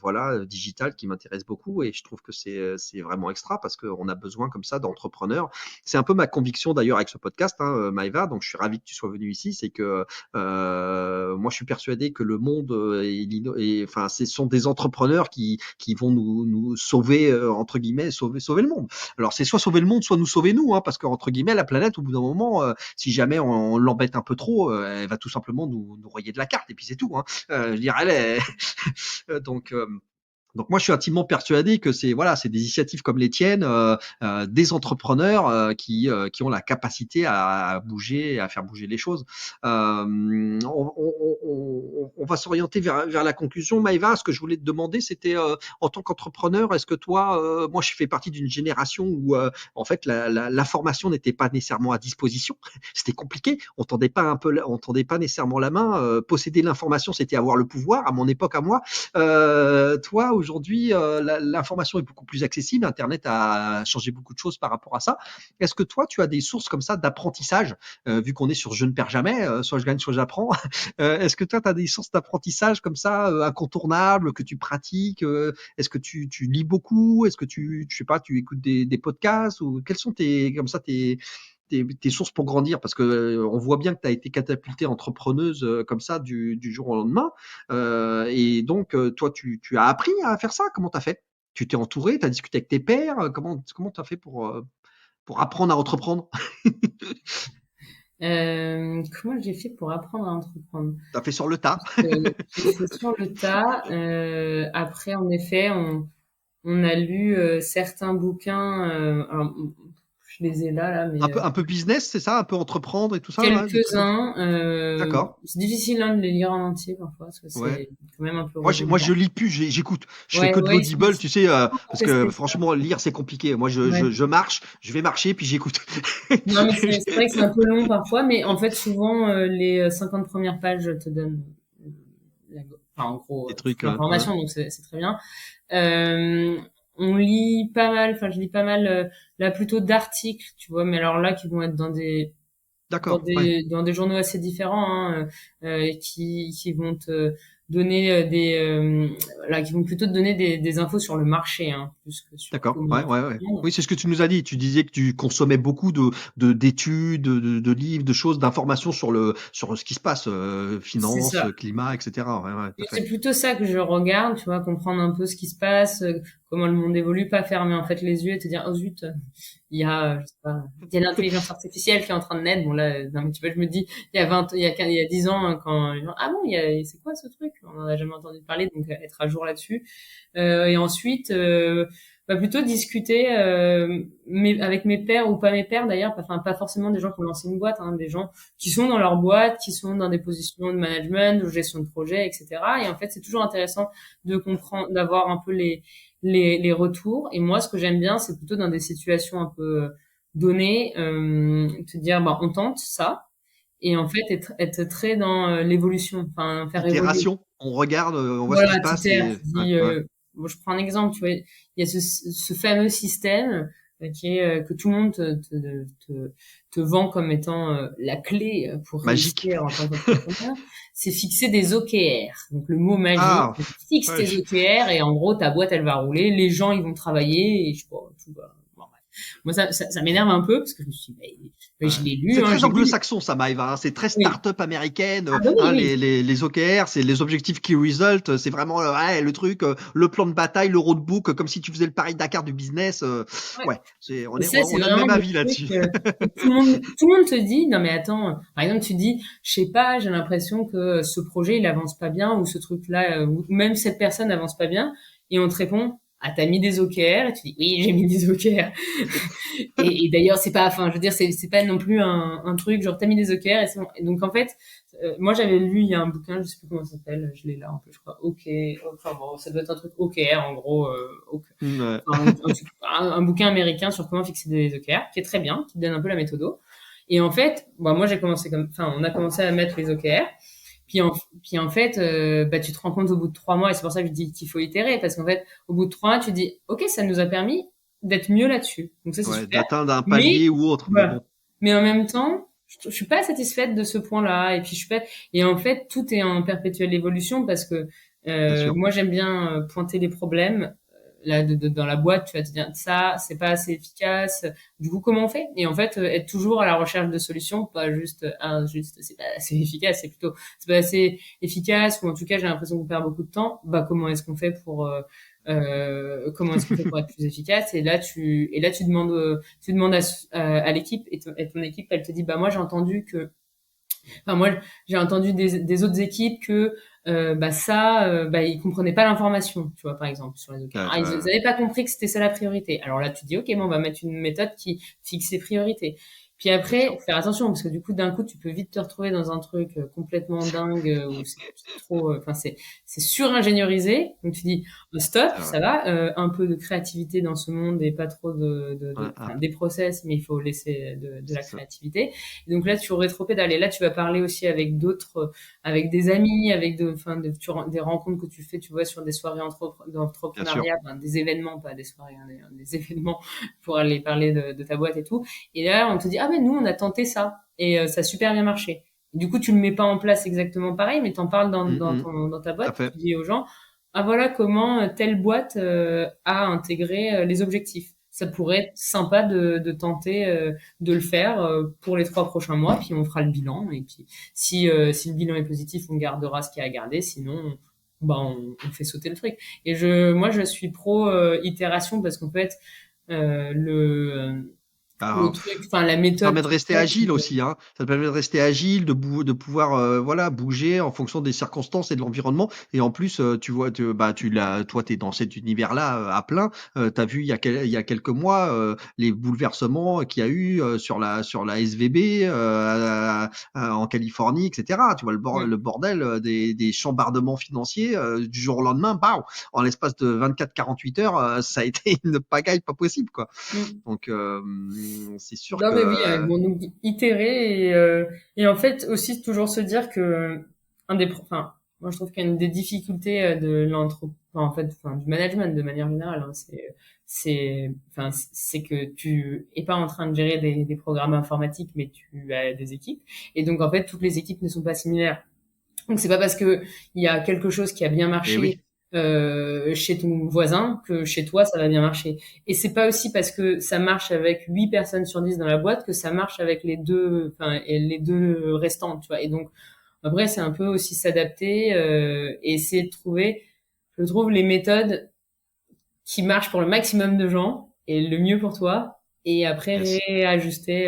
voilà digitale qui m'intéresse beaucoup et je trouve que c'est vraiment extra parce qu'on a besoin comme ça d'entrepreneurs. C'est un peu ma conviction d'ailleurs avec ce podcast, hein, Maëva. Donc je suis ravi que tu sois venu ici. C'est que moi je suis persuadé que le monde enfin ce sont des entrepreneurs qui vont nous sauver entre guillemets sauver le monde. Alors c'est soit sauver le monde, soit nous sauver nous, hein, parce que entre guillemets la planète au bout d'un moment, si jamais on l'embête un peu trop, elle va tout simplement nous rayer de la carte et puis c'est tout. Hein. Je veux dire, elle est donc donc moi, je suis intimement persuadé que c'est voilà, c'est des initiatives comme les tiennes, des entrepreneurs qui ont la capacité à bouger, à faire bouger les choses. On va s'orienter vers la conclusion. Maëva, ce que je voulais te demander, c'était en tant qu'entrepreneur, est-ce que toi, moi, je fais partie d'une génération où en fait l'information n'était pas nécessairement à disposition. C'était compliqué. On tendait pas nécessairement la main. Posséder l'information, c'était avoir le pouvoir. À mon époque, à moi. Toi, aujourd'hui, l'information est beaucoup plus accessible. Internet a changé beaucoup de choses par rapport à ça. Est-ce que toi, tu as des sources comme ça d'apprentissage, vu qu'on est sur je ne perds jamais, soit je gagne, soit j'apprends. Est-ce que toi, tu as des sources d'apprentissage comme ça, incontournables, que tu pratiques Est-ce que tu lis beaucoup Est-ce que je sais pas, tu écoutes des podcasts ou quels sont comme ça, tes sources pour grandir parce que on voit bien que tu as été catapultée entrepreneuse comme ça du jour au lendemain. Et donc, toi, tu as appris à faire ça. Comment tu as fait? Tu t'es entouré, tu as discuté avec tes pairs. Comment tu as fait pour apprendre à entreprendre? Comment j'ai fait pour apprendre à entreprendre? Tu as fait sur le tas. J'ai fait sur le tas. Après, en effet, on a lu certains bouquins. Alors, je les ai là, mais Un peu business, c'est ça? Un peu entreprendre et tout ça, là, des trucs comme ça? quelques-uns. D'accord. C'est difficile hein, de les lire en entier parfois parce que Ouais. c'est quand même un peu Moi, je redondant. lis plus, j'écoute. Je fais Ouais, que de ouais, l'audible, tu sais, parce que testé. franchement, lire, c'est compliqué. Moi, Ouais. je marche, je vais marcher, puis j'écoute. Non, mais c'est vrai que c'est un peu long parfois, mais en fait, souvent, les 50 premières pages te donnent, enfin, en gros, Des toute trucs, ouais. l'information, donc c'est très bien. Euh, on lit pas mal, enfin, je lis pas mal, là, plutôt d'articles, tu vois, mais alors là, qui vont être D'accord, ouais. dans des journaux assez différents, hein, qui vont te donner voilà, qui vont plutôt te donner des infos sur le marché, hein, plus que sur D'accord, comment ouais, ouais, ouais. entreprendre. Oui, c'est ce que tu nous as dit. Tu disais que tu consommais beaucoup d'études, de livres, de choses, d'informations sur ce qui se passe, C'est finance, ça. climat, etc. Ouais, ouais, tout Et à c'est fait. plutôt ça que je regarde, tu vois, comprendre un peu ce qui se passe, comment le monde évolue, pas fermer en fait les yeux et te dire oh zut, il y a je sais pas, il y a l'intelligence artificielle qui est en train de naître. Bon là, non mais tu vois, je me dis il y a 20, il y a 10 ans quand ah bon, c'est quoi ce truc? On en a jamais entendu parler, donc être à jour là-dessus. Et ensuite bah, plutôt discuter avec mes pairs ou pas mes pairs d'ailleurs, enfin pas forcément des gens qui ont lancé une boîte, hein, des gens qui sont dans leur boîte, qui sont dans des positions de management, de gestion de projet, etc. Et en fait, c'est toujours intéressant de comprendre, d'avoir un peu les retours. Et moi, ce que j'aime bien, c'est plutôt dans des situations un peu données, te dire, bah, on tente ça. Et en fait, être très dans l'évolution, enfin, faire évoluer. Itération, on regarde, on voit ce qui Voilà, se passe t'itères, et tu ouais, dis, ouais. bon, je prends un exemple, tu vois, il y a ce fameux système qui est que tout le monde te vend comme étant la clé pour Magique. réussir en tant qu'entrepreneur, c'est fixer des OKR. Donc le mot magique, Ah, c'est fixe ouais. tes OKR et en gros ta boîte elle va rouler, les gens ils vont travailler et je sais pas, tout va. Bon, bref. Moi ça m'énerve un peu parce que je me suis dit, mais je Ouais. l'ai lu, C'est hein, très j'ai lu. anglo-saxon, ça, Maëva, hein. C'est très Oui. start-up américaine. Ah bah oui, Hein, oui. les OKR, c'est les objectifs key result. C'est vraiment ouais, le truc, le plan de bataille, le roadbook, comme si tu faisais le Paris-Dakar du business. Ouais. Ouais, Et ça, c'est on a le vraiment même le avis truc là-dessus. que tout le monde te dit, non mais attends, par exemple, tu dis, je sais pas, j'ai l'impression que ce projet, il avance pas bien, ou ce truc-là, ou même cette personne avance pas bien, et on te répond, ah, t'as mis des OKR, et tu dis, oui, j'ai mis des OKR. Et d'ailleurs, c'est pas, enfin, je veux dire, c'est pas non plus un truc, genre, t'as mis des OKR, et c'est bon. Et donc, en fait, moi, j'avais lu, il y a un bouquin, je sais plus comment ça s'appelle, je l'ai là, un peu, je crois, OK, enfin bon, ça doit être un truc OKR, en gros, OK, Ouais. un bouquin américain sur comment fixer des OKR, qui est très bien, qui te donne un peu la méthode. Et en fait, bah, moi j'ai commencé comme, enfin, on a commencé à mettre les OKR. Puis en fait, bah, tu te rends compte au bout de 3 mois, et c'est pour ça que je dis qu'il faut itérer, parce qu'en fait, au bout de 3 mois, tu dis, ok, ça nous a permis d'être mieux là-dessus. Donc ça, c'est Ouais, super. d'atteindre un Mais palier ou autre, mais voilà. bon, Mais en même temps, je suis pas satisfaite de ce point-là. Et puis je suis pas. Et en fait, tout est en perpétuelle évolution parce que bien sûr. moi, j'aime bien pointer les problèmes. Là, dans la boîte, tu vas te dire ça, c'est pas assez efficace. Du coup, comment on fait? Et en fait, être toujours à la recherche de solutions, pas juste juste c'est pas assez efficace, c'est plutôt c'est pas assez efficace ou en tout cas j'ai l'impression qu'on perd beaucoup de temps. Bah comment est-ce qu'on fait pour comment est-ce qu'on fait pour être plus efficace? Et là tu demandes à l'équipe et ton équipe elle te dit bah moi j'ai entendu que enfin moi j'ai entendu des autres équipes que bah ça bah ils comprenaient pas l'information tu vois par exemple sur les OKR. Ouais, Ah, ils avaient pas compris que c'était ça la priorité. Alors là tu dis ok bon on va mettre une méthode qui fixe ses priorités. Puis bien sûr. après faire attention parce que du coup d'un coup tu peux vite te retrouver dans un truc complètement dingue où c'est trop enfin c'est suringéniorisé. Donc tu dis oh, stop C'est vrai. ça va un peu de créativité dans ce monde et pas trop Ouais, ouais, enfin, des process mais il faut laisser de la c'est ça. créativité. Et donc là, tu rétropédales. Et là, tu vas parler aussi avec d'autres, avec des amis, avec enfin, des rencontres que tu fais, tu vois, sur des soirées Bien sûr. d'entrepreneuriat, enfin, des événements, pas des soirées, hein, des événements pour aller parler de ta boîte et tout. Et là, on te dit, ah ben nous, on a tenté ça et ça a super bien marché. Du coup, tu le mets pas en place exactement pareil, mais t'en parles dans ta Tout à boîte, fait. tu dis aux gens, ah voilà comment telle boîte a intégré les objectifs. Ça pourrait être sympa de tenter de le faire pour les 3 prochains mois, puis on fera le bilan. Et puis si le bilan est positif, on gardera ce qu'il y a à garder. Sinon, bah on fait sauter le truc. Et moi je suis pro itération parce qu'en fait le Bah, truc, enfin la ça méthode permet de toute rester faite, agile aussi, hein. Ça te permet de rester agile, de pouvoir voilà bouger en fonction des circonstances et de l'environnement. Et en plus, tu vois, bah tu l'as, toi, t'es dans cet univers-là à plein. T'as vu il y a quelques mois les bouleversements qu'il y a eu sur la SVB en Californie, etc. Tu vois le bordel des chambardements financiers du jour au lendemain, bah, en l'espace de 24-48 heures, ça a été une pagaille pas possible, quoi. mm. Donc c'est sûr Non que mais oui, bon, donc itérer et en fait aussi toujours se dire que enfin moi je trouve qu'une des difficultés de en fait, enfin du management de manière générale, hein, enfin c'est que tu es pas en train de gérer des programmes informatiques, mais tu as des équipes et donc en fait toutes les équipes ne sont pas similaires. Donc c'est pas parce que il y a quelque chose qui a bien eh marché oui, chez ton voisin que chez toi ça va bien marcher. Et c'est pas aussi parce que ça marche avec 8 personnes sur 10 dans la boîte que ça marche avec enfin et les deux restantes, tu vois. Et donc après c'est un peu aussi s'adapter et essayer de trouver, je trouve les méthodes qui marchent pour le maximum de gens et le mieux pour toi. Et après yes. réajuster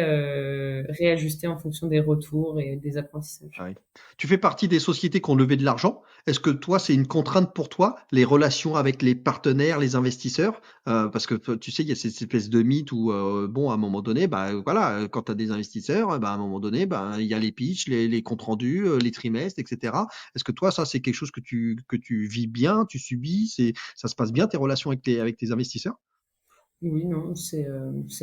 en fonction des retours et des apprentissages. Ouais. Tu fais partie des sociétés qui ont levé de l'argent. Est-ce que toi, c'est une contrainte pour toi, les relations avec les partenaires, les investisseurs? Parce que tu sais, il y a cette espèce de mythe où, bon, à un moment donné, bah, voilà, quand tu as des investisseurs, bah, à un moment donné, bah, il y a les pitchs, les comptes rendus, les trimestres, etc. Est-ce que toi, ça, c'est quelque chose que tu vis bien, tu subis, ça se passe bien tes relations avec avec tes investisseurs? Oui, non, c'est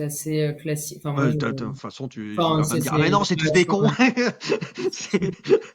assez classique. Enfin, moi, De toute façon, tu enfin, vas pas me dire, ah mais c'est non, c'est tous des cons. C'est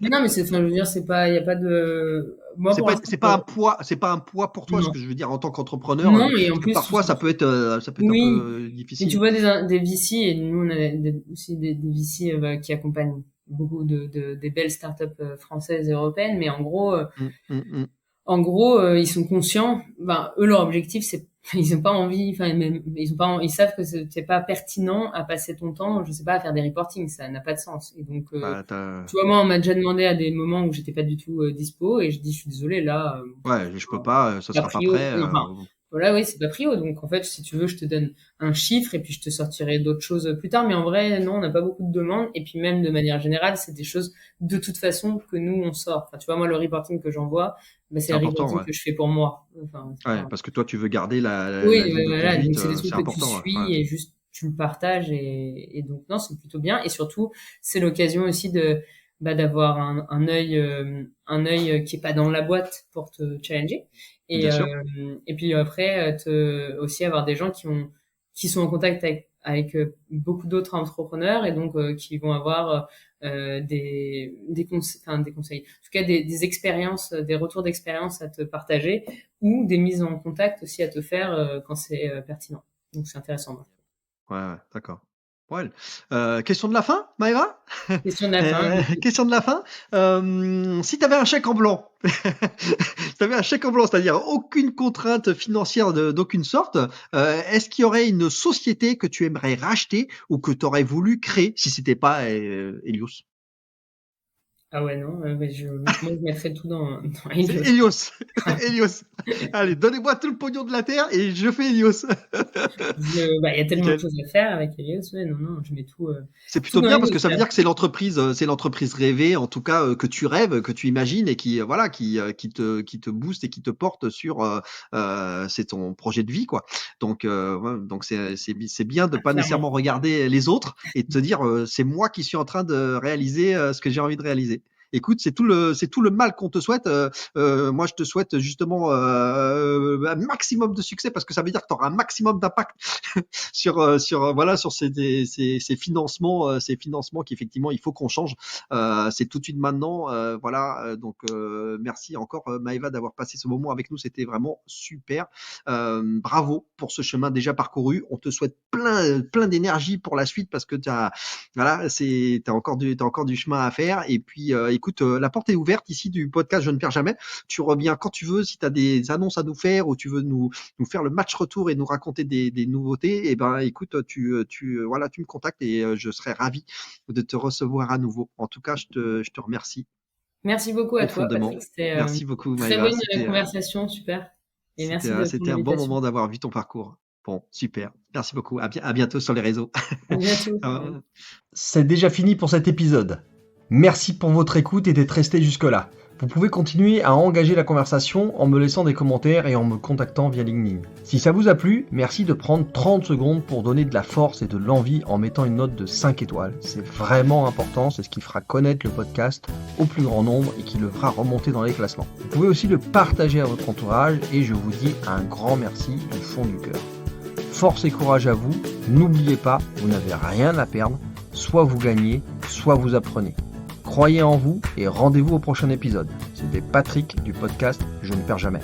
mais non, mais enfin, je veux dire, il y a pas de, moi, pour l'instant, c'est pas un poids pour toi. Ce non. que je veux dire en tant qu'entrepreneur, Non, et en parce que plus, parfois ça peut être un oui, peu mais tu difficile. vois des VC, et nous, on a aussi des VC bah, qui accompagnent beaucoup des belles startups françaises et européennes, mais Mm, mm, mm. en gros, ils sont conscients. Ben, eux, leur objectif, c'est, ils ont pas envie. Enfin, même, ils savent que c'est pas pertinent à passer ton temps, je sais pas, à faire des reportings. Ça n'a pas de sens. Et donc, Bah, tu vois, moi, on m'a déjà demandé à des moments où j'étais pas du tout dispo, et je dis, je suis désolé, là, ouais, je peux pas, ça pas sera pas prio. prêt. Enfin, voilà, oui, c'est pas prio. Donc, en fait, si tu veux, je te donne un chiffre et puis je te sortirai d'autres choses plus tard. Mais en vrai, non, on n'a pas beaucoup de demandes. Et puis même de manière générale, c'est des choses de toute façon que nous, on sort. Enfin, tu vois, moi, le reporting que j'envoie, bah, c'est C'est le important, reporting ouais. que je fais pour moi. Enfin, c'est Ouais, pas... parce que toi, tu veux garder Oui, la ligne de voilà. Donc, conduite, c'est des c'est trucs que tu important, ouais. Ouais. suis et juste tu le partages. Et donc, non, c'est plutôt bien. Et surtout, c'est l'occasion aussi bah, d'avoir un œil qui est pas dans la boîte pour te challenger. Bien sûr. Et puis après, aussi avoir des gens qui sont en contact avec beaucoup d'autres entrepreneurs et donc qui vont avoir des conseils, en tout cas des expériences, des retours d'expérience à te partager ou des mises en contact aussi à te faire quand c'est pertinent. Donc c'est intéressant. Ouais, ouais, d'accord. Ouais. Question de la fin, Maëva? Question de la fin. Question de la fin. Si tu avais un chèque en blanc, si tu avais un chèque en blanc, c'est-à-dire aucune contrainte financière d'aucune sorte, est-ce qu'il y aurait une société que tu aimerais racheter ou que tu aurais voulu créer si c'était pas Helios? Ah ouais, non, mais moi je mettrais tout dans C'est Helios. Helios. Helios. Allez, donnez-moi tout le pognon de la Terre et je fais Helios. Bah, il y a tellement de Nickel. choses à faire avec Helios, ouais, non, non, je mets C'est tout plutôt dans bien parce que Helios. ça veut dire que c'est l'entreprise rêvée, en tout cas que tu rêves, que tu imagines et qui voilà, qui te booste et qui te porte sur, c'est ton projet de vie quoi. Donc ouais, donc c'est bien de Ah, pas clairement. nécessairement regarder les autres et de te dire c'est moi qui suis en train de réaliser ce que j'ai envie de réaliser. Écoute, c'est tout le mal qu'on te souhaite. Moi, je te souhaite justement un maximum de succès parce que ça veut dire que tu auras un maximum d'impact voilà sur ces financements qu'effectivement il faut qu'on change. C'est tout de suite maintenant. Voilà. Donc merci encore Maëva d'avoir passé ce moment avec nous. C'était vraiment super. Bravo pour ce chemin déjà parcouru. On te souhaite plein d'énergie pour la suite parce que t'as encore du chemin à faire. Et puis écoute, la porte est ouverte ici du podcast Je ne perds jamais. Tu reviens quand tu veux. Si tu as des annonces à nous faire ou tu veux nous faire le match retour et nous raconter des nouveautés, et ben écoute, voilà, tu me contactes et je serai ravi de te recevoir à nouveau. En tout cas, je te remercie Merci beaucoup à toi, profondément. Patrick. C'était Merci beaucoup, une très Maëva. bonne conversation, super. Et merci de ton C'était un bon invitation. moment d'avoir vu ton parcours. Bon, super. Merci beaucoup. À bientôt sur les réseaux. À bientôt. C'est déjà fini pour cet épisode. Merci pour votre écoute et d'être resté jusque-là. Vous pouvez continuer à engager la conversation en me laissant des commentaires et en me contactant via LinkedIn. Si ça vous a plu, merci de prendre 30 secondes pour donner de la force et de l'envie en mettant une note de 5 étoiles. C'est vraiment important, c'est ce qui fera connaître le podcast au plus grand nombre et qui le fera remonter dans les classements. Vous pouvez aussi le partager à votre entourage et je vous dis un grand merci du fond du cœur. Force et courage à vous, n'oubliez pas, vous n'avez rien à perdre, soit vous gagnez, soit vous apprenez. Croyez en vous et rendez-vous au prochain épisode. C'était Patrick du podcast Je ne perds jamais.